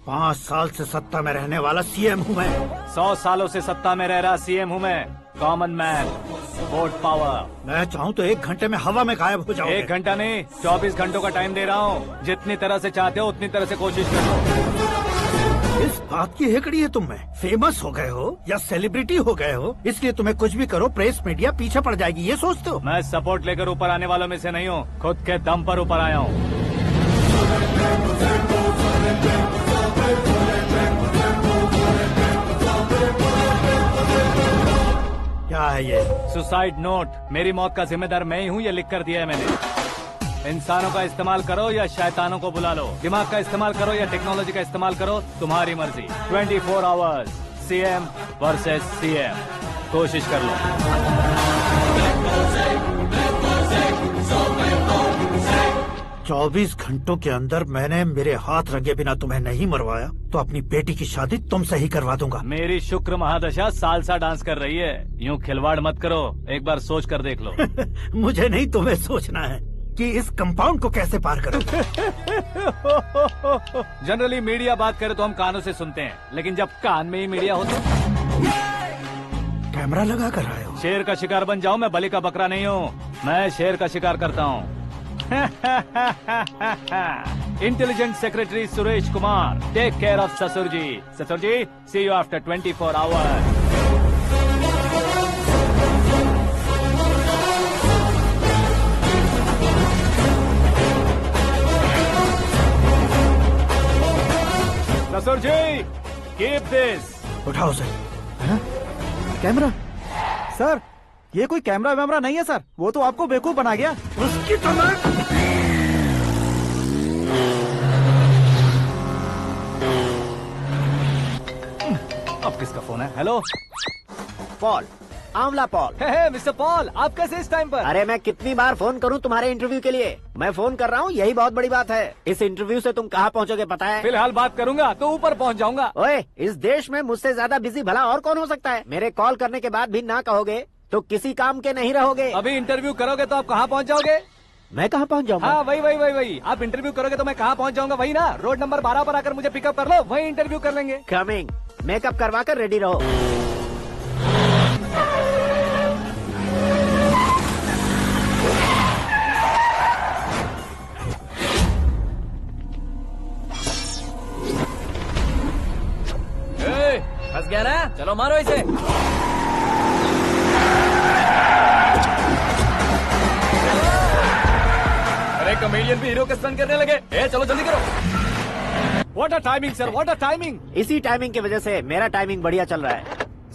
5 साल से सत्ता में रहने वाला सीएम हूँ मैं। 100 सालों से सत्ता में रह रहा सीएम हूँ मैं। Common man, vote power. मैं चाहूँ तो 1 घंटे में हवा में गायब हो जाऊँ। 1 घंटा नहीं, 24 घंटों का टाइम दे रहा हूँ। जितनी तरह से चाहते हो उतनी तरह से कोशिश करो। इस बात की हेकड़ी है तुम में। फेमस हो गए हो या सेलिब्रिटी हो गए हो, इसलिए तुम्हें कुछ भी करो प्रेस मीडिया पीछे पड़ जाएगी, ये सोचते हो? मैं सपोर्ट लेकर ऊपर आने वालों में से नहीं हूँ, खुद के दम पर ऊपर आया हूँ। क्या है ये? Suicide note. मेरी मौत का जिम्मेदार मैं ही हूँ, ये लिख कर दिया है मैंने। इंसानों का इस्तेमाल करो या शैतानों को बुला लो, दिमाग का इस्तेमाल करो या टेक्नोलॉजी का इस्तेमाल करो, तुम्हारी मर्जी। 24 आवर्स सीएम वर्सेस सीएम, कोशिश कर लो। 24 घंटों के अंदर मैंने मेरे हाथ रंगे बिना तुम्हें नहीं मरवाया तो अपनी बेटी की शादी तुमसे ही करवा दूंगा। मेरी शुक्र महादशा सालसा डांस कर रही है, यूँ खिलवाड़ मत करो, एक बार सोच कर देख लो। मुझे नहीं, तुम्हें सोचना है कि इस कंपाउंड को कैसे पार करूं। जनरली मीडिया बात करे तो हम कानों से सुनते हैं, लेकिन जब कान में ही मीडिया हो तो कैमरा लगा कर आए हो। शेर का शिकार बन जाऊं, मैं बलि का बकरा नहीं हूँ, मैं शेर का शिकार करता हूँ। Intelligent secretary Suresh Kumar, take care of ससुर जी। ससुर जी, सी यू आफ्टर 24 आवर्स। ससुर जी, कीप दिस। उठाओ सर। कैमरा? सर, ये कोई कैमरा वैमरा नहीं है सर, वो तो आपको बेवकूफ बना गया। उसकी तो अब किसका फोन है? हेलो पॉल, आंवला पॉल। मिस्टर पॉल, आप कैसे इस टाइम पर? अरे मैं कितनी बार फोन करूं तुम्हारे इंटरव्यू के लिए? मैं फोन कर रहा हूं, यही बहुत बड़ी बात है। इस इंटरव्यू से तुम कहां पहुंचोगे पता है? फिलहाल बात करूंगा तो ऊपर पहुंच जाऊंगा। ओए, इस देश में मुझसे ज्यादा बिजी भला और कौन हो सकता है? मेरे कॉल करने के बाद भी ना कहोगे तो किसी काम के नहीं रहोगे। अभी इंटरव्यू करोगे तो आप कहाँ पहुँच जाओगे? मैं कहाँ पहुँच जाऊंगा? हाँ, वही। आप इंटरव्यू करोगे तो मैं कहाँ पहुँच जाऊंगा? वही ना, रोड नंबर 12 पर आकर मुझे पिकअप कर लो, वही इंटरव्यू कर लेंगे। कमिंग। मेकअप करवा कर रेडी रहो। फंस गया ना, चलो मारो इसे। अरे कॉमेडियन भी हीरो के स्टंट करने लगे। चलो जल्दी करो। What a timing sir, what a timing. इसी टाइमिंग की वजह से मेरा टाइमिंग बढ़िया चल रहा है।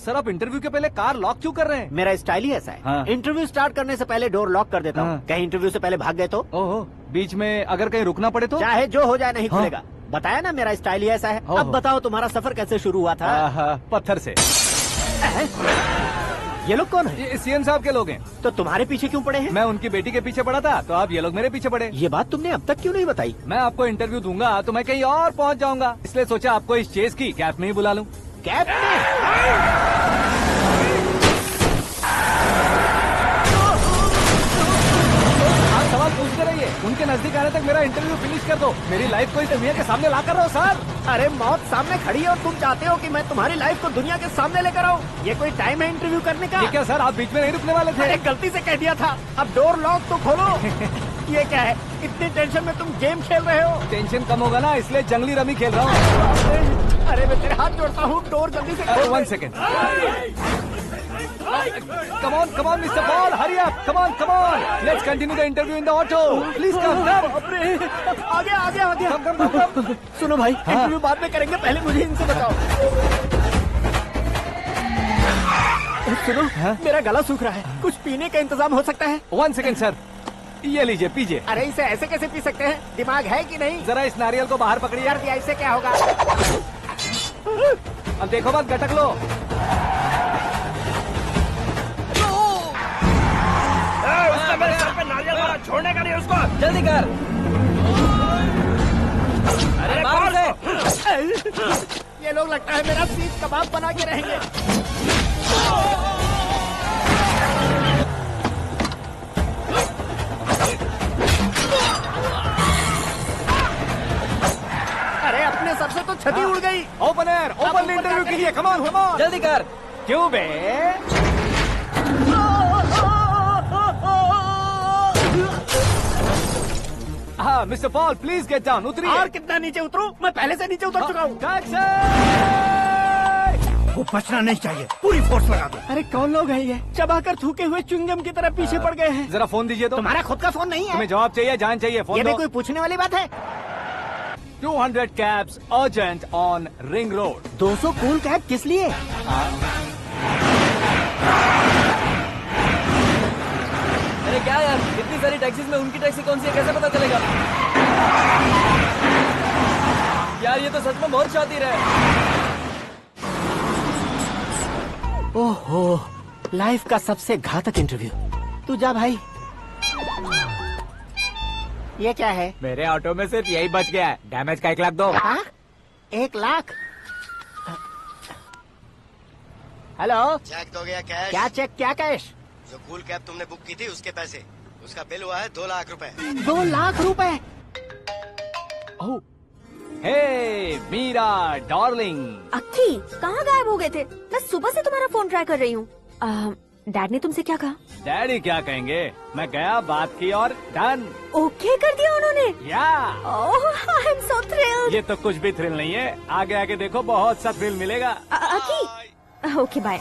सर, आप इंटरव्यू के पहले कार लॉक क्यों कर रहे हैं? मेरा स्टाइल ही ऐसा है। हाँ। इंटरव्यू स्टार्ट करने से पहले डोर लॉक कर देता हूँ। कहीं इंटरव्यू से पहले भाग गए तो? ओहो, बीच में अगर कहीं रुकना पड़े तो? चाहे जो हो जाए नहीं खुलेगा। बताया ना मेरा स्टाइल ही ऐसा है। अब बताओ तुम्हारा सफर कैसे शुरू हुआ था? पत्थर से। ये लोग कौन है? ये सीएम साहब के लोग हैं। तो तुम्हारे पीछे क्यों पड़े हैं? मैं उनकी बेटी के पीछे पड़ा था, तो आप ये लोग मेरे पीछे पड़े। ये बात तुमने अब तक क्यों नहीं बताई? मैं आपको इंटरव्यू दूंगा तो मैं कहीं और पहुंच जाऊंगा, इसलिए सोचा आपको इस चेस की कैब में ही बुला लूं। कैब में? सवाल पूछते रहिए, उनके नजदीक आने तक मेरा इंटरव्यू फिनिश कर दो। मेरी लाइफ को इस दुनिया के सामने ला कर रहो सर। अरे मौत सामने खड़ी है और तुम चाहते हो कि मैं तुम्हारी लाइफ को दुनिया के सामने लेकर आऊं? ये कोई टाइम है इंटरव्यू करने का? ये क्या सर, आप बीच में नहीं रुकने वाले थे? अरे गलती से कह दिया था। अब डोर लॉक तो खोलो। ये क्या है, इतनी टेंशन में तुम गेम खेल रहे हो? टेंशन कम होगा ना, इसलिए जंगली रमी खेल रहा हूँ। अरे मैं तेरे हाथ जोड़ता हूँ, डोर जल्दी से खोलो। 1 second. Come on, Mr. Paul, hurry up. Come on. Let's continue the interview in the auto. Please come. आगे। Come. सुनो भाई, इंटरव्यू बाद में करेंगे, पहले मुझे इनसे बताओ। सुनो, मेरा गला सूख रहा है, कुछ पीने का इंतजाम हो सकता है? 1 सेकेंड सर, ये लीजिए पीजिए। अरे इसे ऐसे कैसे पी सकते हैं? दिमाग है कि नहीं? जरा इस नारियल को बाहर पकड़िए। यार दिया, इससे क्या होगा? अब देखो मत, गटक लो। मेरे सर पे नारियल मारा, छोड़ने का नहीं उसको। जल्दी कर। अरे मार उसे। ये लोग लगता है मेरा सीख कबाब बना के रहेंगे। अरे अपने सर से तो छती उड़ गई। ओपन एयर, ओपन इंटरव्यू कीजिए। कम ऑन जल्दी कर। क्यों बे? हाँ mister Paul, please get down. उतरिए। और कितना नीचे उतरूं? मैं पहले से नीचे उतर चुका हूँ। वो बचना नहीं चाहिए, पूरी फोर्स लगा दो। अरे कौन लोग हैं ये? चबाकर थूके हुए च्युइंगम की तरह पीछे पड़ गए हैं। जरा फोन दीजिए तो। तुम्हारा खुद का फोन नहीं है? तुम्हें जवाब चाहिए, जान चाहिए, फोन ये दो। भी कोई पूछने वाली बात है? 200 cabs urgent on Ring Road। 200 cool cab किस लिए? क्या यार, इतनी सारी टैक्सीज में उनकी टैक्सी कौन सी है कैसे पता चलेगा? यार ये तो सच में बहुत शातिर है। ओहो, लाइफ का सबसे घातक इंटरव्यू। तू जा भाई। ये क्या है? मेरे ऑटो में सिर्फ यही बच गया है। डैमेज का 1 लाख दो। 1 लाख? हेलो, चेक तो गया कैश। क्या चेक, क्या कैश? जो कूल कैब तुमने बुक की थी उसके पैसे, उसका बिल हुआ है 2 लाख रुपए। 2 लाख रुपए? ओह, हे मीरा डार्लिंग। अक्की कहाँ गायब हो गए थे? मैं सुबह से तुम्हारा फोन ट्राई कर रही हूँ। डैड ने तुमसे क्या कहा? डैडी क्या कहेंगे, मैं गया, बात की और डन। ओके कर दिया उन्होंने? या आई एम सो थ्रिल्ड। ये तो कुछ भी थ्रिल नहीं है, आगे आगे देखो बहुत सा थ्रिल मिलेगा। अक्की ओके बाय।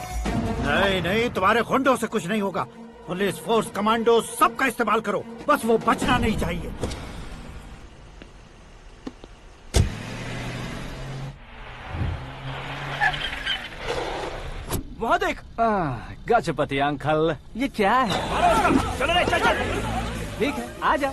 नहीं नहीं, तुम्हारे गुंडों से कुछ नहीं होगा। पुलिस फोर्स, कमांडो सबका इस्तेमाल करो, बस वो बचना नहीं चाहिए। वहाँ देख, गजपति अंकल, ये क्या है? चलो रे, चल चल। ठीक है, आ जा।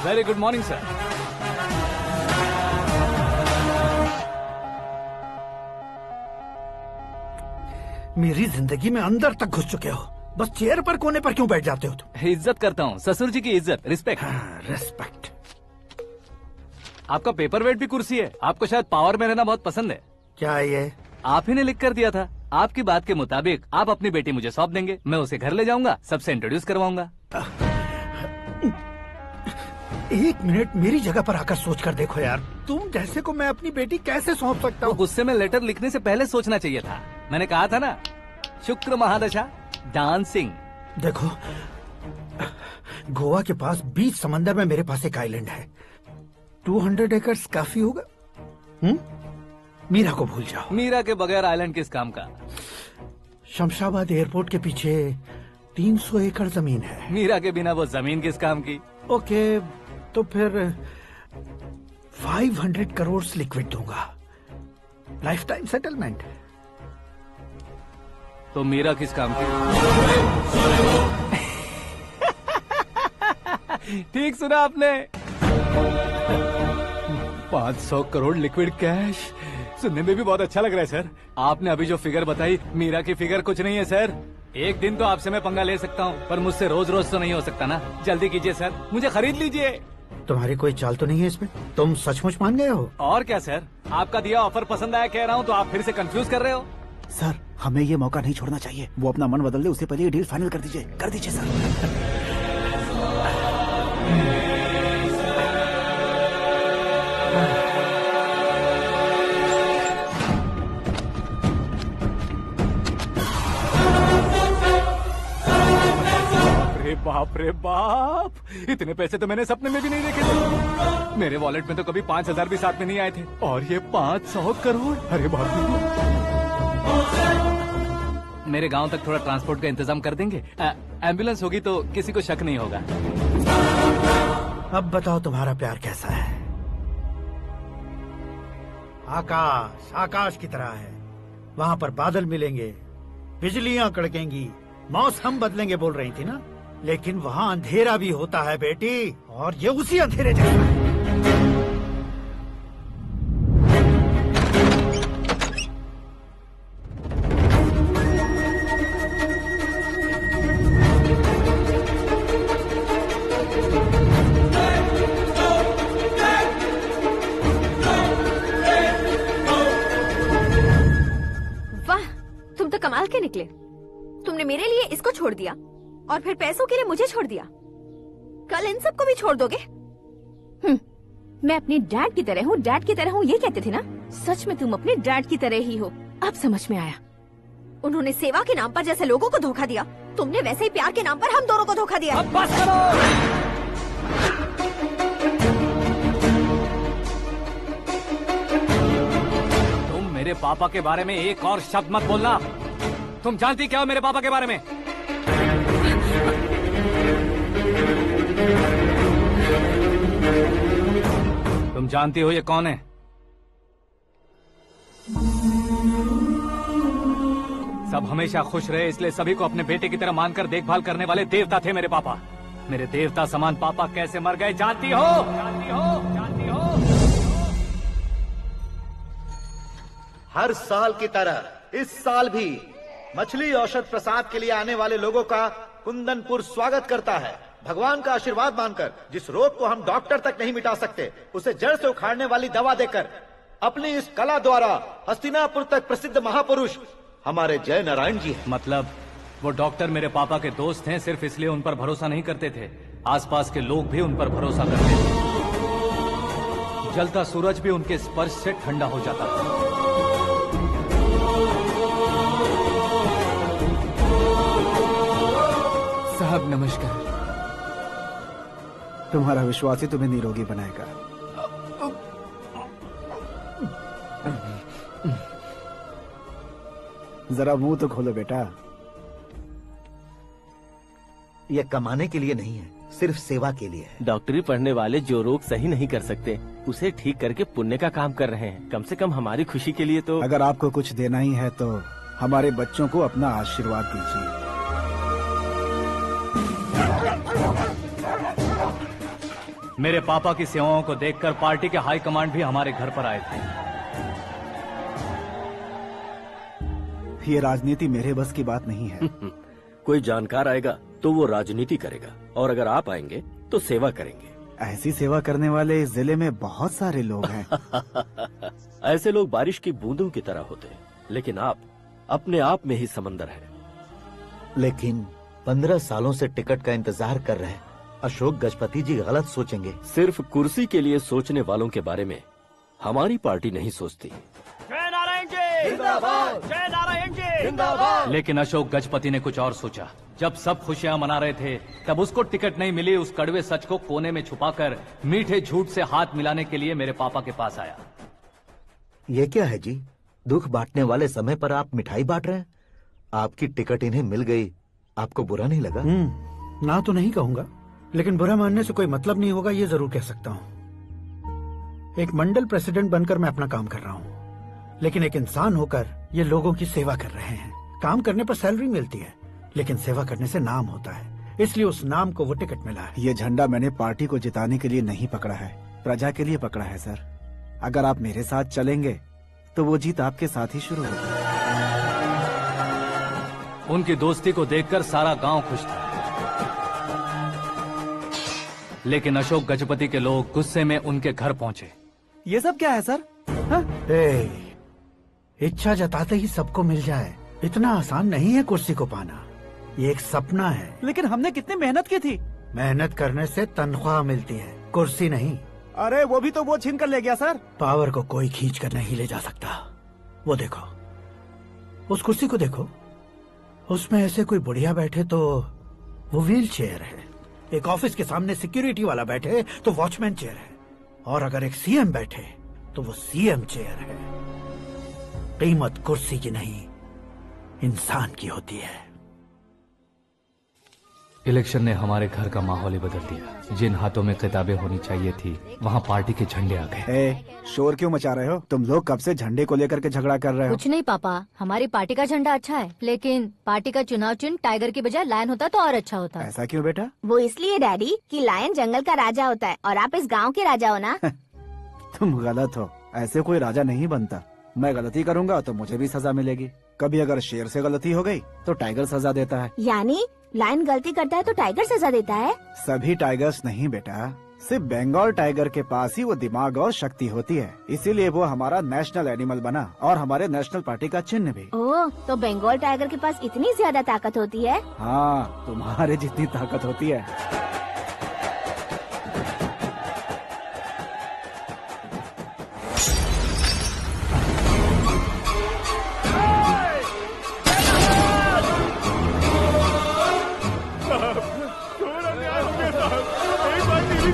Very good morning sir. मेरी जिंदगी में अंदर तक घुस चुके हो, बस चेयर पर कोने पर क्यों बैठ जाते हो तुम? इज्जत करता हूँ, ससुर जी की इज्जत, रिस्पेक्ट। रिस्पेक्ट। आपका पेपर वेट भी कुर्सी है, आपको शायद पावर में रहना बहुत पसंद है। क्या ये? आप ही ने लिख कर दिया था। आपकी बात के मुताबिक आप अपनी बेटी मुझे सौंप देंगे, मैं उसे घर ले जाऊंगा, सबसे इंट्रोड्यूस करवाऊंगा। 1 मिनट मेरी जगह पर आकर सोच कर देखो यार, तुम जैसे को मैं अपनी बेटी कैसे सौंप सकता हूँ? गुस्से में लेटर लिखने से पहले सोचना चाहिए था। मैंने कहा था ना, शुक्र महादशा डांसिंग। देखो, गोवा के पास बीच समंदर में मेरे पास एक आइलैंड है, 200 एकर्स काफी होगा। मीरा को भूल जाओ। मीरा के बगैर आइलैंड किस काम का? शमशाबाद एयरपोर्ट के पीछे 300 एकड़ जमीन है। मीरा के बिना वो जमीन किस काम की? ओके, तो फिर 500 करोड़ लिक्विड दूंगा, लाइफ टाइम सेटलमेंट। तो मीरा किस काम की? ठीक सुना आपने, 500 करोड़ लिक्विड कैश। सुनने में भी बहुत अच्छा लग रहा है सर। आपने अभी जो फिगर बताई, मीरा की फिगर कुछ नहीं है सर। एक दिन तो आपसे मैं पंगा ले सकता हूँ, पर मुझसे रोज रोज तो नहीं हो सकता ना। जल्दी कीजिए सर, मुझे खरीद लीजिए। तुम्हारी कोई चाल तो नहीं है इसमें? तुम सचमुच मान गए हो? और क्या सर, आपका दिया ऑफर पसंद आया कह रहा हूँ तो आप फिर से कंफ्यूज कर रहे हो। सर हमें ये मौका नहीं छोड़ना चाहिए। वो अपना मन बदल दे, उससे पहले ये डील फाइनल कर दीजिए सर। बाप रे बाप, इतने पैसे तो मैंने सपने में भी नहीं देखे थे। मेरे वॉलेट में तो कभी 5,000 भी साथ में नहीं आए थे, और ये 500 करोड़। अरे बाप रे। मेरे गांव तक थोड़ा ट्रांसपोर्ट का इंतजाम कर देंगे? एम्बुलेंस होगी तो किसी को शक नहीं होगा। अब बताओ तुम्हारा प्यार कैसा है? आकाश आकाश की तरह है, वहाँ पर बादल मिलेंगे, बिजलियां कड़केंगी, मौसम बदलेंगे बोल रही थी ना। लेकिन वहाँ अंधेरा भी होता है बेटी, और ये उसी अंधेरे जैसा है। वाह, तुम तो कमाल के निकले। तुमने मेरे लिए इसको छोड़ दिया और फिर पैसों के लिए मुझे छोड़ दिया। कल इन सबको भी छोड़ दोगे? मैं अपने डैड की तरह हूँ, डैड की तरह हूँ, ये कहते थे ना। सच में तुम अपने डैड की तरह ही हो, अब समझ में आया। उन्होंने सेवा के नाम पर जैसे लोगों को धोखा दिया, तुमने वैसे ही प्यार के नाम पर हम दोनों को धोखा दिया। अब बस करो। तुम मेरे पापा के बारे में एक और शब्द मत बोलना। तुम जानती क्या हो मेरे पापा के बारे में? तुम जानती हो ये कौन है? सब हमेशा खुश रहे इसलिए सभी को अपने बेटे की तरह मानकर देखभाल करने वाले देवता थे मेरे पापा। मेरे देवता समान पापा कैसे मर गए जानती हो? जानती हो? जानती हो? हर साल की तरह इस साल भी मछली औषध प्रसाद के लिए आने वाले लोगों का कुंदनपुर स्वागत करता है। भगवान का आशीर्वाद मानकर जिस रोग को हम डॉक्टर तक नहीं मिटा सकते, उसे जड़ से उखाड़ने वाली दवा देकर अपनी इस कला द्वारा हस्तिनापुर तक प्रसिद्ध महापुरुष हमारे जय नारायण जी हैं। मतलब वो डॉक्टर मेरे पापा के दोस्त हैं, सिर्फ इसलिए उन पर भरोसा नहीं करते थे, आसपास के लोग भी उन पर भरोसा करते थे। जलता सूरज भी उनके स्पर्श से ठंडा हो जाता था। साहब नमस्कार। तुम्हारा विश्वास ही तुम्हें निरोगी बनाएगा। जरा मुंह तो खोलो बेटा। यह कमाने के लिए नहीं है, सिर्फ सेवा के लिए है। डॉक्टरी पढ़ने वाले जो रोग सही नहीं कर सकते, उसे ठीक करके पुण्य का काम कर रहे हैं। कम से कम हमारी खुशी के लिए तो। अगर आपको कुछ देना ही है तो हमारे बच्चों को अपना आशीर्वाद दीजिए। मेरे पापा की सेवाओं को देखकर पार्टी के हाई कमांड भी हमारे घर पर आए थे। ये राजनीति मेरे बस की बात नहीं है। कोई जानकार आएगा तो वो राजनीति करेगा, और अगर आप आएंगे तो सेवा करेंगे। ऐसी सेवा करने वाले इस जिले में बहुत सारे लोग हैं। ऐसे लोग बारिश की बूंदों की तरह होते हैं, लेकिन आप अपने आप में ही समंदर हैं। लेकिन 15 सालों से टिकट का इंतजार कर रहे अशोक गजपति जी गलत सोचेंगे। सिर्फ कुर्सी के लिए सोचने वालों के बारे में हमारी पार्टी नहीं सोचती। जय नारायण जी जिंदाबाद, जय नारायण जी जिंदाबाद। लेकिन अशोक गजपति ने कुछ और सोचा। जब सब खुशियां मना रहे थे, तब उसको टिकट नहीं मिली। उस कड़वे सच को कोने में छुपाकर मीठे झूठ से हाथ मिलाने के लिए मेरे पापा के पास आया। ये क्या है जी? दुख बांटने वाले समय पर आप मिठाई बांट रहे हैं। आपकी टिकट इन्हें मिल गई, आपको बुरा नहीं लगा? ना तो नहीं कहूंगा, लेकिन बुरा मानने से कोई मतलब नहीं होगा, ये जरूर कह सकता हूँ। एक मंडल प्रेसिडेंट बनकर मैं अपना काम कर रहा हूँ, लेकिन एक इंसान होकर ये लोगों की सेवा कर रहे हैं। काम करने पर सैलरी मिलती है, लेकिन सेवा करने से नाम होता है, इसलिए उस नाम को वो टिकट मिला है। ये झंडा मैंने पार्टी को जिताने के लिए नहीं पकड़ा है, प्रजा के लिए पकड़ा है सर। अगर आप मेरे साथ चलेंगे तो वो जीत आपके साथ ही शुरू होगी। उनकी दोस्ती को देखकर सारा गांव खुश था, लेकिन अशोक गजपति के लोग गुस्से में उनके घर पहुंचे। ये सब क्या है सर? इच्छा जताते ही सबको मिल जाए इतना आसान नहीं है कुर्सी को पाना। ये एक सपना है। लेकिन हमने कितनी मेहनत की थी। मेहनत करने से तनख्वाह मिलती है, कुर्सी नहीं। अरे वो भी तो वो छीन कर ले गया सर। पावर को कोई खींच कर नहीं ले जा सकता। वो देखो, उस कुर्सी को देखो, उसमें ऐसे कोई बुढ़िया बैठे तो वो व्हील चेयर है, एक ऑफिस के सामने सिक्योरिटी वाला बैठे तो वॉचमैन चेयर है, और अगर एक सीएम बैठे तो वो सीएम चेयर है। कीमत कुर्सी की नहीं, इंसान की होती है। इलेक्शन ने हमारे घर का माहौल ही बदल दिया। जिन हाथों में किताबें होनी चाहिए थी, वहाँ पार्टी के झंडे आ गए। शोर क्यों मचा रहे हो? तुम लोग कब से झंडे को लेकर के झगड़ा कर रहे हो? कुछ नहीं पापा, हमारी पार्टी का झंडा अच्छा है, लेकिन पार्टी का चुनाव चिन्ह टाइगर की बजाय लायन होता तो और अच्छा होता। ऐसा क्यों बेटा? वो इसलिए डैडी कि लायन जंगल का राजा होता है और आप इस गांव के राजा हो ना। तुम गलत हो, ऐसे कोई राजा नहीं बनता। मैं गलती करूंगा तो मुझे भी सजा मिलेगी। कभी अगर शेर से गलती हो गई तो टाइगर सजा देता है। यानी लायन गलती करता है तो टाइगर सजा देता है? सभी टाइगर्स नहीं बेटा, सिर्फ बंगाल टाइगर के पास ही वो दिमाग और शक्ति होती है, इसीलिए वो हमारा नेशनल एनिमल बना और हमारे नेशनल पार्टी का चिन्ह भी। ओह, तो बंगाल टाइगर के पास इतनी ज्यादा ताकत होती है? हाँ, तुम्हारे जितनी ताकत होती है।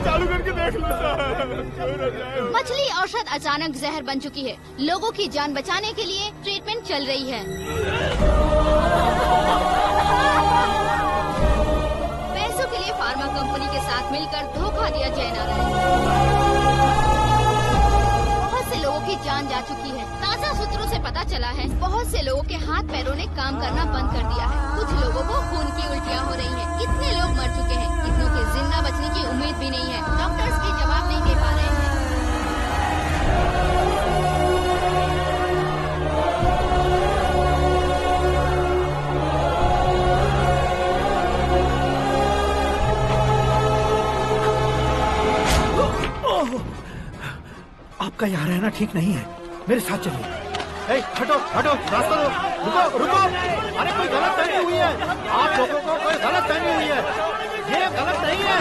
चालू करके देख लो। मछली औषध अचानक जहर बन चुकी है। लोगों की जान बचाने के लिए ट्रीटमेंट चल रही है। पैसों के लिए फार्मा कंपनी के साथ मिलकर धोखा दिया जयनारायण। बहुत से लोगों की जान जा चुकी है। ताज़ा सूत्रों से पता चला है बहुत से लोगों के हाथ पैरों ने काम करना बंद कर दिया है। कुछ लोगों को खून की उल्टियाँ हो रही हैं। कितने लोग मर चुके हैं, कितनों के जिंदा बचने की उम्मीद भी नहीं है। डॉक्टर्स भी जवाब नहीं दे पा रहे हैं। आपका यहाँ रहना ठीक नहीं है, मेरे साथ चलिए। हटो हटो, रास्ता दो। रुको रुको, अरे कोई गलत फहमी हुई है, आप लोगों को कोई गलत फहमी हुई है, ये गलत नहीं है।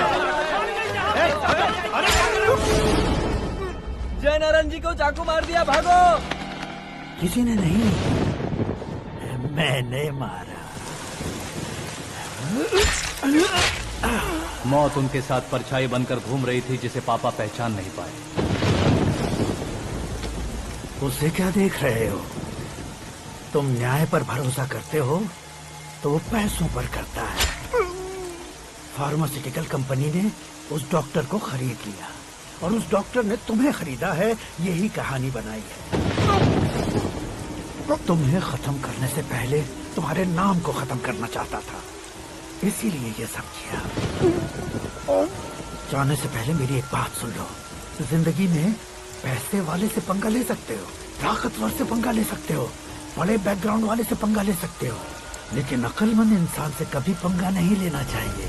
जयनारायण जी को चाकू मार दिया, भागो। किसी ने नहीं, मैंने मारा। मौत उनके साथ परछाई बनकर घूम रही थी, जिसे पापा पहचान नहीं पाए। उसे क्या देख रहे हो? तुम न्याय पर भरोसा करते हो तो वो पैसों पर करता है। फार्मास्यूटिकल कंपनी ने उस डॉक्टर को खरीद लिया और उस डॉक्टर ने तुम्हें खरीदा है, यही कहानी बनाई है। तुम्हें खत्म करने से पहले तुम्हारे नाम को खत्म करना चाहता था, इसीलिए ये सब किया। जाने से पहले मेरी एक बात सुन लो, जिंदगी में पैसे वाले से पंगा ले सकते हो, ताकतवर से पंगा ले सकते हो, बड़े बैकग्राउंड वाले से पंगा ले सकते हो, लेकिन अक्लमंद इंसान से कभी पंगा नहीं लेना चाहिए।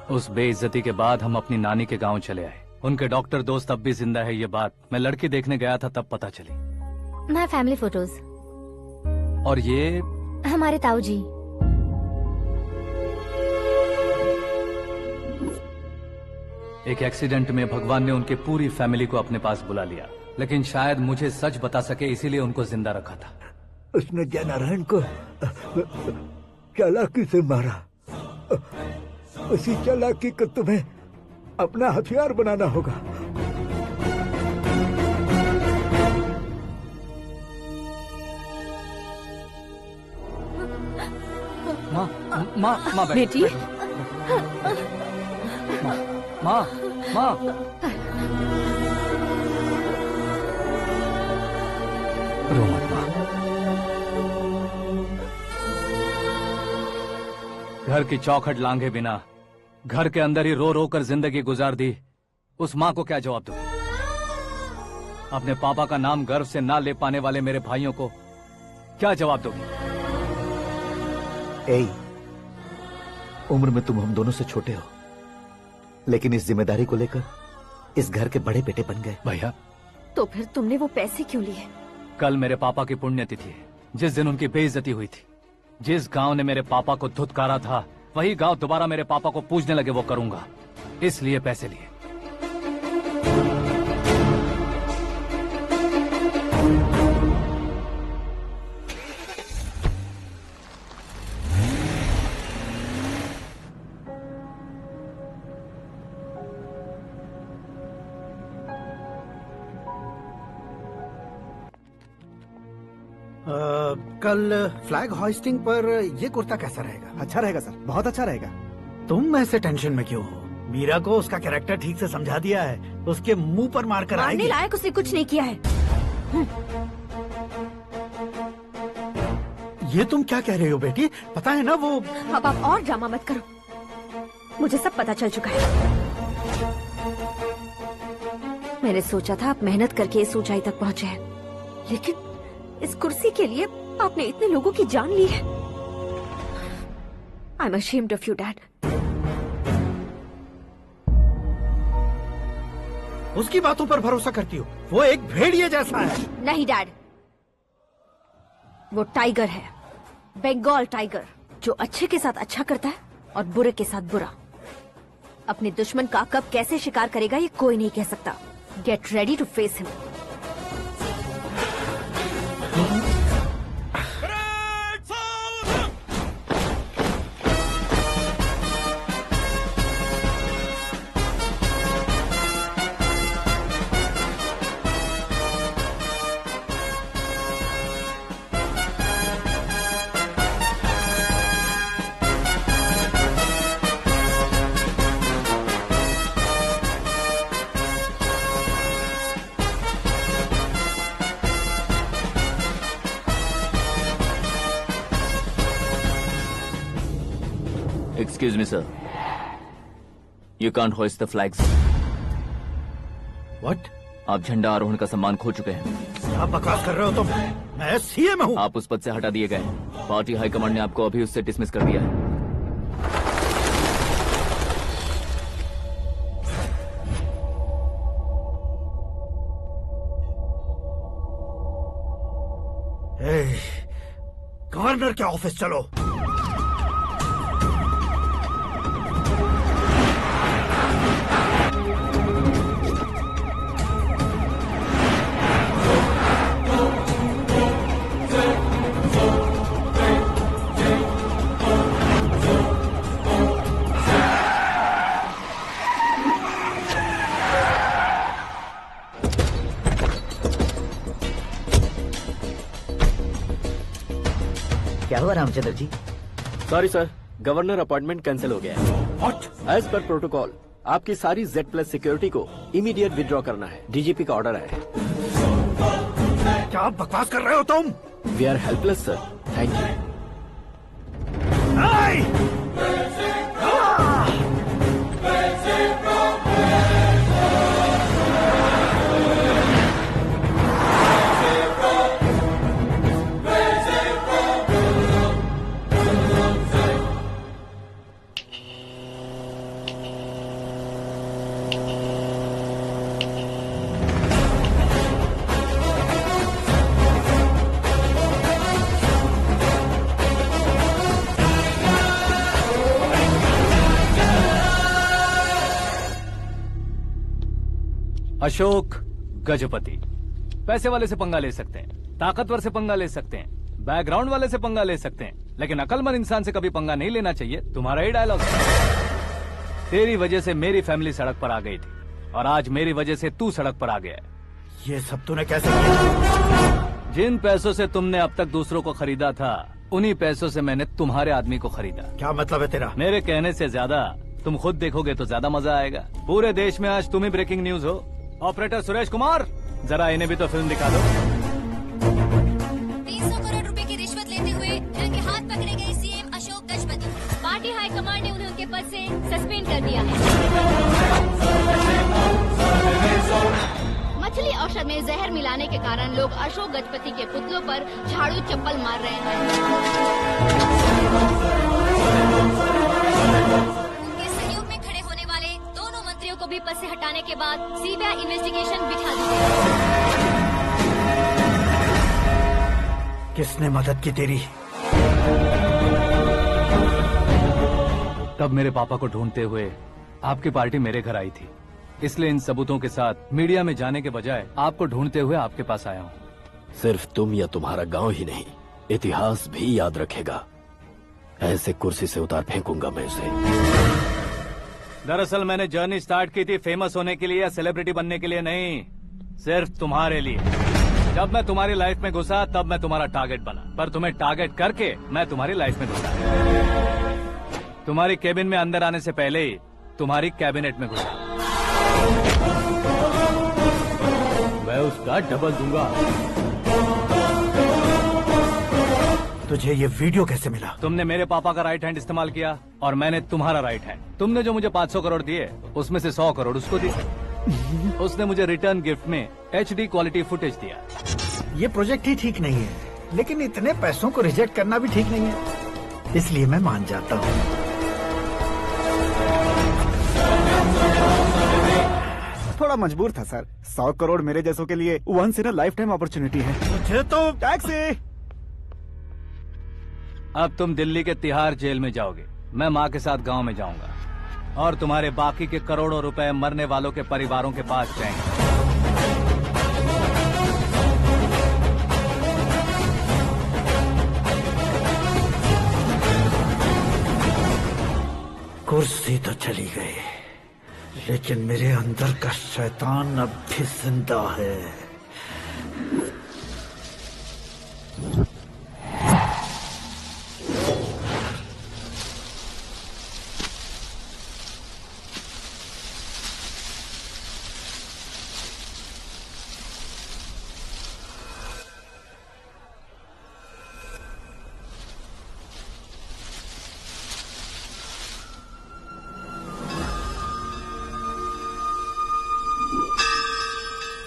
उस बेइज्जती के बाद हम अपनी नानी के गांव चले आए। उनके डॉक्टर दोस्त अब भी जिंदा है, ये बात मैं लड़की देखने गया था तब पता चली। My family photos. और ये हमारे ताऊ जी। एक एक्सीडेंट में भगवान ने उनकी पूरी फैमिली को अपने पास बुला लिया, लेकिन शायद मुझे सच बता सके इसीलिए उनको जिंदा रखा था। उसने जयनारायण को चालाकी से मारा। उसी चालाकी को तुम्हें अपना हथियार बनाना होगा। माँ माँ माँ बेटी, माँ माँ रो मत माँ। घर की चौखट लांघे बिना घर के अंदर ही रो रो कर जिंदगी गुजार दी उस माँ को क्या जवाब दूं? अपने पापा का नाम गर्व से ना ले पाने वाले मेरे भाइयों को क्या जवाब दोगी? उम्र में तुम हम दोनों से छोटे हो, लेकिन इस जिम्मेदारी को लेकर इस घर के बड़े बेटे बन गए। भैया, तो फिर तुमने वो पैसे क्यों लिए? कल मेरे पापा की पुण्यतिथि है, जिस दिन उनकी बेइज्जती हुई थी। जिस गांव ने मेरे पापा को धुतकारा था, वही गांव दोबारा मेरे पापा को पूजने लगे वो करूंगा, इसलिए पैसे लिए। कल फ्लैग होइस्टिंग पर ये कुर्ता कैसा रहेगा? अच्छा रहेगा सर, बहुत अच्छा रहेगा। तुम ऐसे टेंशन में क्यों हो? मीरा को उसका कैरेक्टर ठीक से समझा दिया है, उसके मुंह पर मारकर आएगी। मारने लायक उसने कुछ नहीं किया है। ये तुम क्या कह रहे हो बेटी? पता है ना वो। अब आप और ड्रामा मत करो, मुझे सब पता चल चुका है। मैंने सोचा था आप मेहनत करके इस ऊंचाई तक पहुंचे हैं, लेकिन इस कुर्सी के लिए आपने इतने लोगों की जान ली है। I am ashamed of you, Dad. उसकी बातों पर भरोसा करती हो? वो एक भेड़िए जैसा है। नहीं डैड, वो टाइगर है, बंगाल टाइगर, जो अच्छे के साथ अच्छा करता है और बुरे के साथ बुरा। अपने दुश्मन का कब कैसे शिकार करेगा ये कोई नहीं कह सकता। Get ready to face him. Excuse me, sir. You can't hoist the flags. What? आप झंडा आरोहण का सम्मान खो चुके हैं। क्या बकवास कर रहे हो तुम? मैं सीएम हूँ। आप उस पद से हटा दिए गए। पार्टी हाईकमांड ने आपको अभी उससे डिसमिस कर दिया है। गवर्नर के ऑफिस चलो। क्या हुआ Ramchandra ji? Sorry sir, governor appointment cancel हो गया है। What? एज पर प्रोटोकॉल आपकी सारी Z+ सिक्योरिटी को इमीडिएट विड्रॉ करना है। डीजीपी का ऑर्डर है। क्या बकवास कर रहे हो तुम? We are helpless sir, thank you. Ashok Gajapati पैसे वाले से पंगा ले सकते हैं, ताकतवर से पंगा ले सकते हैं, बैकग्राउंड वाले से पंगा ले सकते हैं, लेकिन अकलमंद इंसान से कभी पंगा नहीं लेना चाहिए। तुम्हारा ही डायलॉग। तेरी वजह से मेरी फैमिली सड़क पर आ गई थी और आज मेरी वजह से तू सड़क पर आ गया है। ये सब तूने कैसे किया? जिन पैसों से तुमने अब तक दूसरों को खरीदा था, उन्हीं पैसों से मैंने तुम्हारे आदमी को खरीदा। क्या मतलब है तेरा? मेरे कहने से ज्यादा तुम खुद देखोगे तो ज्यादा मजा आएगा। पूरे देश में आज तुम ही ब्रेकिंग न्यूज हो। ऑपरेटर सुरेश कुमार, जरा इन्हें भी तो फिल्म दिखा दो। सिक्योरिटी हाई कमांड ने उन्हें उनके पद से सस्पेंड कर दिया है। मछली औषध में जहर मिलाने के कारण लोग अशोक गजपति के पुतलों पर झाड़ू चप्पल मार रहे हैं। उनके सहयोग में खड़े होने वाले दोनों मंत्रियों को भी पद से हटाने के बाद सीबीआई इन्वेस्टिगेशन बिठा दी गई। किसने मदद की तेरी? तब मेरे पापा को ढूंढते हुए आपकी पार्टी मेरे घर आई थी, इसलिए इन सबूतों के साथ मीडिया में जाने के बजाय आपको ढूंढते हुए आपके पास आया हूँ। सिर्फ तुम या तुम्हारा गांव ही नहीं, इतिहास भी याद रखेगा। ऐसे कुर्सी से उतार फेंकूंगा मैं उसे। दरअसल मैंने जर्नी स्टार्ट की थी फेमस होने के लिए या सेलिब्रिटी बनने के लिए नहीं, सिर्फ तुम्हारे लिए। जब मैं तुम्हारी लाइफ में घुसा तब मैं तुम्हारा टारगेट बना, पर तुम्हें टारगेट करके मैं तुम्हारी लाइफ में घुसा। तुम्हारी केबिन में अंदर आने से पहले ही तुम्हारी कैबिनेट में घुसा। मैं उसका डबल दूंगा। तुझे ये वीडियो कैसे मिला? तुमने मेरे पापा का राइट हैंड इस्तेमाल किया और मैंने तुम्हारा राइट हैंड। तुमने जो मुझे 500 करोड़ दिए उसमें से 100 करोड़ उसको दिए। उसने मुझे रिटर्न गिफ्ट में HD क्वालिटी फुटेज दिया। ये प्रोजेक्ट ही ठीक नहीं है, लेकिन इतने पैसों को रिजेक्ट करना भी ठीक नहीं है, इसलिए मैं मान जाता हूँ। थोड़ा मजबूर था सर। 100 करोड़ मेरे जैसों के लिए once in a lifetime opportunity है। मुझे तो टैक्सी। अब तुम दिल्ली के तिहाड़ जेल में जाओगे, मैं माँ के साथ गांव में जाऊंगा और तुम्हारे बाकी के करोड़ों रुपए मरने वालों के परिवारों के पास जाएंगे। कुर्सी तो चली गई, लेकिन मेरे अंदर का शैतान अब भी जिंदा है।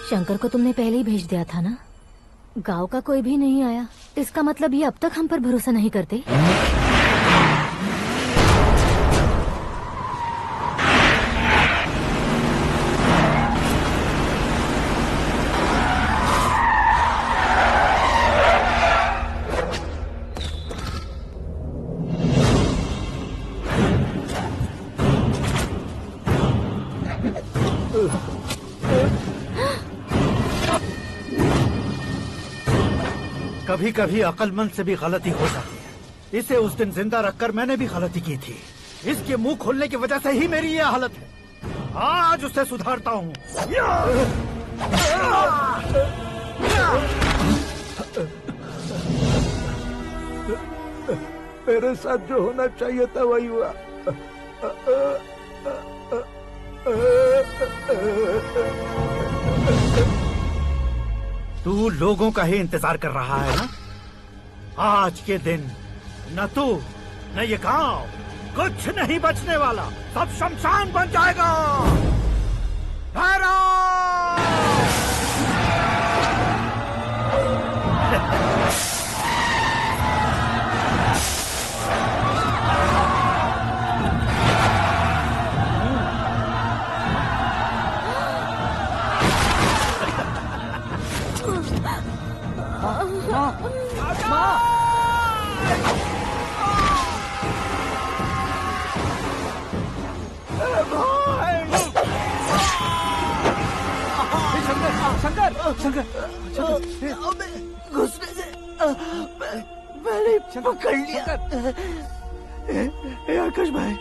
शंकर को तुमने पहले ही भेज दिया था ना? गांव का कोई भी नहीं आया, इसका मतलब ये अब तक हम पर भरोसा नहीं करते। कभी कभी अक्लमंद से भी गलती हो जाती है। इसे उस दिन जिंदा रखकर मैंने भी गलती की थी। इसके मुंह खोलने की वजह से ही मेरी ये हालत है। आज उसे सुधारता हूँ। मेरे साथ जो होना चाहिए था वही हुआ। तू लोगों का ही इंतजार कर रहा है ना? आज के दिन न तू न ये गांव कुछ नहीं बचने वाला, सब शमशान बन जाएगा। शंकर, घुसने से मैंने पकड़ लिया। आकाश भाई,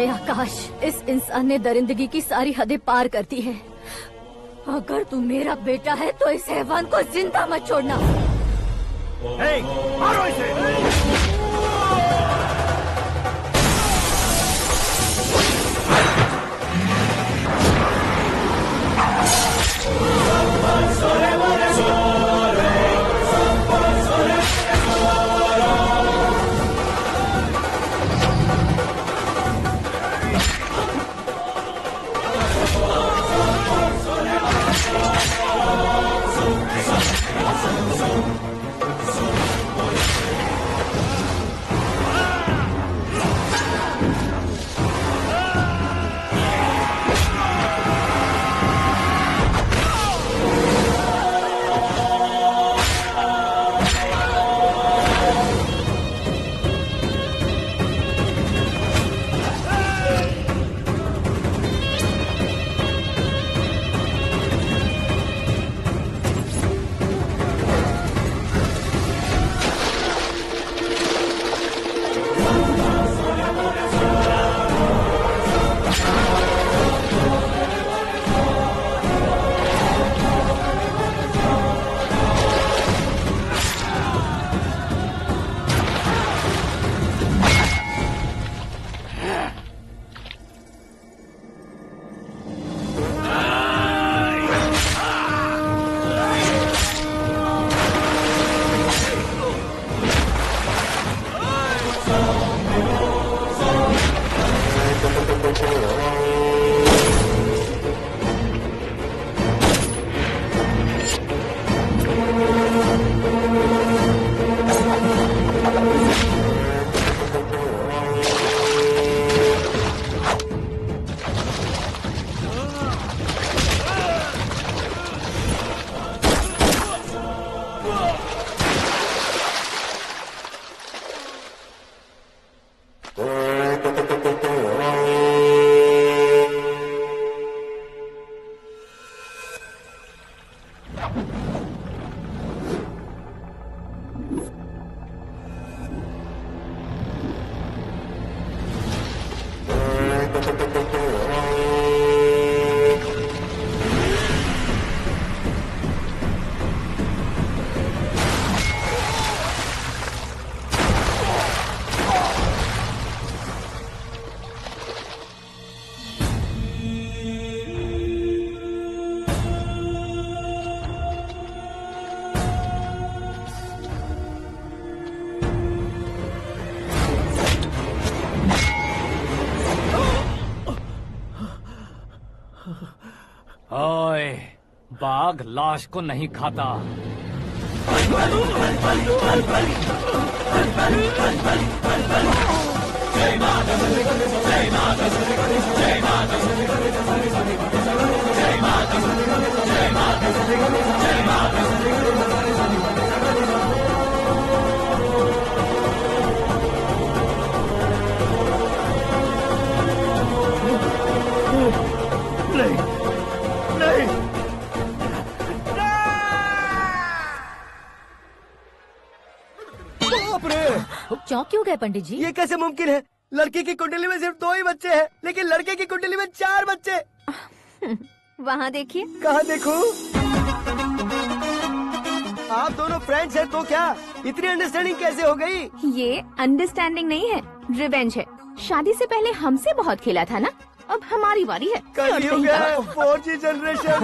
आकाश, इस इंसान ने दरिंदगी की सारी हदें पार कर दी है। अगर तू मेरा बेटा है तो इस हैवान को जिंदा मत छोड़ना। मारो इसे। ओए, बाघ लाश को नहीं खाता। चौंक क्यों गए पंडित जी? ये कैसे मुमकिन है? लड़की की कुंडली में सिर्फ 2 ही बच्चे हैं, लेकिन लड़के की कुंडली में 4 बच्चे। वहाँ देखिए। कहाँ देखूं? आप दोनों फ्रेंड्स हैं तो क्या इतनी अंडरस्टैंडिंग कैसे हो गई? ये अंडरस्टैंडिंग नहीं है, रिवेंज है। शादी से पहले हमसे बहुत खेला था ना, अब हमारी बारी है। कल 4G जनरेशन।